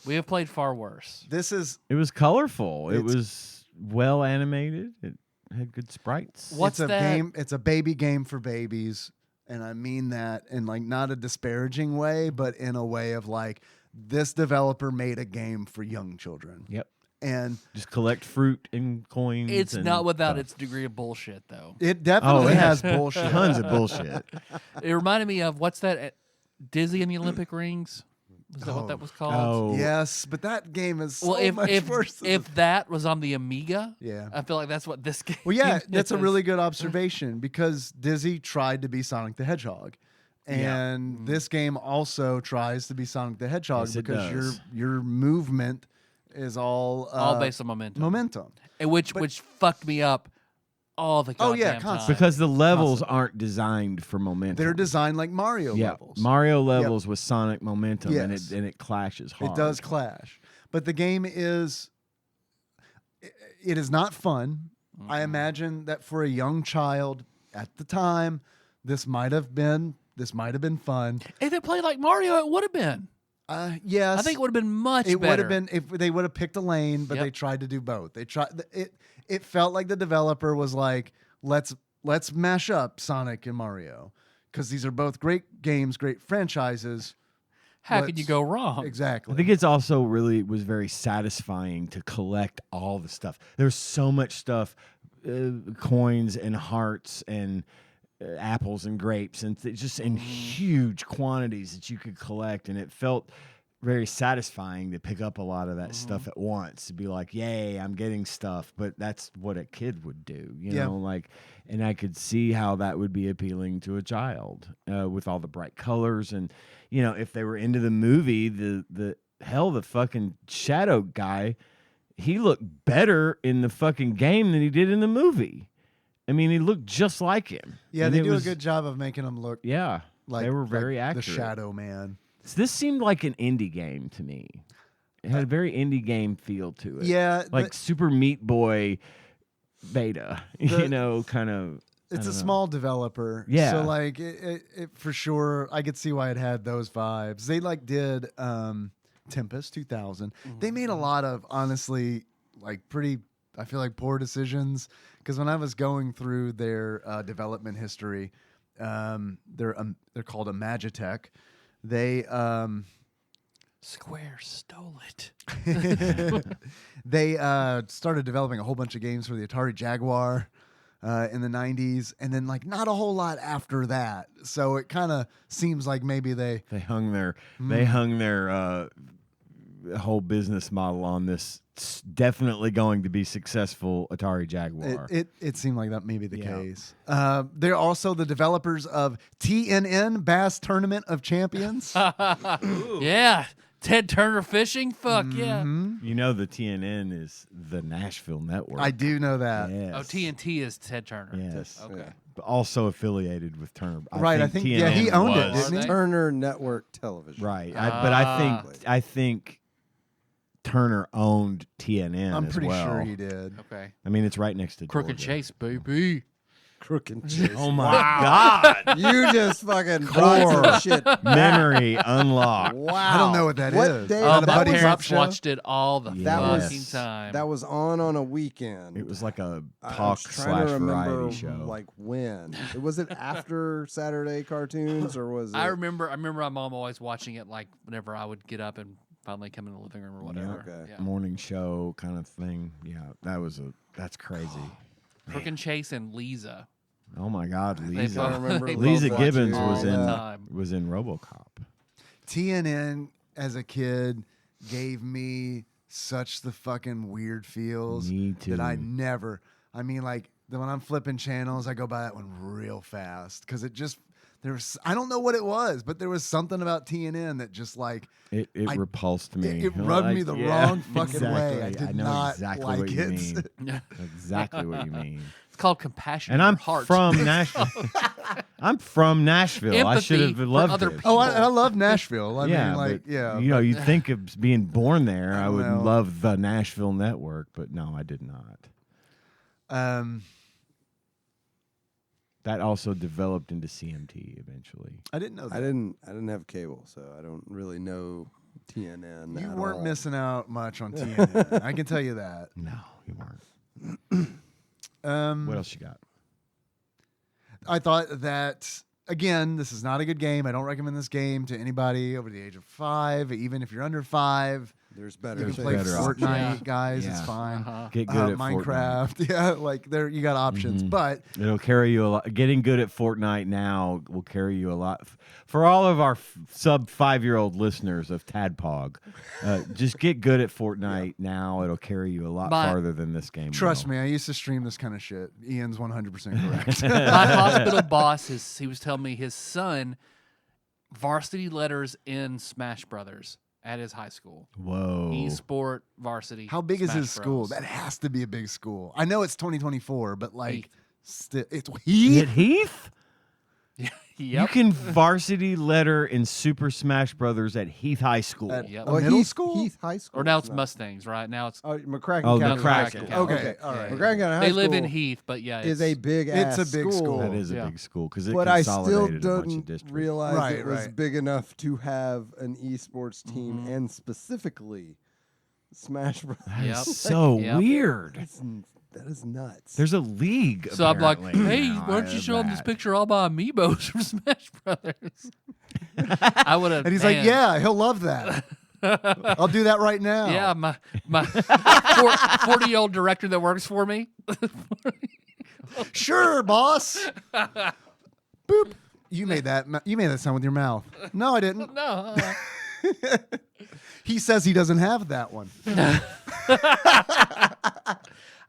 We have played far worse. This is It was colorful. It It's- was well animated. It had good sprites. What's it's a that? game. It's a baby game for babies, and I mean that in like not a disparaging way, but in a way of like this developer made a game for young children, Yep. and Just collect fruit and coins. It's and not without stuff. its degree of bullshit, though. it definitely Oh, it has has bullshit. Tons of bullshit. It reminded me of what's that? Dizzy and the Olympic Rings. Is that what that was called? Oh, Yes, but that game is so Well, if much worse. Than if that was on the Amiga, Yeah. I feel like that's what this game. Well, yeah, that's a is. really good observation because Dizzy tried to be Sonic the Hedgehog. And this game also tries to be Sonic the Hedgehog Yes, it because does. your movement is all based on momentum. momentum. And which fucked me up all the Oh, yeah, goddamn constantly. time. because the levels aren't designed for momentum. They're designed like Mario yeah, levels. Mario levels with Sonic momentum, Yes. and it clashes hard. It does clash. But the game is it is not fun. I imagine that for a young child at the time, this might have been fun. If it played like Mario, it would have been. Yes. I think it would have been much it would better. have been if they would have picked a lane, but Yep. they tried to do both. They tried it. It felt like the developer was like, let's mash up Sonic and Mario because these are both great games, great franchises. How could you Let's- go wrong? Exactly. I think it's also really was very satisfying to collect all the stuff. There's so much stuff, coins and hearts and apples and grapes and just in huge quantities that you could collect, and it felt very satisfying to pick up a lot of that stuff at once, to be like, yay, I'm getting stuff. But that's what a kid would do, you Yeah. know, like, and I could see how that would be appealing to a child with all the bright colors. And, you know, if they were into the movie, the fucking shadow guy he looked better in the fucking game than he did in the movie. I mean, he looked just like him. Yeah, And they it do was- a good job of making him look Yeah, like they were very like accurate. the Shadow Man. So this seemed like an indie game to me. It had a very indie game feel to it. Yeah, like Super Meat Boy Beta, kind of. it's a small developer. Yeah. So like it for sure, I could see why it had those vibes. They like did Tempest 2000. They made a lot of honestly like pretty, I feel like, poor decisions, because when I was going through their development history, they're called a Magitech. They Square stole it. they started developing a whole bunch of games for the Atari Jaguar in the 90s, and then like not a whole lot after that. So it kind of seems like maybe they hung their whole business model on this definitely going to be successful Atari Jaguar. it seemed like that may be the Yeah. case. They're also the developers of TNN Bass Tournament of Champions. Yeah. Ted Turner Fishing? Fuck yeah. The TNN is the Nashville Network. I do know that. Yes. Oh, TNT is Ted Turner. Yes. Okay. But also affiliated with Turner. I think TNN he owned it, was. didn't he? Turner Network Television. Right. Ah. I think Turner owned TNN. I'm as pretty well. sure he did. Okay. I mean, it's right next to Crooked Georgia. Chase, baby. Crook and Chase. Oh my God! You just fucking brought Core. some shit. Memory unlocked. Wow. I don't know what that What is. day- Oh, that my was- parents show? watched it all the That fucking was- time. That was on a weekend. It was like a I'm talk trying / to remember, variety show. like when. Was it after Saturday cartoons or was it? I remember my mom always watching it like whenever I would get up and finally come in the living room or whatever. okay. Yeah. Morning show kind of thing. Yeah, that's crazy. Crook and Chase and Lisa. Oh my God, They Lisa. both- remember they Lisa both Gibbons watched it was all in the time. RoboCop. TNN as a kid gave me such the fucking weird feels Me that I too. never. I mean, like when I'm flipping channels, I go by that one real fast because it just I don't know what it was, but there was something about TNN that just like It repulsed me. it rubbed me the wrong fucking way. I exactly. did know not exactly like what you it. mean. Exactly what you mean. It's called Compassion. And in I'm Your Heart. from Nashville. I'm from Nashville. I should Empathy have for loved other it. people. Oh, I love Nashville. I mean, like, but, yeah. you'd think of being born there, I don't would know. love the Nashville network, but no, I did not. That also developed into CMT eventually. I didn't know that. I didn't have cable, so I don't really know TNN. You at weren't all. missing out much on TNN. I can tell you that. No, you weren't. What else you got? I thought that, again, this is not a good game. I don't recommend this game to anybody over the age of 5, even if you're under 5. There's better. You can things. play better Fortnite, options. guys. Yeah. It's fine. Uh-huh. Get good at Fortnite. Minecraft. Yeah, like there you got options. Mhm. But It'll carry you a lot. Getting good at Fortnite now will carry you a lot. For all of our sub 5-year-old listeners of TADPOG, just get good at Fortnite now. It'll carry you a lot farther than this game. trust will. me, I used to stream this kind of shit. Ian's 100% correct. My hospital boss he was telling me his son varsity letters in Smash Brothers at his high school. Whoa. E-sport varsity. How big is Smash his school? Bros. That has to be a big school. I know it's 2024, but like, Heath. it's At Heath. Heath? Yep. You can varsity letter in Super Smash Brothers at Heath High School. At Yep. a middle Heath, school? Heath High School. Or now it's No. Mustangs, right? Now it's Oh, McCracken Oh, County McCracken High County. School. Okay, all right. McCracken County High they School live in Heath, but yeah, is a big It's ass a big school. That is a Yeah. big school because it But I still consolidated a bunch of didn't districts. realize Right, it was right. big enough to have an esports team and specifically Smash Bros. That is Yep. so Yep. weird. That is nuts. There's a league. So I'm like, apparently, hey, now why don't you of show him this that. picture of all my amiibos from Smash Brothers? I would have. And he's like, yeah, he'll love that. I'll do that right now. Yeah, my 40-year-old director that works for me. Sure, boss. Boop. You made that sound with your mouth. No, I didn't. No, He says he doesn't have that one.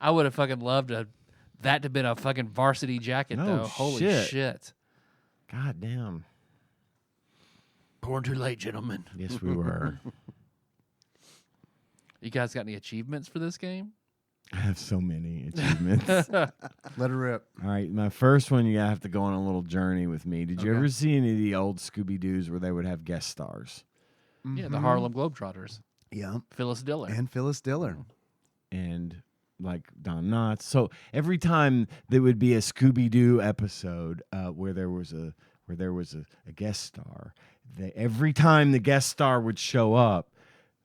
I would have fucking loved that to have been a fucking varsity jacket, No though. Holy shit. shit. God damn. Born too late, gentlemen. Yes, we were. You guys got any achievements for this game? I have so many achievements. Let her rip. All right, my first one, you have to go on a little journey with me. Did you Okay. ever see any of the old Scooby-Doos where they would have guest stars? Yeah, the Harlem Globetrotters. Yeah. Phyllis Diller. And Phyllis Diller. And like Don Knotts. So every time there would be a Scooby-Doo episode where there was a guest star, every time the guest star would show up,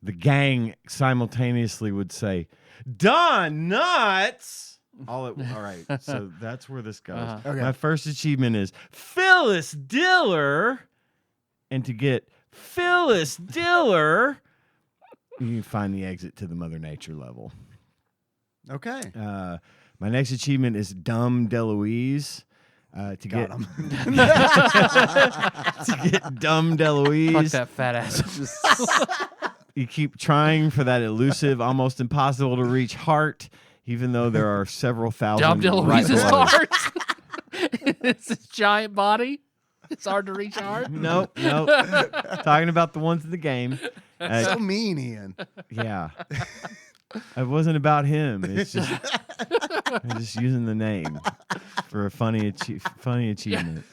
the gang simultaneously would say, Don Knotts. All right, so that's where this goes. Uh-huh. Okay. My first achievement is Phyllis Diller. And to get Phyllis Diller, you can find the exit to the Mother Nature level. Okay. My next achievement is Dumb DeLuise. To get him. to get Dumb DeLuise. Fuck that fat ass. You keep trying for that elusive, almost impossible to reach heart, even though there are several thousand. Dumb right DeLuise's below it. heart. It's his giant body. It's hard to reach heart. Nope. Talking about the ones in the game. So mean, Ian. Yeah. It wasn't about him. It's just I'm just using the name for a funny achievement.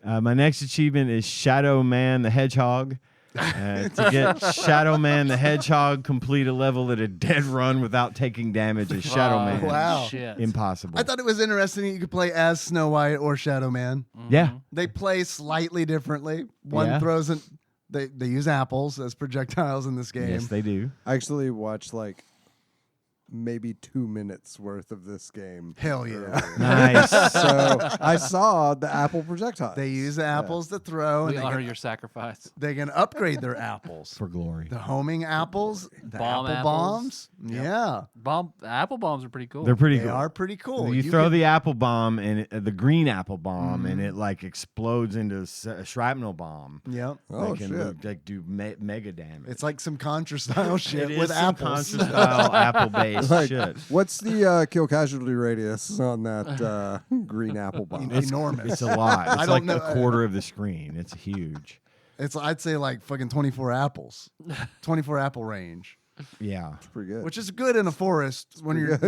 My next achievement is Shadow Man the Hedgehog. To get Shadow Man the Hedgehog complete a level at a dead run without taking damage is Shadow Oh, Man. Wow. Shit. Impossible. I thought it was interesting that you could play as Snow White or Shadow Man. Yeah. They play slightly differently. One Yeah. throws in. They use apples as projectiles in this game. Yes, they do. I actually watched like maybe 2 minutes worth of this game. Hell yeah. Nice. So I saw the apple projectile. They use apples to throw, We and honor your sacrifice. they can upgrade their apples. For glory. The homing apples, the Bomb apple apples. bombs. Yeah, Apple bombs are pretty cool. They're pretty they cool. are pretty cool. You throw can- the apple bomb and the green apple bomb, and it like explodes into a shrapnel bomb. Yep. Oh, That can shit. like do mega damage. It's like some Contra style shit It with is some apples. Contra style apple based Like, shit. what's the kill casualty radius on that green apple bomb? It's enormous. It's a lot. It's I like don't know. a quarter of the screen. It's huge. It's I'd say like fucking 24 apples, 24 apple range, Yeah. Pretty good. which is good in a forest when you're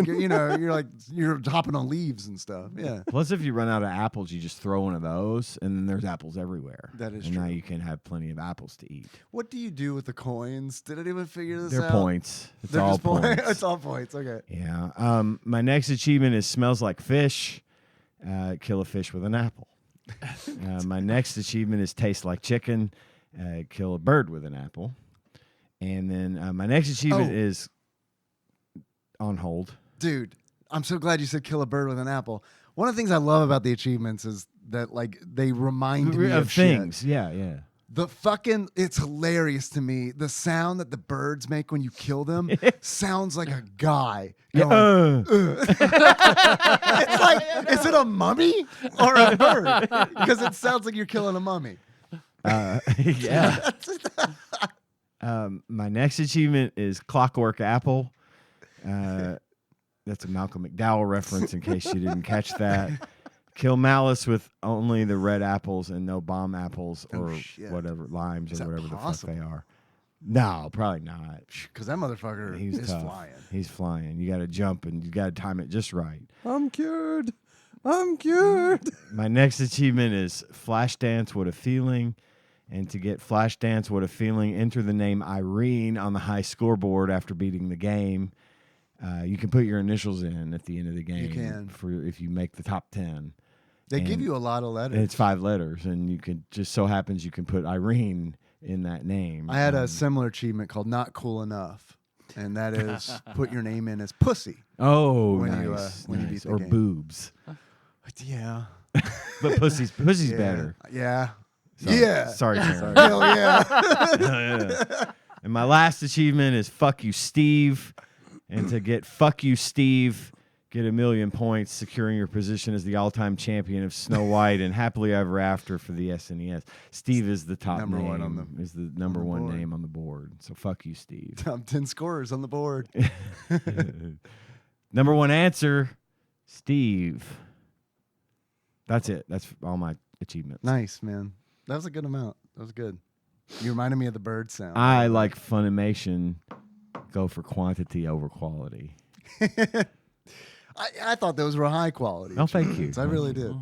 you're hopping on leaves and stuff. Yeah. Plus, if you run out of apples, you just throw one of those, and then there's apples everywhere. That is and now true. you can have plenty of apples to eat. What do you do with the coins? Did anyone figure this They're out? points. It's They're all just points. points. It's all points. Okay. Yeah. My next achievement is smells like fish. Kill a fish with an apple. My next achievement is taste like chicken. Kill a bird with an apple. And then my next achievement Oh. is on hold. Dude, I'm so glad you said kill a bird with an apple. One of the things I love about the achievements is that like they remind me of things. shit. Yeah. The fucking it's hilarious to me. The sound that the birds make when you kill them sounds like a guy going, It's like, is it a mummy or a bird? Because it sounds like you're killing a mummy. Yeah. My next achievement is Clockwork Apple. That's a Malcolm McDowell reference in case you didn't catch that. Kill Malice with only the red apples and no bomb apples Oh, or shit. whatever, limes Is or that whatever the fuck possible? they are. No, probably not. Because that motherfucker He's is tough. flying. He's flying. You got to jump and you got to time it just right. I'm cured. I'm cured. My next achievement is Flashdance What a Feeling. And to get Flashdance What a Feeling, enter the name Irene on the high scoreboard after beating the game. You can put your initials in at the end of the game. can. For if you make the top 10. They give And- you a lot of letters. And it's 5 letters, and you can just so happens you can put Irene in that name. I had a similar achievement called Not Cool Enough. And that is put your name in as pussy. oh when nice, you, when you nice. beat the or game. boobs, Yeah. but pussy's Yeah. better. Yeah. Sorry. Yeah. Sorry, Karen. Hell yeah. Yeah. And my last achievement is Fuck You, Steve. And to get Fuck You, Steve, get 1,000,000 points, securing your position as the all-time champion of Snow White and Happily Ever After for the SNES. Steve is the top Number name. one on is the number the one board. name on the board. So fuck you, Steve. 10 scorers on the board. Number one answer, Steve. That's it. That's all my achievements. Nice, man. That was a good amount. That was good. You reminded me of the bird sound. I like Funimation go for quantity over quality. I thought those were high quality. Oh, thank you. achievements. I really did.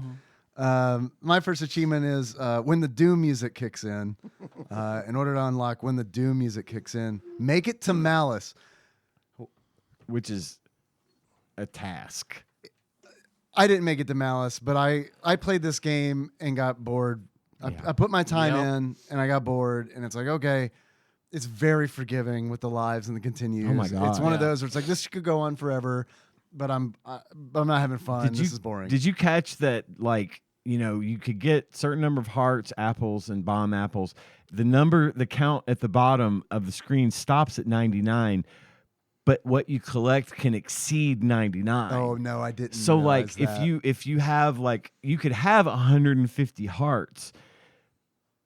My first achievement is when the Doom music kicks in. In order to unlock when the Doom music kicks in, make it to Malice. Which is a task. I didn't make it to Malice, but I played this game and got bored. I put my time in and I got bored, and it's like, okay, it's very forgiving with the lives and the continues. Oh my God. It's one of those where it's like, this could go on forever, but I'm not having fun. This is boring. Did you catch that? Like, you could get certain number of hearts, apples, and bomb apples. The count at the bottom of the screen stops at 99. But what you collect can exceed 99. Oh no, I didn't. So realize like that. if you have like you could have 150 hearts,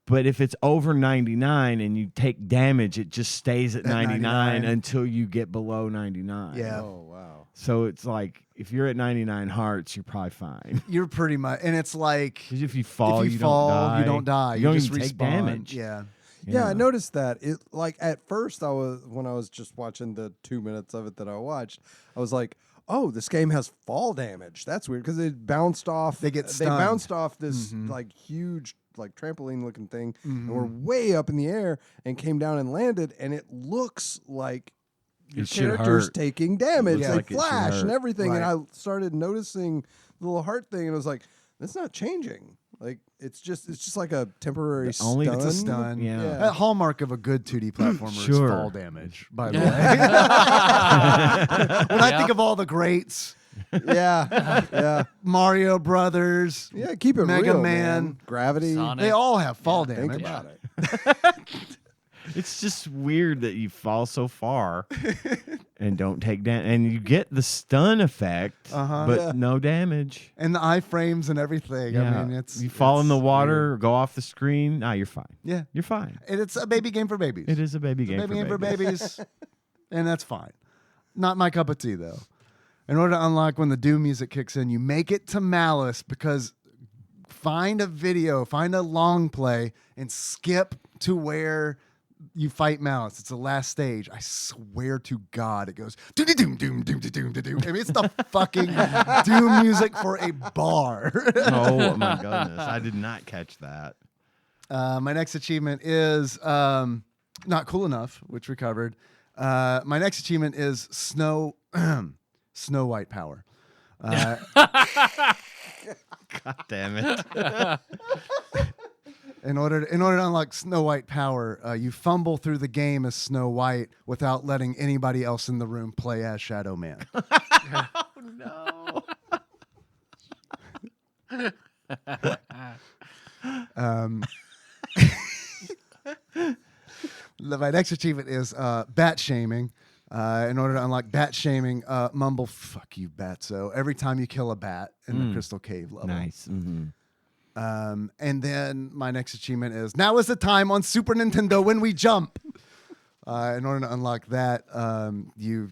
but if it's over 99 and you take damage, it just stays at 99 until you get below 99. Yeah. Oh wow. So it's like if you're at 99 hearts, you're probably fine. You're pretty much, and it's like Because if you fall, if you fall, don't die. you don't die. You You don't just even respawn. take damage. Yeah. Yeah, I noticed that. It like at first when I was just watching the 2 minutes of it that I watched, I was like, "Oh, this game has fall damage. That's weird because it bounced off. They get They stunned. bounced off this like huge like trampoline looking thing, and were way up in the air and came down and landed, and it looks like your It should character's hurt. taking damage. Yeah. They Like it should flash and hurt. everything, and Right. I started noticing the little heart thing, and I was like, "That's not changing. Like it's just like a temporary only- stun. it's It's a stun. Yeah. That hallmark of a good 2D platformer Sure. is fall damage, by the way. When I think of all the greats, Yeah, yeah, Mario Brothers, yeah. Keep it Mega real, Man, Gravity. Sonic. they all have fall Think damage. about it. It's just weird that you fall so far and don't take damage, and you get the stun effect, but Yeah. no damage. And the iframes and everything. I mean, it's you fall in the it's water weird. or go off the screen. Nah, you're fine. Yeah. You're fine. And it's a baby game for babies. It is a baby game. Baby for game for babies. babies. And that's fine. Not my cup of tea, though. In order to unlock when the Doom music kicks in, you make it to Malice because find a video, find a long play, and skip to where you fight Malice. It's the last stage. I swear to God, it goes doom doom doom doom doom doom doom. I mean, it's the fucking Doom music for a bar. Oh my goodness, I did not catch that. My next achievement is not cool enough, which we covered. My next achievement is Snow White power. God damn it! In order to unlock Snow White power, you fumble through the game as Snow White without letting anybody else in the room play as Shadow Man. No. My next achievement is bat shaming. In order to unlock bat shaming, mumble "fuck you, Batso" every time you kill a bat in the Crystal Cave level. Nice. Mm-hmm. And then my next achievement is now is the time on Super Nintendo when we jump. In order to unlock that, you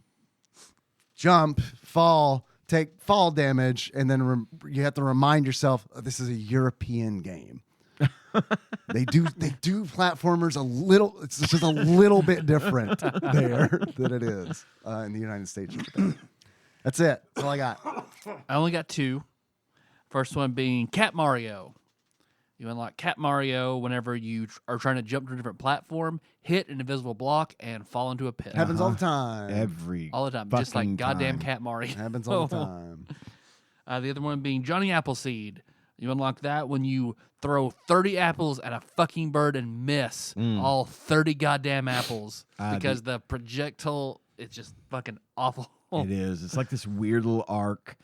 jump, fall, take fall damage, and then you have to remind yourself this is a European game. They do platformers a little. It's just a little bit different there than it is in the United States. That's it. That's all I got. I only got two. First one being Cat Mario. You unlock Cat Mario whenever you are trying to jump to a different platform, hit an invisible block, and fall into a pit. Happens all the time. Every All the time. Just like fucking goddamn time. Cat Mario. Happens all the time. The other one being Johnny Appleseed. You unlock that when you throw 30 apples at a fucking bird and miss all 30 goddamn apples because the projectile is just fucking awful. It is. It's like this weird little arc,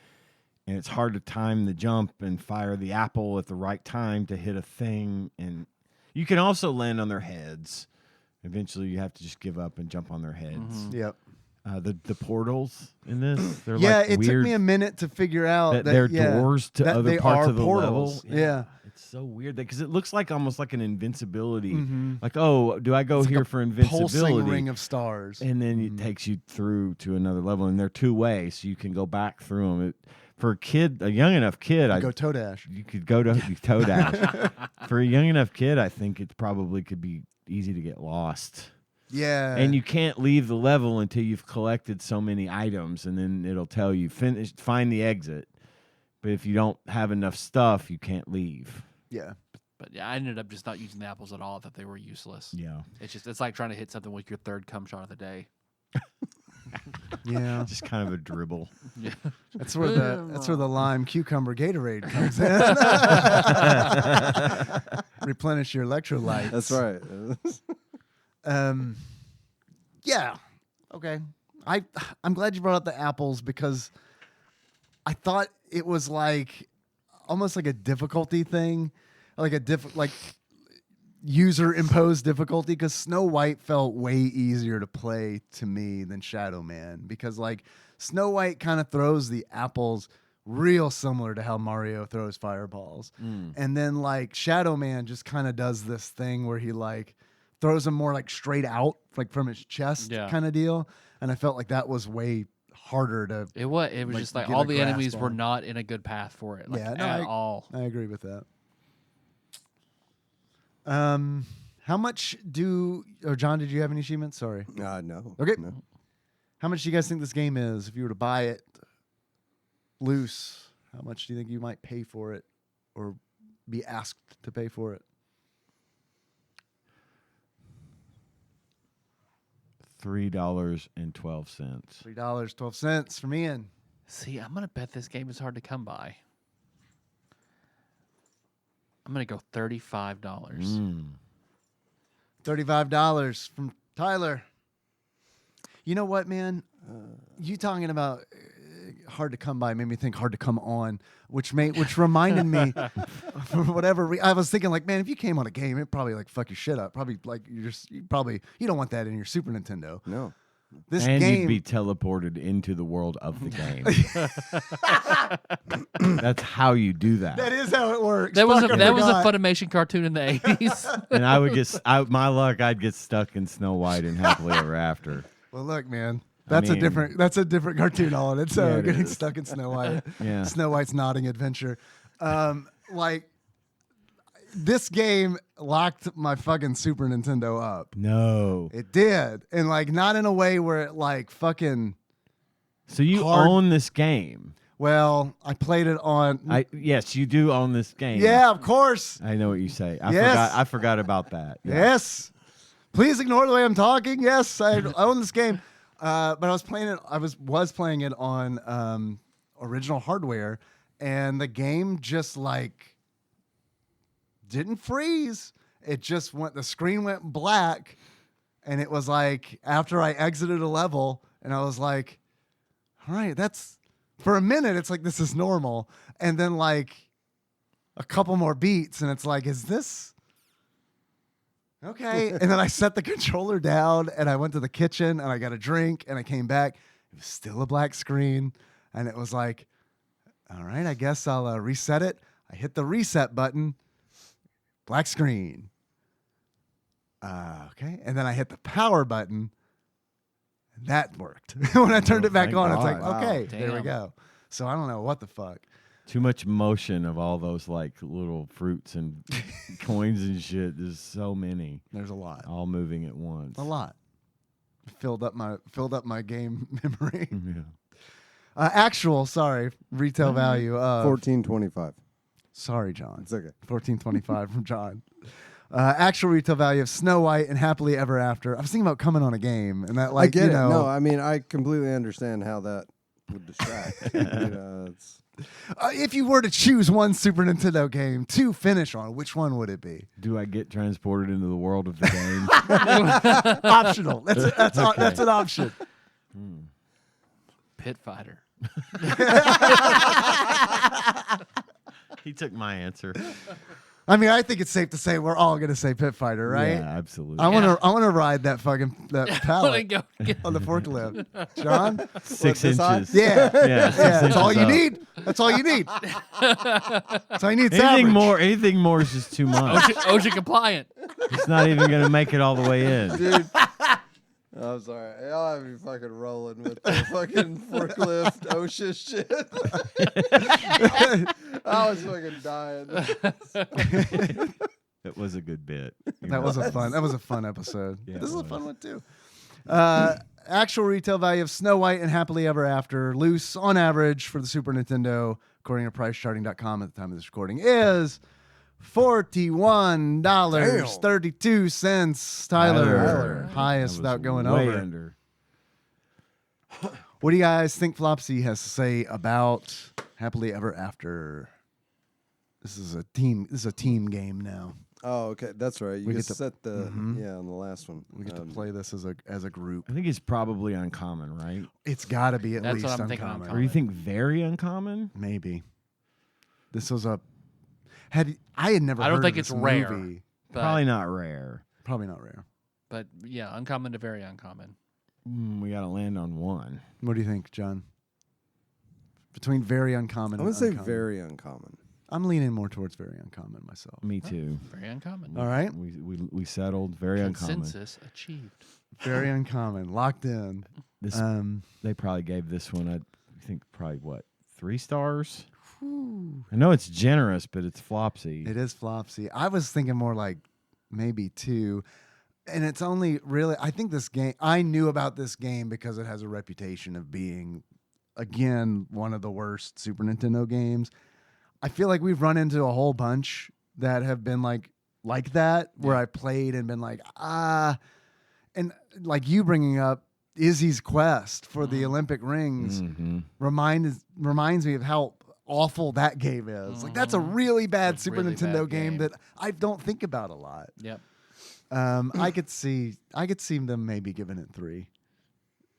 and it's hard to time the jump and fire the apple at the right time to hit a thing. And you can also land on their heads. Eventually, you have to just give up and jump on their heads. Yep. The portals in this, they're Yeah, like it took weird me a minute to figure out that they're yeah, doors to that other they parts are of the portals. level. Yeah. It's so weird because it looks like almost like an invincibility. Like, oh, do I go It's like here a for pulsing invincibility? ring of stars. And then it takes you through to another level, and they're two ways, so you can go back through them. For a kid, a young enough kid, Go toe dash. you could go to toe dash. For a young enough kid, I think it probably could be easy to get lost. Yeah. And you can't leave the level until you've collected so many items, and then it'll tell you find the exit. But if you don't have enough stuff, you can't leave. Yeah. But yeah, I ended up just not using the apples at all. I thought they were useless. Yeah. It's like trying to hit something with your third cum shot of the day. Yeah. Just kind of a dribble. Yeah. That's where the lime cucumber Gatorade comes in. Replenish your electrolytes. That's right. Yeah. Okay. I'm glad you brought up the apples because I thought it was like almost like a difficulty thing, like like user imposed difficulty, because Snow White felt way easier to play to me than Shadow Man, because like Snow White kind of throws the apples real similar to how Mario throws fireballs. And then like Shadow Man just kind of does this thing where he like throws them more like straight out, like from his chest kind of deal. And I felt like that was way harder to. It was like, just like get all a the grasp enemies were on. not in a good path for it. Like, Yeah, no, at all. I agree with that. How much John, did you have any achievements? Sorry. No. Okay. No. How much do you guys think this game is? If you were to buy it loose, how much do you think you might pay for it or be asked to pay for it? $3.12. $3.12 from Ian. See, I'm gonna bet this game is hard to come by. I'm gonna go $35. $35 from Tyler. You know what, man? You talking about hard to come by made me think hard to come on, which reminded me for whatever I was thinking like, man, if you came on a game, it'd probably like fuck your shit up. Probably like you don't want that in your Super Nintendo. No. This And game you'd be teleported into the world of the game. That's how you do that. that is how it works. That was Fuck, I a forgot. Funimation cartoon in the 80s. And I would my luck, I'd get stuck in Snow White and Happily Ever After. Well, look, man. I That's mean- a different cartoon all on its Yeah, own. it Getting is. stuck in Snow White. Yeah. Snow White's Nodding Adventure. Like this game locked my fucking Super Nintendo up. No. It did, and like not in a way where it like fucking. So you Hard- own this game. Well, I played it on. Yes, you do own this game. Yeah, of course. I know what you say. Yes. I forgot about that. Yeah. Yes. Please ignore the way I'm talking. Yes, I own this game. But I was playing it. I was playing it on original hardware, and the game just like didn't freeze. It just went. The screen went black, and it was like after I exited a level, and I was like, "All right, that's." For a minute, it's like this is normal, and then like a couple more beats, and it's like, "Is this?" Okay. And then I set the controller down and I went to the kitchen and I got a drink and I came back. It was still a black screen. And it was like, all right, I guess I'll reset it. I hit the reset button, black screen. Okay. And then I hit the power button and that worked. When I turned it back thank on, it's like, God. okay, Wow. there we Damn. go. So I don't know what the fuck. Too much motion of all those like little fruits and coins and shit. There's so many, There's a lot. all moving at once. A lot. Filled up my game memory. Yeah. Actual retail value of $14.25. Sorry, John. It's okay. $14.25 from John. Actual retail value of Snow White and Happily Ever After. I was thinking about coming on a game, and that like I get you it. know, No, I mean I completely understand how that would distract. It's if you were to choose one Super Nintendo game to finish on, which one would it be? Do I get transported into the world of the game? Optional. That's an option. Pit Fighter. He took my answer. I mean, I think it's safe to say we're all gonna say Pit Fighter, right? Yeah, absolutely. I want to ride that pallet Go get on the forklift, John. 6 this high? inches. Yeah, Yeah, that's all you up. need. That's all you need. That's all you need. It's Anything average. anything more is just too much. OSHA compliant. It's not even gonna make it all the way in. dude. I'm sorry. Y'all have me fucking rolling with the fucking forklift OSHA shit. I was fucking dying. It was a good bit. That was a fun episode. Yeah, This it is a was. fun one too. Actual retail value of Snow White and Happily Ever After, loose on average for the Super Nintendo, according to PriceCharting.com at the time of this recording, is $41.32. Tyler, highest That was without going way over. under. What do you guys think Flopsy has to say about Happily Ever After? This is a team game now. Oh, okay, that's right. You We just get to- set the on the last one. We get to play this as a group. I think it's probably uncommon, right? It's got to be at That's least what I'm thinking uncommon. Or you think very uncommon? Maybe. This was I had never. I don't heard think of it's this rare. movie. But, Probably not rare. Probably not rare. but yeah, uncommon to very uncommon. We got to land on one. What do you think, John? Between very uncommon. I'm and gonna say uncommon. very uncommon. I'm leaning more towards very uncommon myself. Me too. Very uncommon. All right. We settled very uncommon. Consensus achieved. Very uncommon. Locked in. This they probably gave this one I think probably what 3 stars. I know it's generous, but it's Flopsy. It is Flopsy. I was thinking more like maybe 2. And it's only really, I think this game, I knew about this game because it has a reputation of being, again, one of the worst Super Nintendo games. I feel like we've run into a whole bunch that have been like that, where I played and been like, and like you bringing up Izzy's quest for the Olympic rings reminds me of how awful that game is. Like that's a really bad It's a Super really Nintendo bad game game. that I don't think about a lot. Yep. I could see them maybe giving it 3.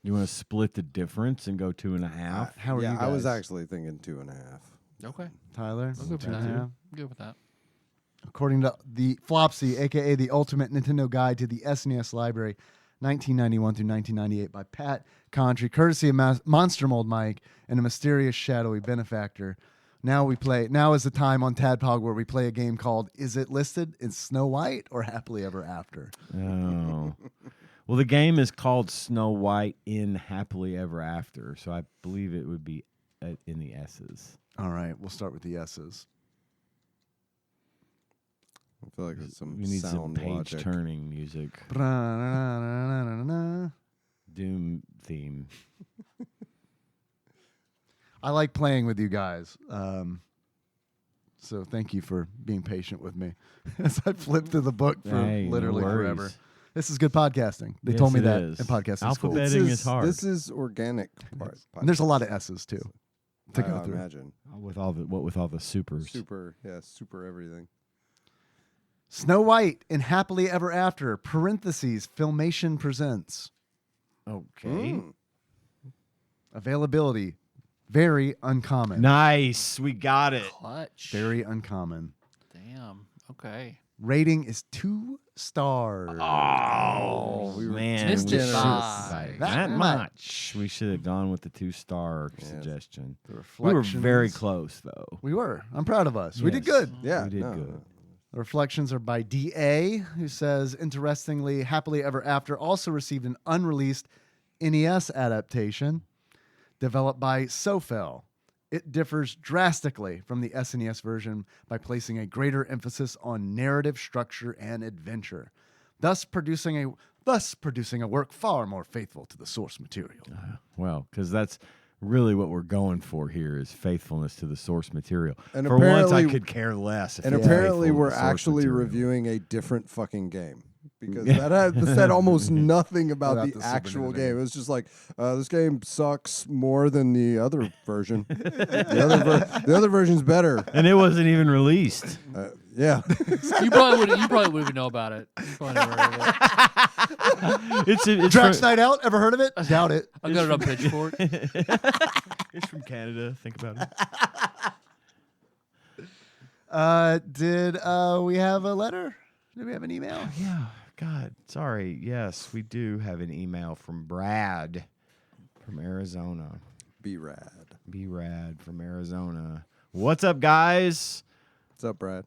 You want to split the difference and go 2.5? How are you guys? I was actually thinking 2.5. Okay. Tyler. I'll go for that. 2.5? I'm good with that. According to the Flopsy, aka the Ultimate Nintendo Guide to the SNES Library, 1991 through 1998 by Pat Contry, courtesy of Monster Mold Mike and a mysterious shadowy benefactor. Now is the time on TADPOG where we play a game called Is It Listed in Snow White or Happily Ever After? Oh. Well, the game is called Snow White in Happily Ever After, so I believe it would be in the S's. All right, we'll start with the S's. I feel like it's some You need some sound page logic. turning music. Doom theme. I like playing with you guys. So thank you for being patient with me as I flipped through the book for Hey, no literally worries. forever. This is good podcasting. They Yes, told me it that is. in podcasting school. Alphabet- Betting is hard. This is organic part. And there's a lot of S's too to go I through. imagine. With all the supers. Super everything. Snow White and Happily Ever After, parentheses, Filmation presents. Okay. Availability, very uncommon. Nice. We got it. Clutch. Very uncommon. Damn. Okay. Rating is 2 stars. Oh, we were man. missed we it should- by that that much. We should have gone with the 2-star suggestion. The We were very reflections- close, though. We were. I'm proud of us. We did Yes. good. Yeah, We did no, good. no. The reflections are by DA, who says, interestingly, Happily Ever After also received an unreleased NES adaptation developed by Sofel. It differs drastically from the SNES version by placing a greater emphasis on narrative structure and adventure, thus producing a work far more faithful to the source material. Well, because that's really what we're going for here is faithfulness to the source material. And for once, I apparently- could care less. If And it's apparently, faithful to we're the source actually material. reviewing a different fucking game because that said almost nothing about About the the Super actual Nintendo game. game. It was just like this game sucks more than the other version. the other version's better. And it wasn't even released. Yeah, You probably wouldn't know about it. You probably never heard of it. It's Drax from, Night Out, ever heard of it? Doubt it. I got it on Pitchfork. it's from Canada. Think about it. Did we have a letter? Did we have an email? Yeah. God, sorry. Yes, we do have an email from Brad from Arizona. be rad. Be rad from Arizona. What's up, guys? What's up, Brad?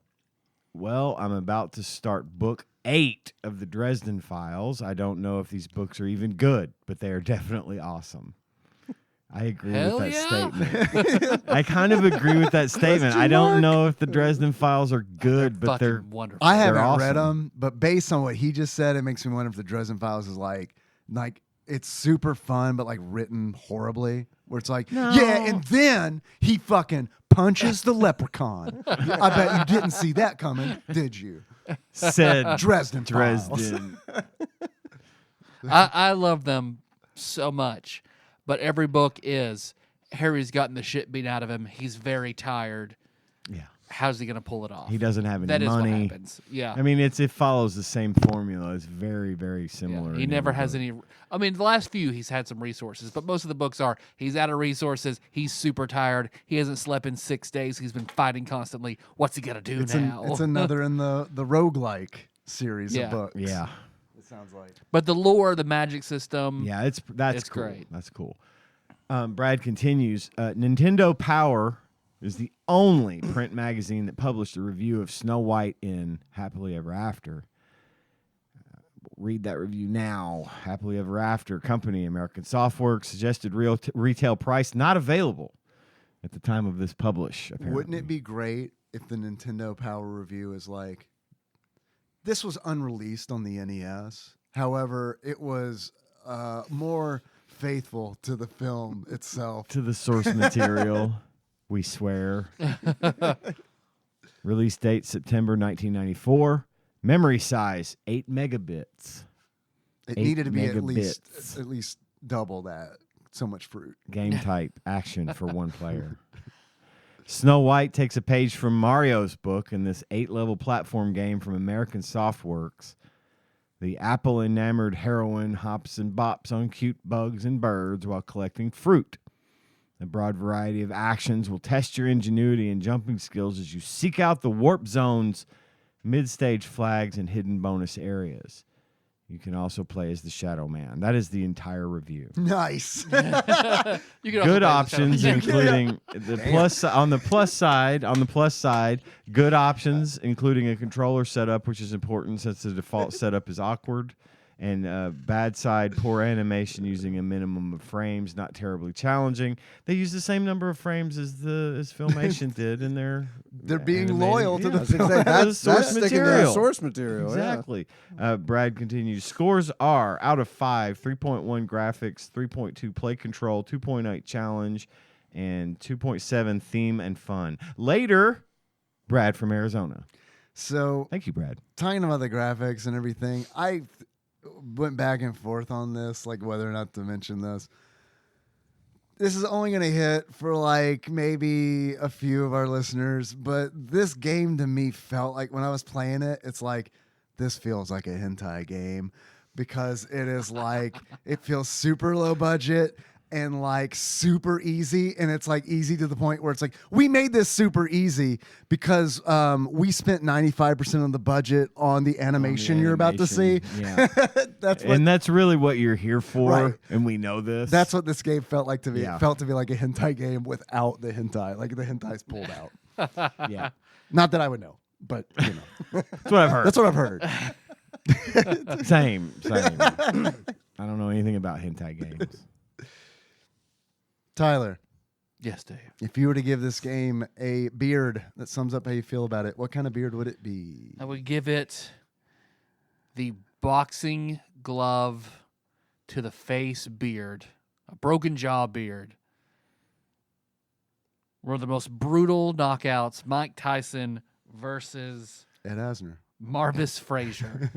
Well, I'm about to start book 8 of the Dresden Files. I don't know if these books are even good, but they are definitely awesome. I agree Hell with that yeah. statement. I kind of agree with that statement. I don't know if the Dresden Files are good, but they're fucking wonderful. I haven't awesome. read them, but based on what he just said, it makes me wonder if the Dresden Files is like it's super fun, but like written horribly. Where it's like, yeah, and then he fucking punches the leprechaun. I bet you didn't see that coming, did you? said Dresden Files. Dresden. I love them so much, but every book is Harry's gotten the shit beat out of him. He's very tired. Yeah. How's he going to pull it off? He doesn't have any That is money. what happens. Yeah. I mean, it follows the same formula. It's very, very similar. He in never every has book. any. I mean, the last few he's had some resources, but most of the books are he's out of resources. He's super tired. He hasn't slept in 6 days. He's been fighting constantly. What's he gonna do now? It's another in the roguelike series Yeah. of books. Yeah. It sounds like. But the lore, the magic system. Yeah, that's It's cool. great. That's cool. Brad continues. Nintendo Power is the only print magazine that published a review of Snow White in Happily Ever After. Read that review now. Happily Ever After company, American Softworks, suggested retail price not available at the time of this publish. Apparently. Wouldn't it be great if the Nintendo Power review is like, this was unreleased on the NES. However, it was more faithful to the film itself. To the source material, we swear. Release date September 1994. Memory size 8 megabits. It 8 needed to be megabits. at least double that. So much fruit. Game type action for one player. Snow White takes a page from Mario's book in this 8-level platform game from American Softworks. The apple-enamored heroine hops and bops on cute bugs and birds while collecting fruit. A broad variety of actions will test your ingenuity and jumping skills as you seek out the warp zones, mid-stage flags, and hidden bonus areas. You can also play as the Shadow Man. That is the entire review. Nice. You can also Good play the options, Shadow Man. including the plus on the plus side. Good options, including a controller setup, which is important since the default setup is awkward. And bad side, poor animation using a minimum of frames, not terribly challenging. They use the same number of frames as Filmation did in their. They're being animated- loyal to yeah. the film. That's source sticking to material. that source material. Exactly. Brad continues. Scores are out of 5, 3.1 graphics, 3.2 play control, 2.8 challenge, and 2.7 theme and fun. Later, Brad from Arizona. So, Thank you, Brad. talking about the graphics and everything, I went back and forth on this, like whether or not to mention this. This is only going to hit for like maybe a few of our listeners, but this game to me felt like when I was playing it, it's like, this feels like a hentai game because it is like, it feels super low budget and like super easy. And it's like easy to the point where it's like, we made this super easy because we spent 95% of the budget on the animation you're about to see. Yeah. That's really what you're here for, Right. and we know this. That's what this game felt like to me. Yeah. It felt to me like a hentai game without the hentai. Like the hentai's pulled out. yeah. Not that I would know, but you know. That's what I've heard. That's what I've heard. Same. I don't know anything about hentai games. Tyler, Yes, Dave. if you were to give this game a beard that sums up how you feel about it, what kind of beard would it be? I would give it the boxing glove to the face beard, a broken jaw beard. One of the most brutal knockouts, Mike Tyson versus Ed Asner. Marvis Frazier.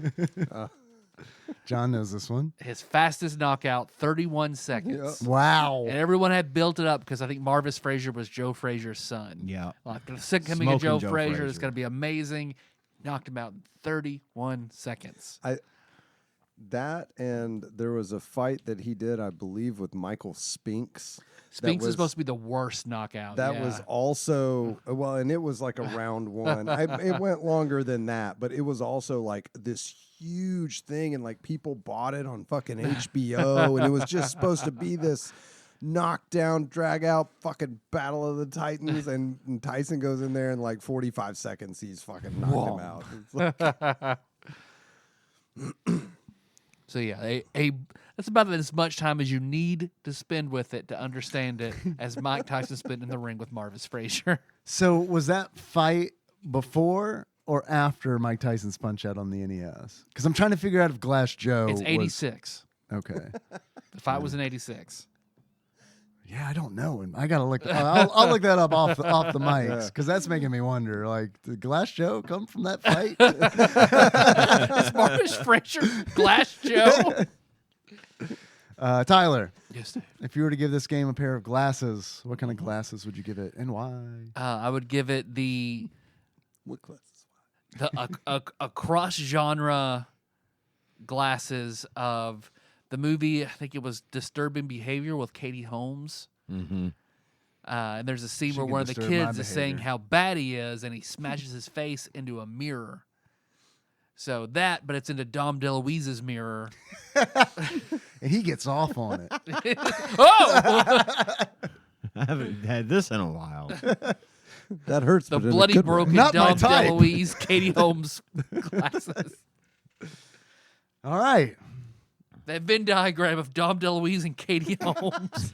John knows this one. His fastest knockout, 31 seconds. Wow. And everyone had built it up because I think Marvis Frazier was Joe Frazier's son. Yeah. Like the second coming of Smoking Joe Joe Frazier is Frazier. going to be amazing. Knocked him out in 31 seconds. That and there was a fight that he did, I believe, with Michael Spinks. Spinks was is supposed to be the worst knockout. That yeah. was also well, and it was like a round one. It went longer than that, but it was also like this huge thing, and like people bought it on fucking HBO, and it was just supposed to be this knockdown, drag out fucking battle of the Titans, and Tyson goes in there in like 45 seconds, he's fucking knocked him out. It's like, So yeah, That's about as much time as you need to spend with it to understand it as Mike Tyson spent in the ring with Marvis Frazier. So was that fight before or after Mike Tyson's punch out on the NES? Because I'm trying to figure out if Glass Joe It's was 86. okay. The fight was in 86. Yeah, I don't know. And I gotta look. I'll look that up off the mics because that's making me wonder. Like, did Glass Joe come from that fight? Is Marvis Frazier Glass Joe? Tyler, Yes, Dave. if you were to give this game a pair of glasses, what kind of glasses would you give it, and why? I would give it the What class? a cross genre glasses of the movie. I think it was Disturbing Behavior with Katie Holmes. Mm-hmm. And there's a scene She where can one of the disturb my kids is saying behavior. how bad he is, and he smashes his face into a mirror. So that, but it's into Dom DeLuise's mirror. And he gets off on it. Oh! I haven't had this in a while. That hurts. The but in a bloody good way. broken Not my Dom type. DeLuise, Katie Holmes glasses. All right. That Venn diagram of Dom DeLuise and Katie Holmes.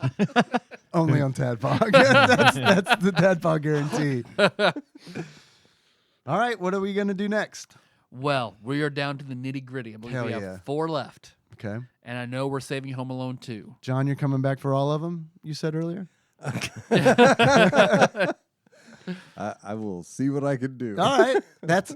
Only on TADPOG. that's the TADPOG guarantee. All right. What are we going to do next? Well, we are down to the nitty gritty. I believe Hell we yeah. have 4 left. Okay. And I know we're saving Home Alone 2. John, you're coming back for all of them, you said earlier? I will see what I can do. All right.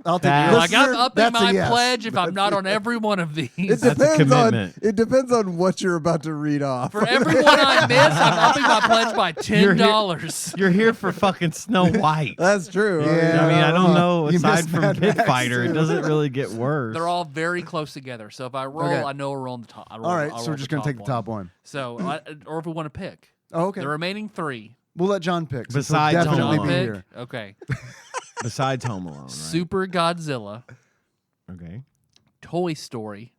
I'll take That's- your Like, I'm upping that's a my yes. pledge if I'm not on every one of these. It That's a depends on commitment. what you're about to read off. For every one I miss, I'm upping my pledge by $10. You're here for fucking Snow White. That's true. Yeah. I mean, I don't know. You Aside missed from Mad Pit Max, Fighter, too. it doesn't really get worse. They're all very close together. So if I roll, Okay. I know we're on the top. All right. So we're just going to take the top one. So, or if we want to pick. Oh, okay. The remaining 3. We'll let John pick. since he'll Besides Home definitely John be Alone. pick. here. Okay. Besides Home Alone, right? Super Godzilla, Okay. Toy Story,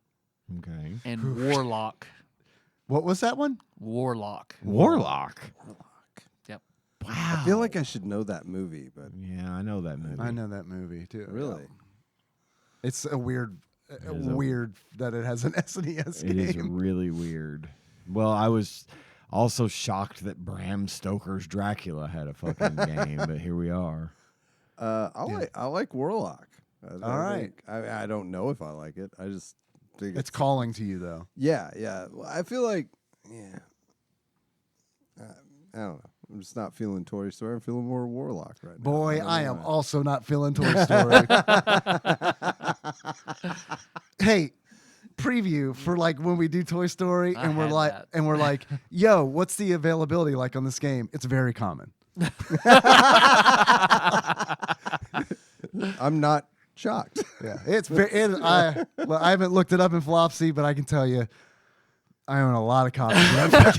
Okay. and Warlock. What was that one? Warlock. Warlock. Yep. Wow. I feel like I should know that movie, but Yeah, I know that movie. I know that movie too. really, It's a weird, is a- weird that it has an SNES It is game. really weird. Well, I was also shocked that Bram Stoker's Dracula had a fucking game, but here we are. I like Warlock. All right. I don't know if I like it. I just think It's calling to you though. Yeah. Well, I feel like I don't know. I'm just not feeling Toy Story. I'm feeling more Warlock right now. Boy, don't I know am why. also not feeling Toy Story. Hey, preview for like when we do Toy Story I and we're had like that. and we're like, yo, what's the availability like on this game? It's very common. I'm not shocked. Yeah, it's very. I haven't looked it up in Flopsy, but I can tell you, I own a lot of copies. Of that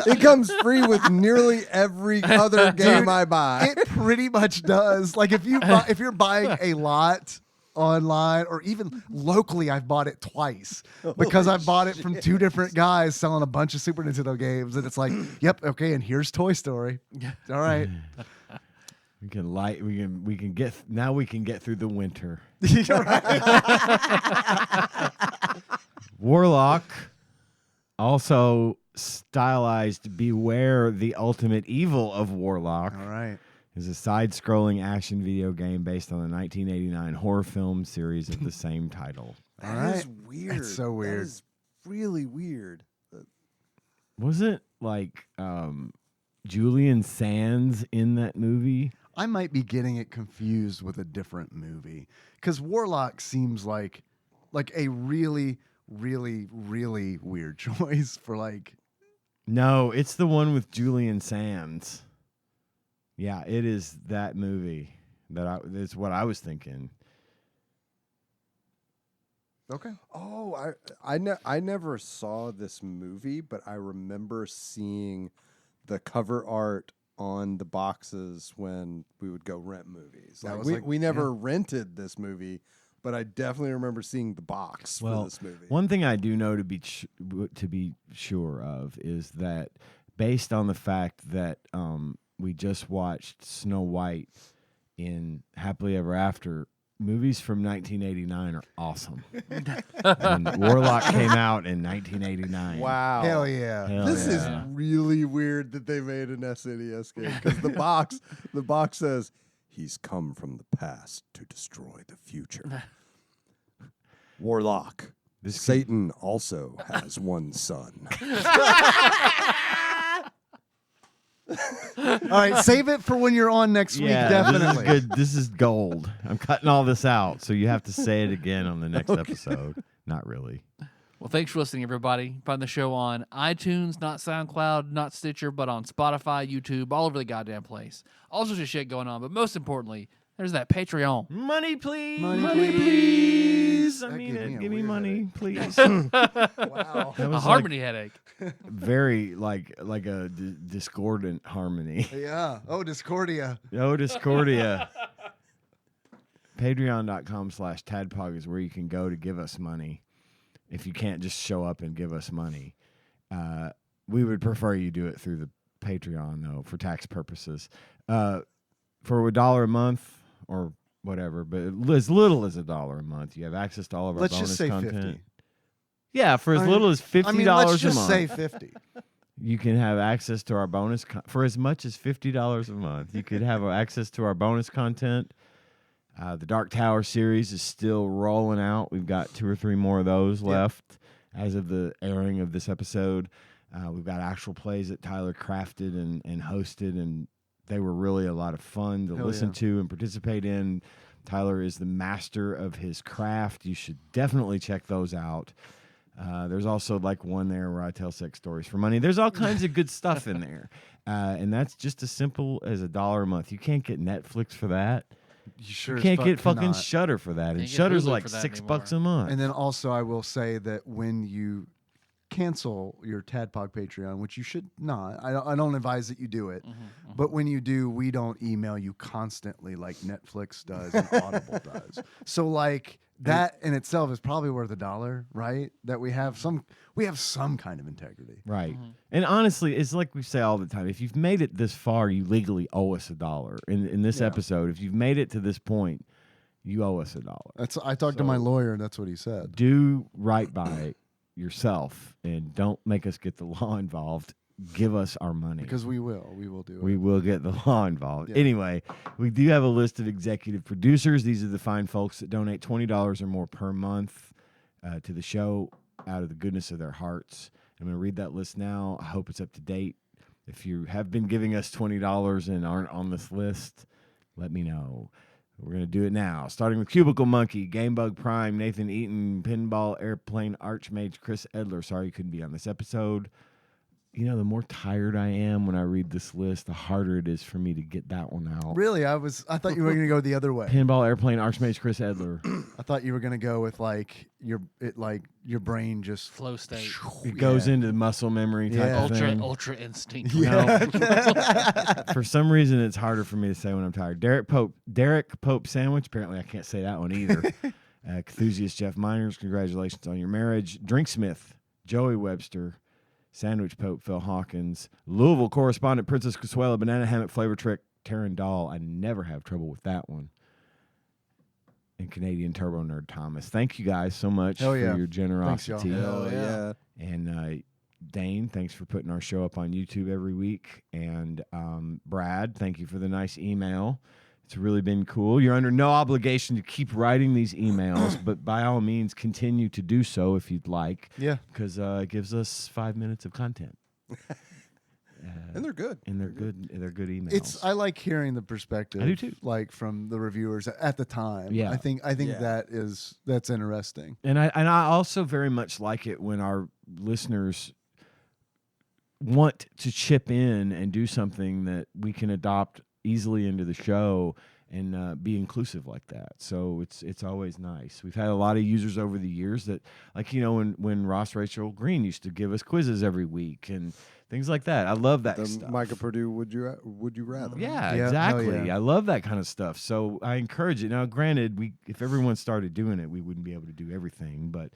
It comes free with nearly every other game Dude, I buy. It pretty much does. Like if you're buying a lot online or even locally, I've bought it twice because I've bought it from 2 different guys selling a bunch of Super Nintendo games, and it's like, yep, okay, and here's Toy Story. All right. We can get through the winter. Warlock, also stylized Beware the Ultimate Evil of Warlock, All right. is a side-scrolling action video game based on the 1989 horror film series of the same title. All That is right. weird. That's so weird. That is really weird. Wasn't like Julian Sands in that movie? I might be getting it confused with a different movie because Warlock seems like a really, really, really weird choice for like. No, it's the one with Julian Sands. Yeah, it is that movie. That's what I was thinking. Okay. Oh, I never saw this movie, but I remember seeing the cover art on the boxes when we would go rent movies. That Like, was we, like- we never rented this movie, but I definitely remember seeing the box for this movie. One thing I do know to be sure of is that based on the fact that we just watched Snow White in Happily Ever After, movies from 1989 are awesome. And Warlock came out in 1989. Wow. Hell yeah. Hell This is yeah. really weird that they made an SNES game because the box says he's come from the past to destroy the future. Warlock. This Satan also has one son. All right, save it for when you're on next week, definitely. This is good. This is gold. I'm cutting all this out, so you have to say it again on the next episode. Not really. Well, thanks for listening, everybody. Find the show on iTunes, not SoundCloud, not Stitcher, but on Spotify, YouTube, all over the goddamn place. All sorts of shit going on, but most importantly, there's that Patreon. Money, please. Money, please. I That mean gives me it. a Give me weird money, please. Wow. That A was harmony headache. very like a discordant harmony. Yeah. Oh, Discordia. Oh, Discordia. Patreon.com/TADPOG is where you can go to give us money. If you can't just show up and give us money, we would prefer you do it through the Patreon, though, for tax purposes. For $1 a month or whatever, but as little as $1 a month, you have access to all of our Let's bonus just say content. 50. Yeah, for as little as $50 I mean, let's a just month. say 50. You can have access to our bonus for as much as $50 a month. You could have access to our bonus content. The Dark Tower series is still rolling out. We've got 2 or 3 more of those left as of the airing of this episode. We've got actual plays that Tyler crafted and hosted, and they were really a lot of fun to listen to and participate in. Tyler is the master of his craft. You should definitely check those out. There's also like one there where I tell sex stories for money. There's all kinds of good stuff in there. And that's just as simple as $1 a month. You can't get Netflix for that. You sure You as can't fuck get fucking cannot. Shudder for that. And Can't get Shudder's Hulu like for that $6 a month. And then also, I will say that when you cancel your TADPOG Patreon, which you should not, I don't advise that you do it. But when you do, we don't email you constantly like Netflix does and Audible does. So like that in itself is probably worth $1, right? That we have some kind of integrity. Right. And honestly, it's like we say all the time. If you've made it this far, you legally owe us $1. In this episode, if you've made it to this point, you owe us $1. I talked to my lawyer, and that's what he said. Do right by yourself and don't make us get the law involved. Give us our money. Because we will do it. We will get the law involved. Yeah. Anyway, we do have a list of executive producers. These are the fine folks that donate $20 or more per month to the show out of the goodness of their hearts. I'm going to read that list now. I hope it's up to date. If you have been giving us $20 and aren't on this list, let me know. We're going to do it now. Starting with Cubicle Monkey, Gamebug Prime, Nathan Eaton, Pinball Airplane Archmage, Chris Edler. Sorry you couldn't be on this episode. You know, the more tired I am when I read this list, the harder it is for me to get that one out. Really, I thought you were going to go the other way. Pinball Airplane Archmage, Chris Edler. I thought you were going to go with like your brain just Flow state. It goes into muscle memory type Yeah. of thing. Ultra instinct. No. For some reason, it's harder for me to say when I'm tired. Derek Pope Sandwich. Apparently, I can't say that one either. Enthusiast Jeff Miners. Congratulations on your marriage. Drinksmith. Joey Webster. Sandwich Pope Phil Hawkins. Louisville correspondent Princess Consuela. Banana Hammock Flavor Trick Taryn Dahl. I never have trouble with that one. And Canadian Turbo Nerd Thomas. Thank you guys so much Hell for yeah. your generosity. Hell yeah. And Dane, thanks for putting our show up on YouTube every week. And Brad, thank you for the nice email. It's really been cool. You're under no obligation to keep writing these emails, but by all means, continue to do so if you'd like. Yeah. Because it gives us 5 minutes of content. And they're good. And they're good. They're good emails. I like hearing the perspective. I do too. Like from the reviewers at the time. Yeah. I think Yeah. that's interesting. And I also very much like it when our listeners want to chip in and do something that we can adopt easily into the show and be inclusive like that. So it's always nice. We've had a lot of users over the years that, like, you know, when Ross Rachel Green used to give us quizzes every week and things like that. I love that The stuff. Micah Purdue, would you rather? Yeah, Yeah, exactly. hell yeah. I love that kind of stuff. So I encourage it. Now, granted, if everyone started doing it, we wouldn't be able to do everything. But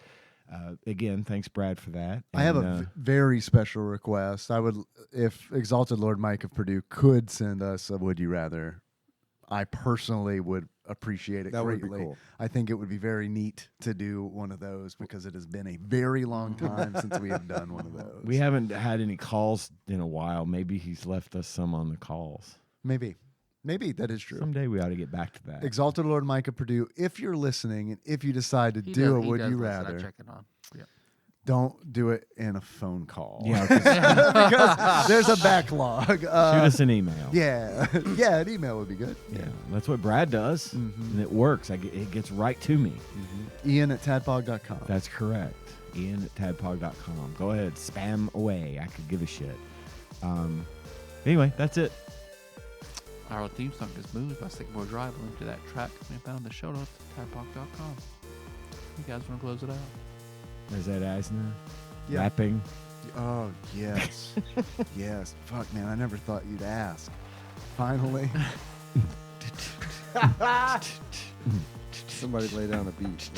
again, thanks, Brad, for that. I have And, a very special request. I would, if Exalted Lord Mike of Purdue could send us a Would You Rather, I personally would appreciate it That would be greatly. cool. I think it would be very neat to do one of those because it has been a very long time since we have done one of those. We haven't had any calls in a while. Maybe he's left us some on the calls. Maybe that is true. Someday we ought to get back to that. Exalted Lord Micah Purdue, if you're listening and if you decide to He do does- it, he would does you listen. I rather? check it on. Yeah. Don't do it in a phone call. Yeah, 'cause because there's a backlog. shoot us an email. Yeah, yeah, an email would be good. Yeah, that's what Brad does, and it works. It gets right to me. Ian at tadpog.com. That's correct. Ian at tadpog.com. Go ahead, spam away. I could give a shit. Anyway, that's it. Our theme song is Moved by Sycamore Drive. Link to that track can be found in the show notes at tadpog.com. You guys want to close it out? Is that Eisner? Yeah. Rapping? Oh, yes. Yes. Fuck, man, I never thought you'd ask. Finally. Somebody lay down a beat.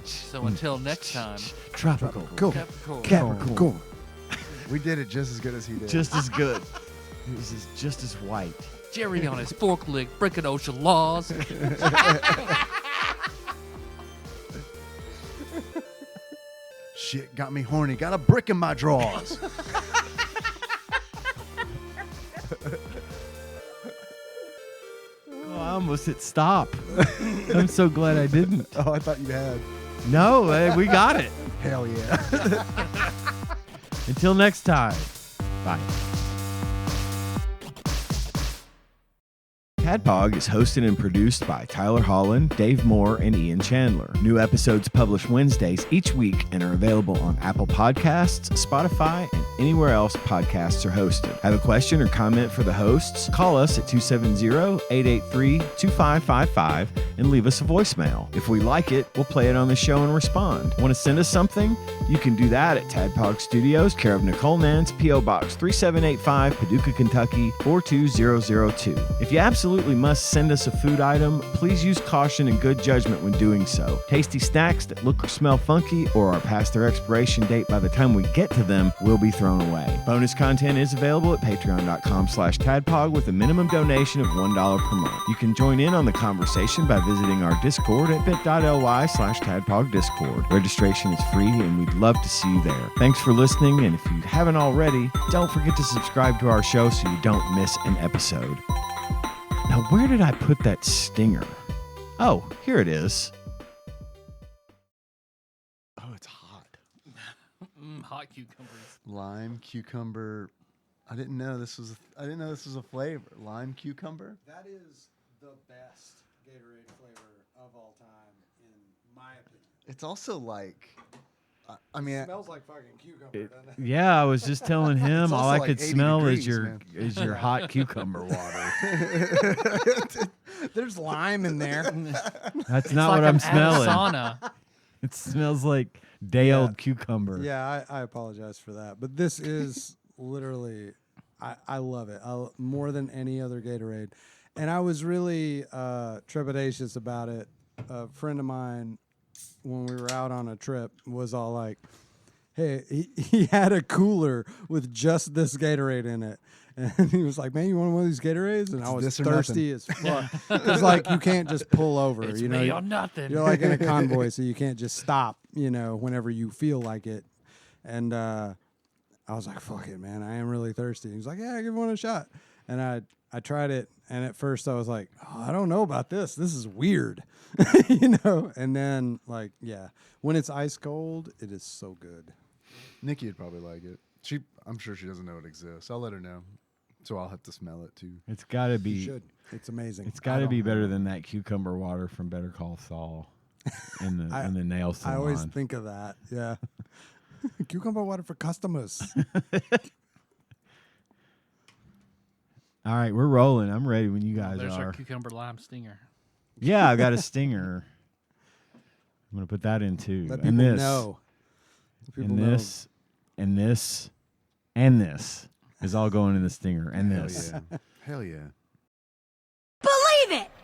So until next time, Tropical. Cool. Capricorn. Capricorn. Cool. We did it just as good as he did. Just as good. It was just as white. Jerry on his fork leg, breaking ocean laws. Shit got me horny. Got a brick in my drawers. Oh, I almost hit stop. I'm so glad I didn't. Oh, I thought you had. No, we got it. Hell yeah. Until next time. Bye. TADPOG is hosted and produced by Tyler Holland, Dave Moore, and Ian Chandler. New episodes published Wednesdays each week and are available on Apple Podcasts, Spotify, and anywhere else podcasts are hosted. Have a question or comment for the hosts? Call us at 270-883-2555 and leave us a voicemail. If we like it, we'll play it on the show and respond. Want to send us something? You can do that at TADPOG Studios, care of Nicole Nance, P.O. Box 3785, Paducah, Kentucky 42002. If you absolutely must send us a food item, please use caution and good judgment when doing so. Tasty snacks that look or smell funky or are past their expiration date by the time we get to them will be thrown away. Bonus content is available at patreon.com/tadpog with a minimum donation of $1 per month. You can join in on the conversation by visiting our Discord at bit.ly/tadpogdiscord. Registration is free and we'd love to see you there. Thanks for listening, and if you haven't already, don't forget to subscribe to our show so you don't miss an episode. Now, where did I put that stinger? Oh, here it is. Oh, it's hot. Hot cucumbers. Lime, cucumber. I didn't know this was a flavor. Lime, cucumber. That is the best Gatorade flavor of all time, in my opinion. It's also like, I mean, It smells like fucking cucumber, doesn't it? Yeah, I was just telling him It's all also I like could 80 smell is degrees, your hot cucumber water. There's lime in there. That's It's not like what I'm an smelling. Sauna. It smells like day old cucumber. Yeah, I apologize for that. But this is literally, I love it. More than any other Gatorade. And I was really trepidatious about it. A friend of mine, when we were out on a trip, was all like, hey, he had a cooler with just this Gatorade in it. And he was like, man, you want one of these Gatorades? And I was this or thirsty as fuck. It's like you can't just pull over. It's you know, me or nothing. you're like in a convoy, so you can't just stop, whenever you feel like it. And I was like, fuck it, man. I am really thirsty. He was like, yeah, give one a shot. And I tried it. And at first I was like, oh, I don't know about this. This is weird, And then, when it's ice cold, it is so good. Nikki would probably like it. I'm sure she doesn't know it exists. I'll let her know. So I'll have to smell it too. It's got to You be. should. It's amazing. It's got to be better than that cucumber water from Better Call Saul in the in the nail salon. I always think of that. Yeah. Cucumber water for customers. All right, we're rolling. I'm ready when you guys There's our are. cucumber lime stinger. Yeah, I got a stinger. I'm gonna put that in too. Let And people this, know. Let people and know. this, and this, and this is all going in the stinger. And Hell this. yeah. Hell yeah. Believe it!